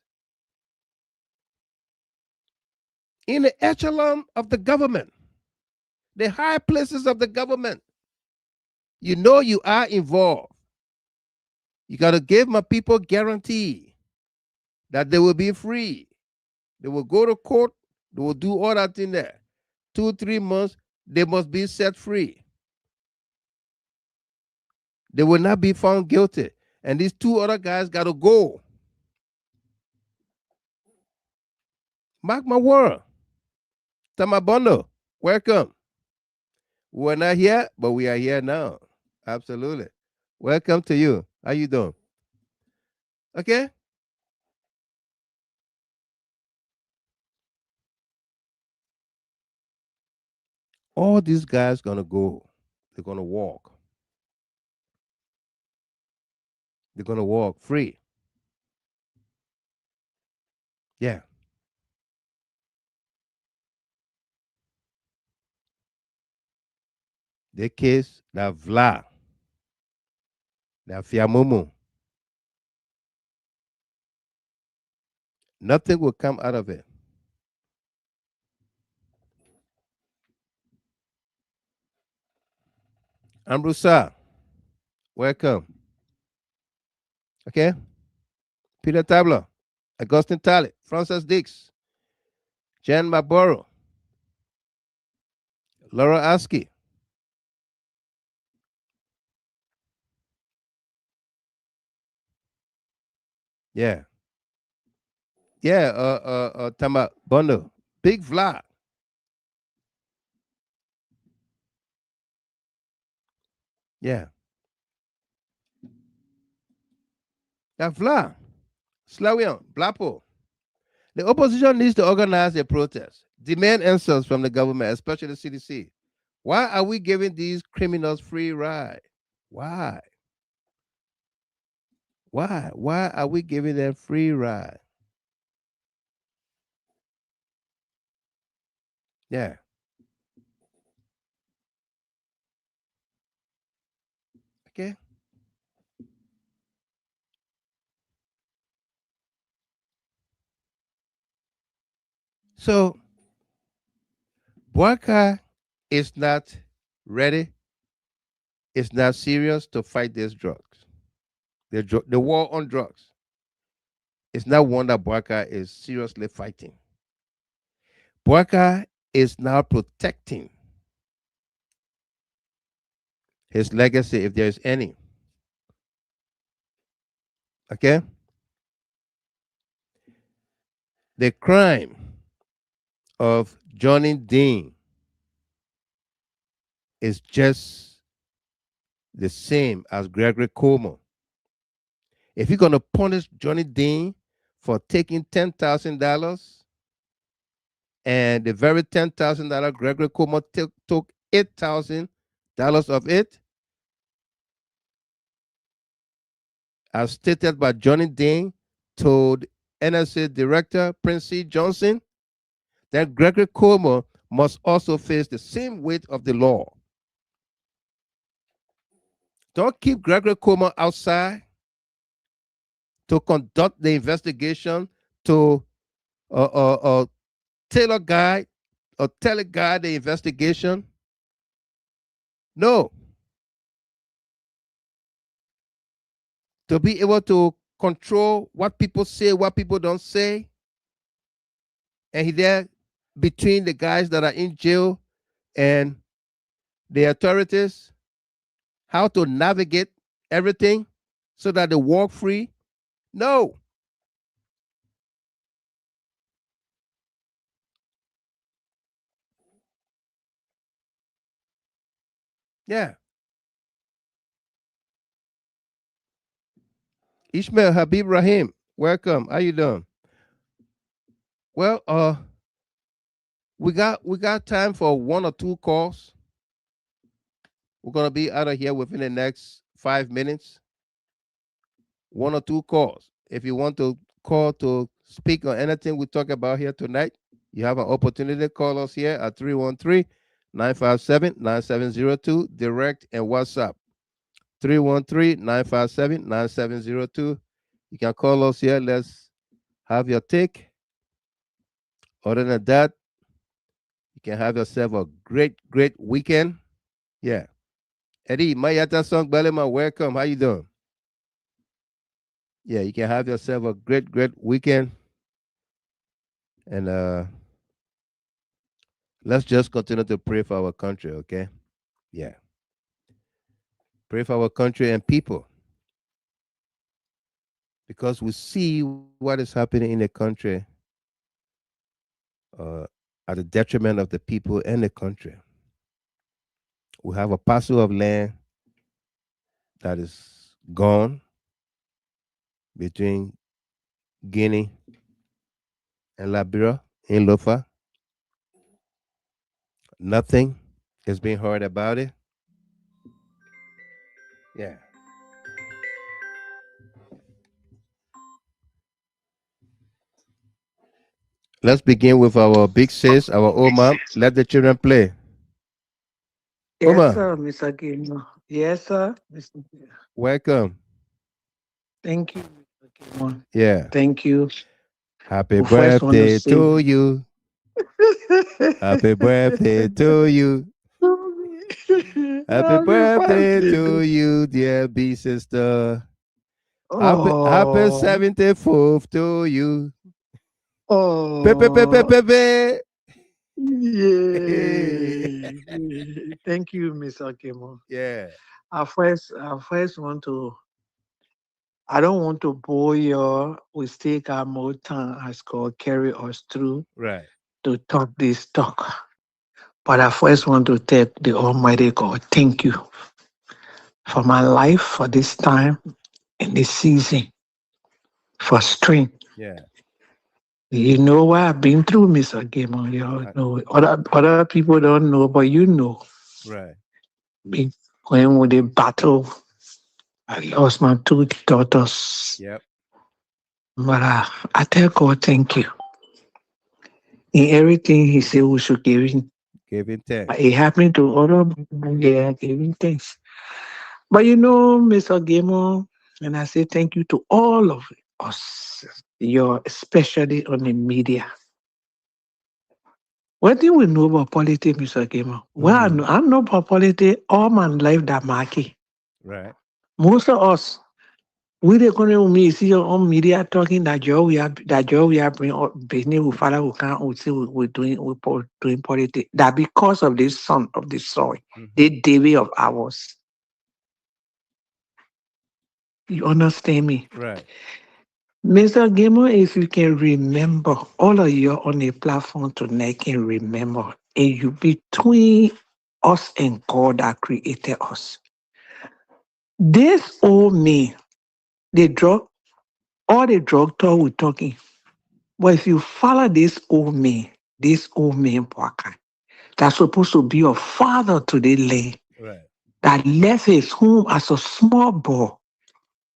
in the echelon of the government, the high places of the government. You know you are involved. You got to give my people guarantee that they will be free. They will go to court. They will do all that in there. 2-3 months, they must be set free. They will not be found guilty. And these 2 other guys got to go. Mark my word. Tamabondo, welcome. We were not here, but we are here now. Absolutely. Welcome to you. How you doing? Okay? All these guys gonna go. They're gonna walk. They're gonna walk free. Yeah. The case, that Vla, that Fiamumu. Nothing will come out of it. Ambrusa, welcome. Okay? Peter Tabler, Augustine Talley, Francis Dix, Jan Maboro, Laura Askey. Yeah. Yeah, Tama Bondo. Big Vla. Yeah. That Vla. Slawian, Blapo. The opposition needs to organize a protest, demand answers from the government, especially the CDC. Why are we giving these criminals free ride? Why? Why? Why are we giving them free ride? Yeah. Okay. So BOAKAI is not ready. It's not serious to fight these drugs. The war on drugs. It's not one that BOAKAI is seriously fighting. BOAKAI is now protecting his legacy, if there is any. Okay? The crime of Johnny Dean is just the same as Gregory Como. If you're going to punish Johnny Dean for taking $10,000 and the very $10,000 Gregory Como took $8,000 of it, as stated by Johnny Dean, told NSA Director Prince C. Johnson, that Gregory Como must also face the same weight of the law. Don't keep Gregory Como outside to conduct the investigation, to tailor guide or teleguide the investigation. No. To be able to control what people say, what people don't say, and he there between the guys that are in jail and the authorities, how to navigate everything so that they walk free. No. Yeah. Ishmael Habib Rahim, welcome. How you doing? Well, we got time for one or two calls. We're gonna be out of here within the next 5 minutes. One or two calls. If you want to call to speak on anything we talk about here tonight, you have an opportunity to call us here at 313-957-9702, direct and WhatsApp. 313-957-9702. You can call us here. Let's have your take. Other than that, you can have yourself a great weekend. Yeah. Eddie, Mayata Song Belema, welcome. How you doing? Yeah, you can have yourself a great weekend. And let's just continue to pray for our country, okay? Yeah. Pray for our country and people. Because we see what is happening in the country at the detriment of the people and the country. We have a parcel of land that is gone between Guinea and Liberia in Lofa. Nothing is being heard about it. Yeah. Let's begin with our big sis, our Oma. Let the children play. Yes, Oma, sir, Mr. Gilmore. Yes, sir, Mr. Gilmore. welcome. Thank you, Mr. Gilmore. Yeah. Thank you. Happy We first want to birthday say- to you. Happy birthday to you. Happy birthday to you, dear B sister. Happy Oh, 74th to you. oh, Pepe. yay. Thank you, Mr. Gilmore. Yeah. I first want to, I don't want to bore you. We still got more time as God carry us through Right. to talk this talk. But I first want to thank the Almighty God. Thank you for my life, for this time and this season, for strength. Yeah. You know what I've been through, Mr. Gilmore. You all know. Other people don't know, but you know. Right. Me going with the battle. I lost my two daughters. Yep. But I tell God, thank you. In everything He said we should give Him. Give him thanks. It happened to other people, yeah, giving thanks. But you know, Mr. Gilmore, and I say thank you to all of us, especially on the media. What do we know about politics, Mr. Gilmore? Well, I know about politics all my life that market. Right. Most of us, we're going to see on media talking that we are bringing up business with father who can't we're doing politics. That because of this son of the soil, the David of ours. You understand me? Right. Mr. Gilmore, if you can remember, all of you on the platform tonight can remember, and you between us and God that created us. This old man, all the drug talk we're talking. But if you follow this old man, Boakai, that's supposed to be a father to the land, Right. that left his home as a small boy,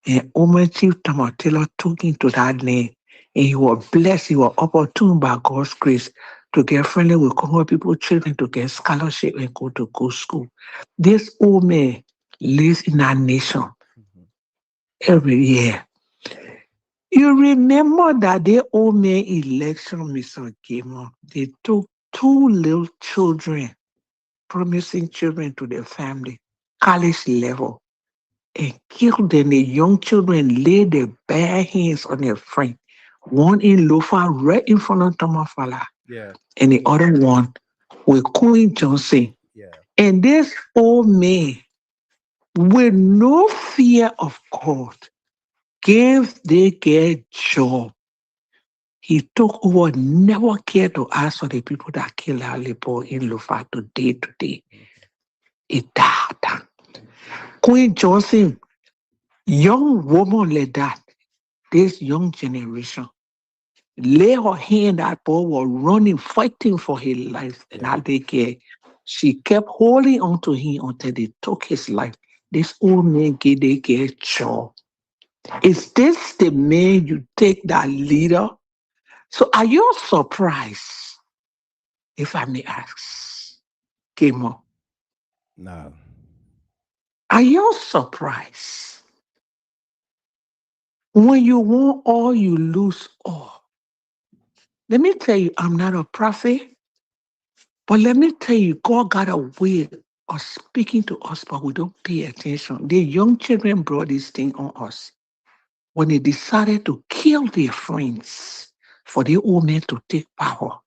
and Omer Chief Tamatila took him to that land, and he was blessed, he was opportune by God's grace to get friendly with Congo people, children to get scholarship and go to good school. This old man lives in our nation every year. You remember that the old man election, Mr. Gamer, they took 2 little children, promising children to their family, college level, and killed them. The young children laid their bare hands on their friend. One in Lofa, right in front of Tomafala, Yeah. and the other one with Queen Johnson. Yeah. And this old man, with no fear of God, gave their girl job. He took over, never cared to ask for the people that killed Aleppo in Lofa today. It died. Queen Johnson, young woman like that, this young generation, lay her hand that boy was running, fighting for his life. And I take care. She kept holding on to him until they took his life. This old man gave their girl job. Is this the man you take that leader? So are you surprised, if I may ask, Kimo? No. Are you surprised? When you want all, you lose all. Let me tell you, I'm not a prophet, but let me tell you, God got a way of speaking to us, but we don't pay attention. The young children brought this thing on us when they decided to kill their friends for the old men to take power,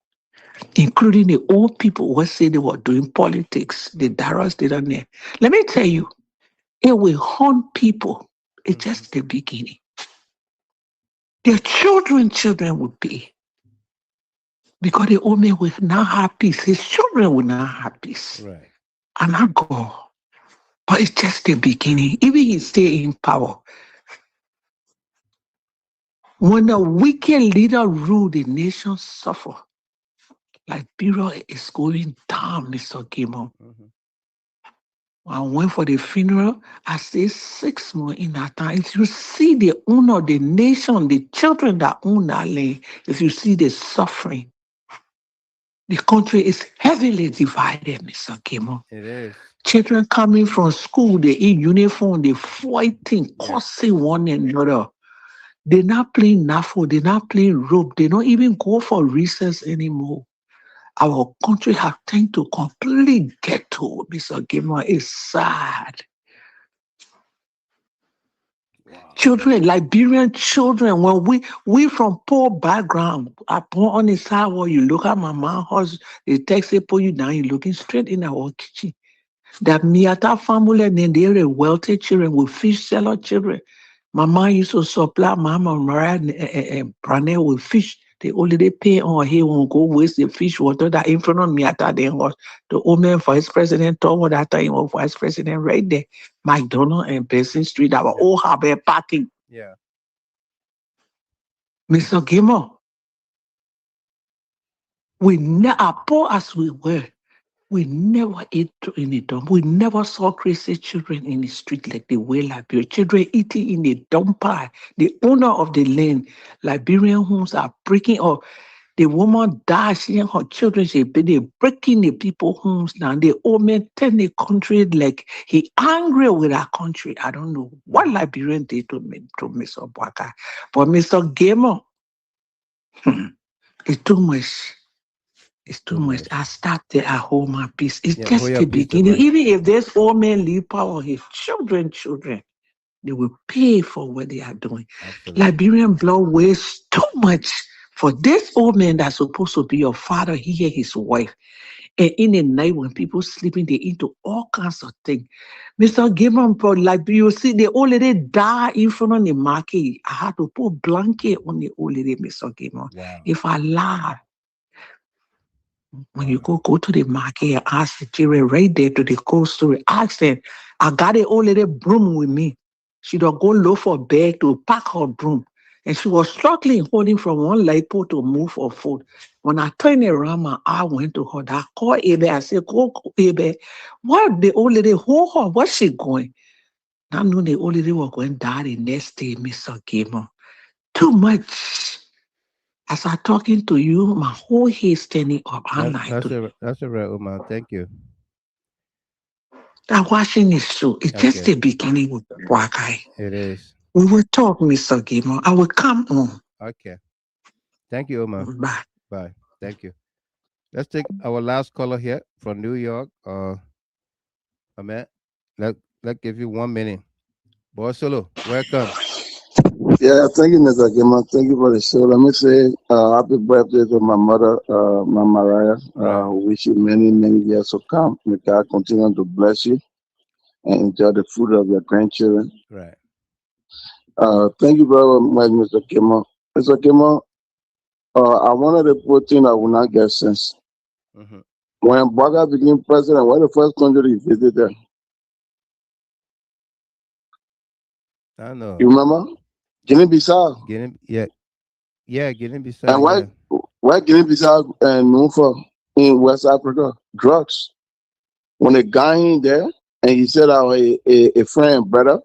including the old people who say they were doing politics, the Daras did on there. Let me tell you, it will haunt people. It's just the beginning. Their children will pay. Because the old man will not have peace. His children will not have peace. Right. And not God. But it's just the beginning. Even he stay in power. When a wicked leader rule, the nation suffer. Liberia is going down, Mr. Gimo. I went for the funeral. I stayed 6 months in that time. If you see the owner of the nation, the children that own that land, if you see the suffering, the country is heavily divided, Mr. Gimo. It is. Children coming from school, they in uniform, they fighting, cursing one another. They're not playing NAFO, they're not playing rope, they don't even go for recess anymore. Our country has turned to completely ghetto, Mr. Gamer. It's sad. Wow. Children, Liberian children, when we from poor background, I put on the side where you look at my mom's house, the text they put you down, you're looking straight in our kitchen. That Miata family, and then they're a wealthy children with fish seller children. My mom used to supply Mama Mariah and Branel with fish. They already pay on here won't go waste the fish water that in front of Miata. Then was the woman vice president told that time was vice president right there. McDonald and Basin Street, that were all have parking. Yeah. Mr. Gimmer, we never, poor as we were, we never ate in the dump. We never saw crazy children in the street like the way Liberia. Children eating in the dump pile. The owner of the land, Liberian homes are breaking up. The woman died, she and her children, they're breaking the people's homes now. The old man turn the country like he angry with our country. I don't know what Liberian did to Mr. Boakai. But Mr. Gamer, it's too much. It's too much. I start there at home my peace. It's just the beginning. Even if this old man leave power, his children, they will pay for what they are doing. Absolutely. Liberian blood weighs too much for this old man that's supposed to be your father, he and his wife. And in the night when people sleeping, they into all kinds of things. Mr. Gibson, like you see, they already die in front of the market. I had to put blanket on the old lady, Mr. Gibson. Wow. If I lie, when you go to the market and ask the children right there to the cold story, ask them, I got an old lady broom with me. She don't go look for bag to pack her broom. And she was struggling, holding from one light pole to move her foot. When I turned around, my eye went to her. I called Abe. I said, go, Abe. What the old lady hold her? What's she going? I knew the old lady was going to die the next day, Mr. Gamer. Too much. As I'm talking to you, my whole head standing up. That's a right, Omar. Thank you. I'm watching this show. It's just the beginning with BOAKAI. It is. We will talk, Mr. Gamer. I will come on. Okay. Thank you, Omar. Bye. Bye. Thank you. Let's take our last caller here from New York. Ahmed, let's give you 1 minute. Boss Solo, welcome. Yeah, thank you, Mr. Gamer. Thank you for the show. Let me say happy birthday to my mother, Mama Mariah. Wish you many, many years to come. May God continue to bless you and enjoy the fruit of your grandchildren. Right. Thank you very much, Mr. Gamer. Mr. Gamer, I wanted to put in I will not get sense. Mm-hmm. When BOAKAI became president, what the first country he visited? I know. You remember? Guinea-Bissau. Guinea-Bissau. And why Guinea-Bissau known for in West Africa? Drugs. When a guy in there and he said a friend brother,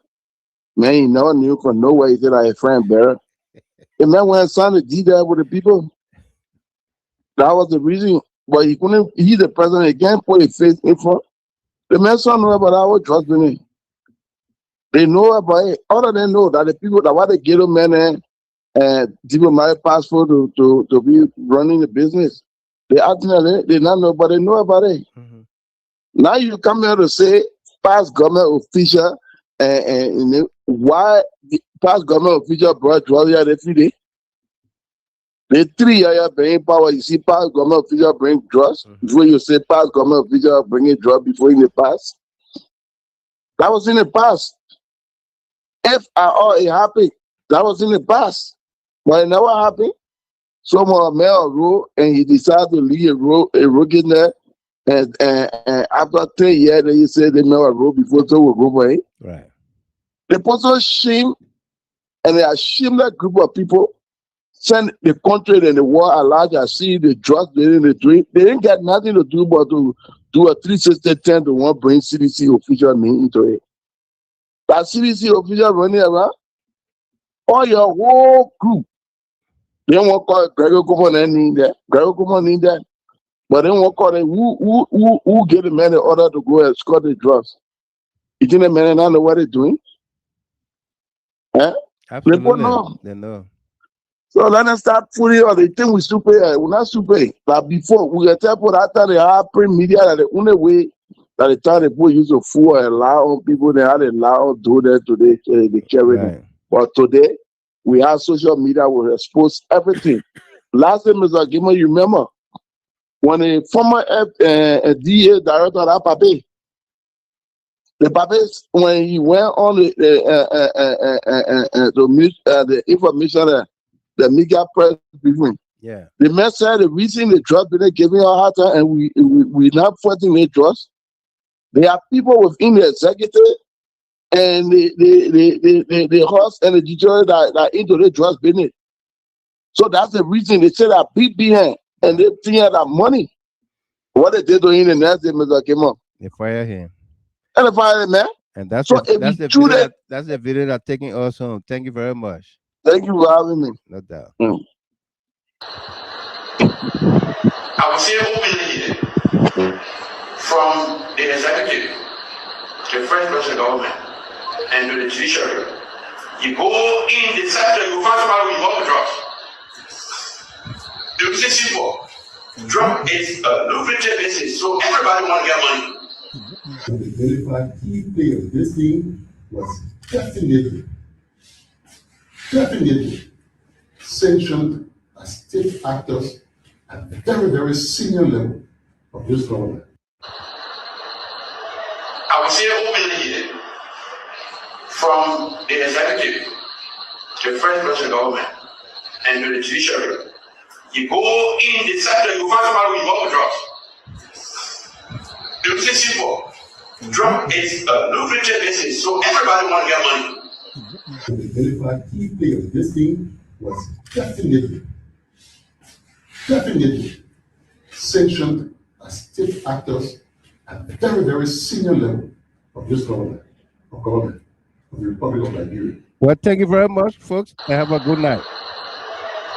man, he never knew from nowhere. He said a friend brother. The man went and signed a deed there with the people. That was the reason. But he couldn't. He's the president again. Put his face in front. The man saw know about our drugs business. They know about it. Other than know that the people that want to get them men and diplomatic passport to be running the business. They actually they not know, but they know about it. Mm-hmm. Now you come here to say past government official and why the past government official brought drugs here every day? The 3 years bringing power, you see past government official bring drugs. Mm-hmm. Before you say past government official bringing drugs before in the past. That was in the past. If at all it happened, that was in the past. But it never happened. Someone made a road and he decided to leave a road in there. And after 10 years, then you say they made a road before so we'll go for it. Right. They put so shame and they ashamed that group of people, send the country and the world at large and see the drugs they didn't drink. They didn't get nothing to do but to do a 360 10 to 1 bring CDC official name into it. That CDC official running around, all your whole group, they won't call Gregory in there. Gregory in there. But they won't call them who get the man in order to go and escort the drugs. You think the men not know what they're doing? Eh? Absolutely. They know. So let us start putting on the thing we super. We're not super. Like before, we get tell people after they have print media that the only way that the time people use to fool and lie on people, they had a lie on do that today, they carry them. But today, we have social media, we expose everything. Last time, Mr. Gilman, you remember when a former DA director of Pape, when he went on the information, the media press briefing. Yeah. The man said the reason the drug business giving a hard time and we not fighting the drugs. There are people within the executive and the host and the judiciary that into the drugs business. So that's the reason they say that BBN and they think that money. What they did to him the next day, Mr. Kimon. They fire him. And they fire him, man. And that's so that's the video that's taking us home. Thank you very much. Thank you for having me. No doubt. I will say openly here, from the executive, the first person government, and to the judiciary, you go in the sector, you find somebody with more drugs. The reason simple. Drug is a lucrative business, so everybody want to get money. To identify key players, this thing was definitely sanctioned as state actors at the very, very senior level of this government. I will say openly here, from the executive, the first person government, and to the judiciary, you go in the sector, you find somebody with more drugs. The reason simple. Trump is a lucrative business, so everybody want to get money. The Belifar key player of this team was definitely sanctioned as state actors at the very, very senior level of this government, of the Republic of Liberia. Well, thank you very much, folks, and have a good night.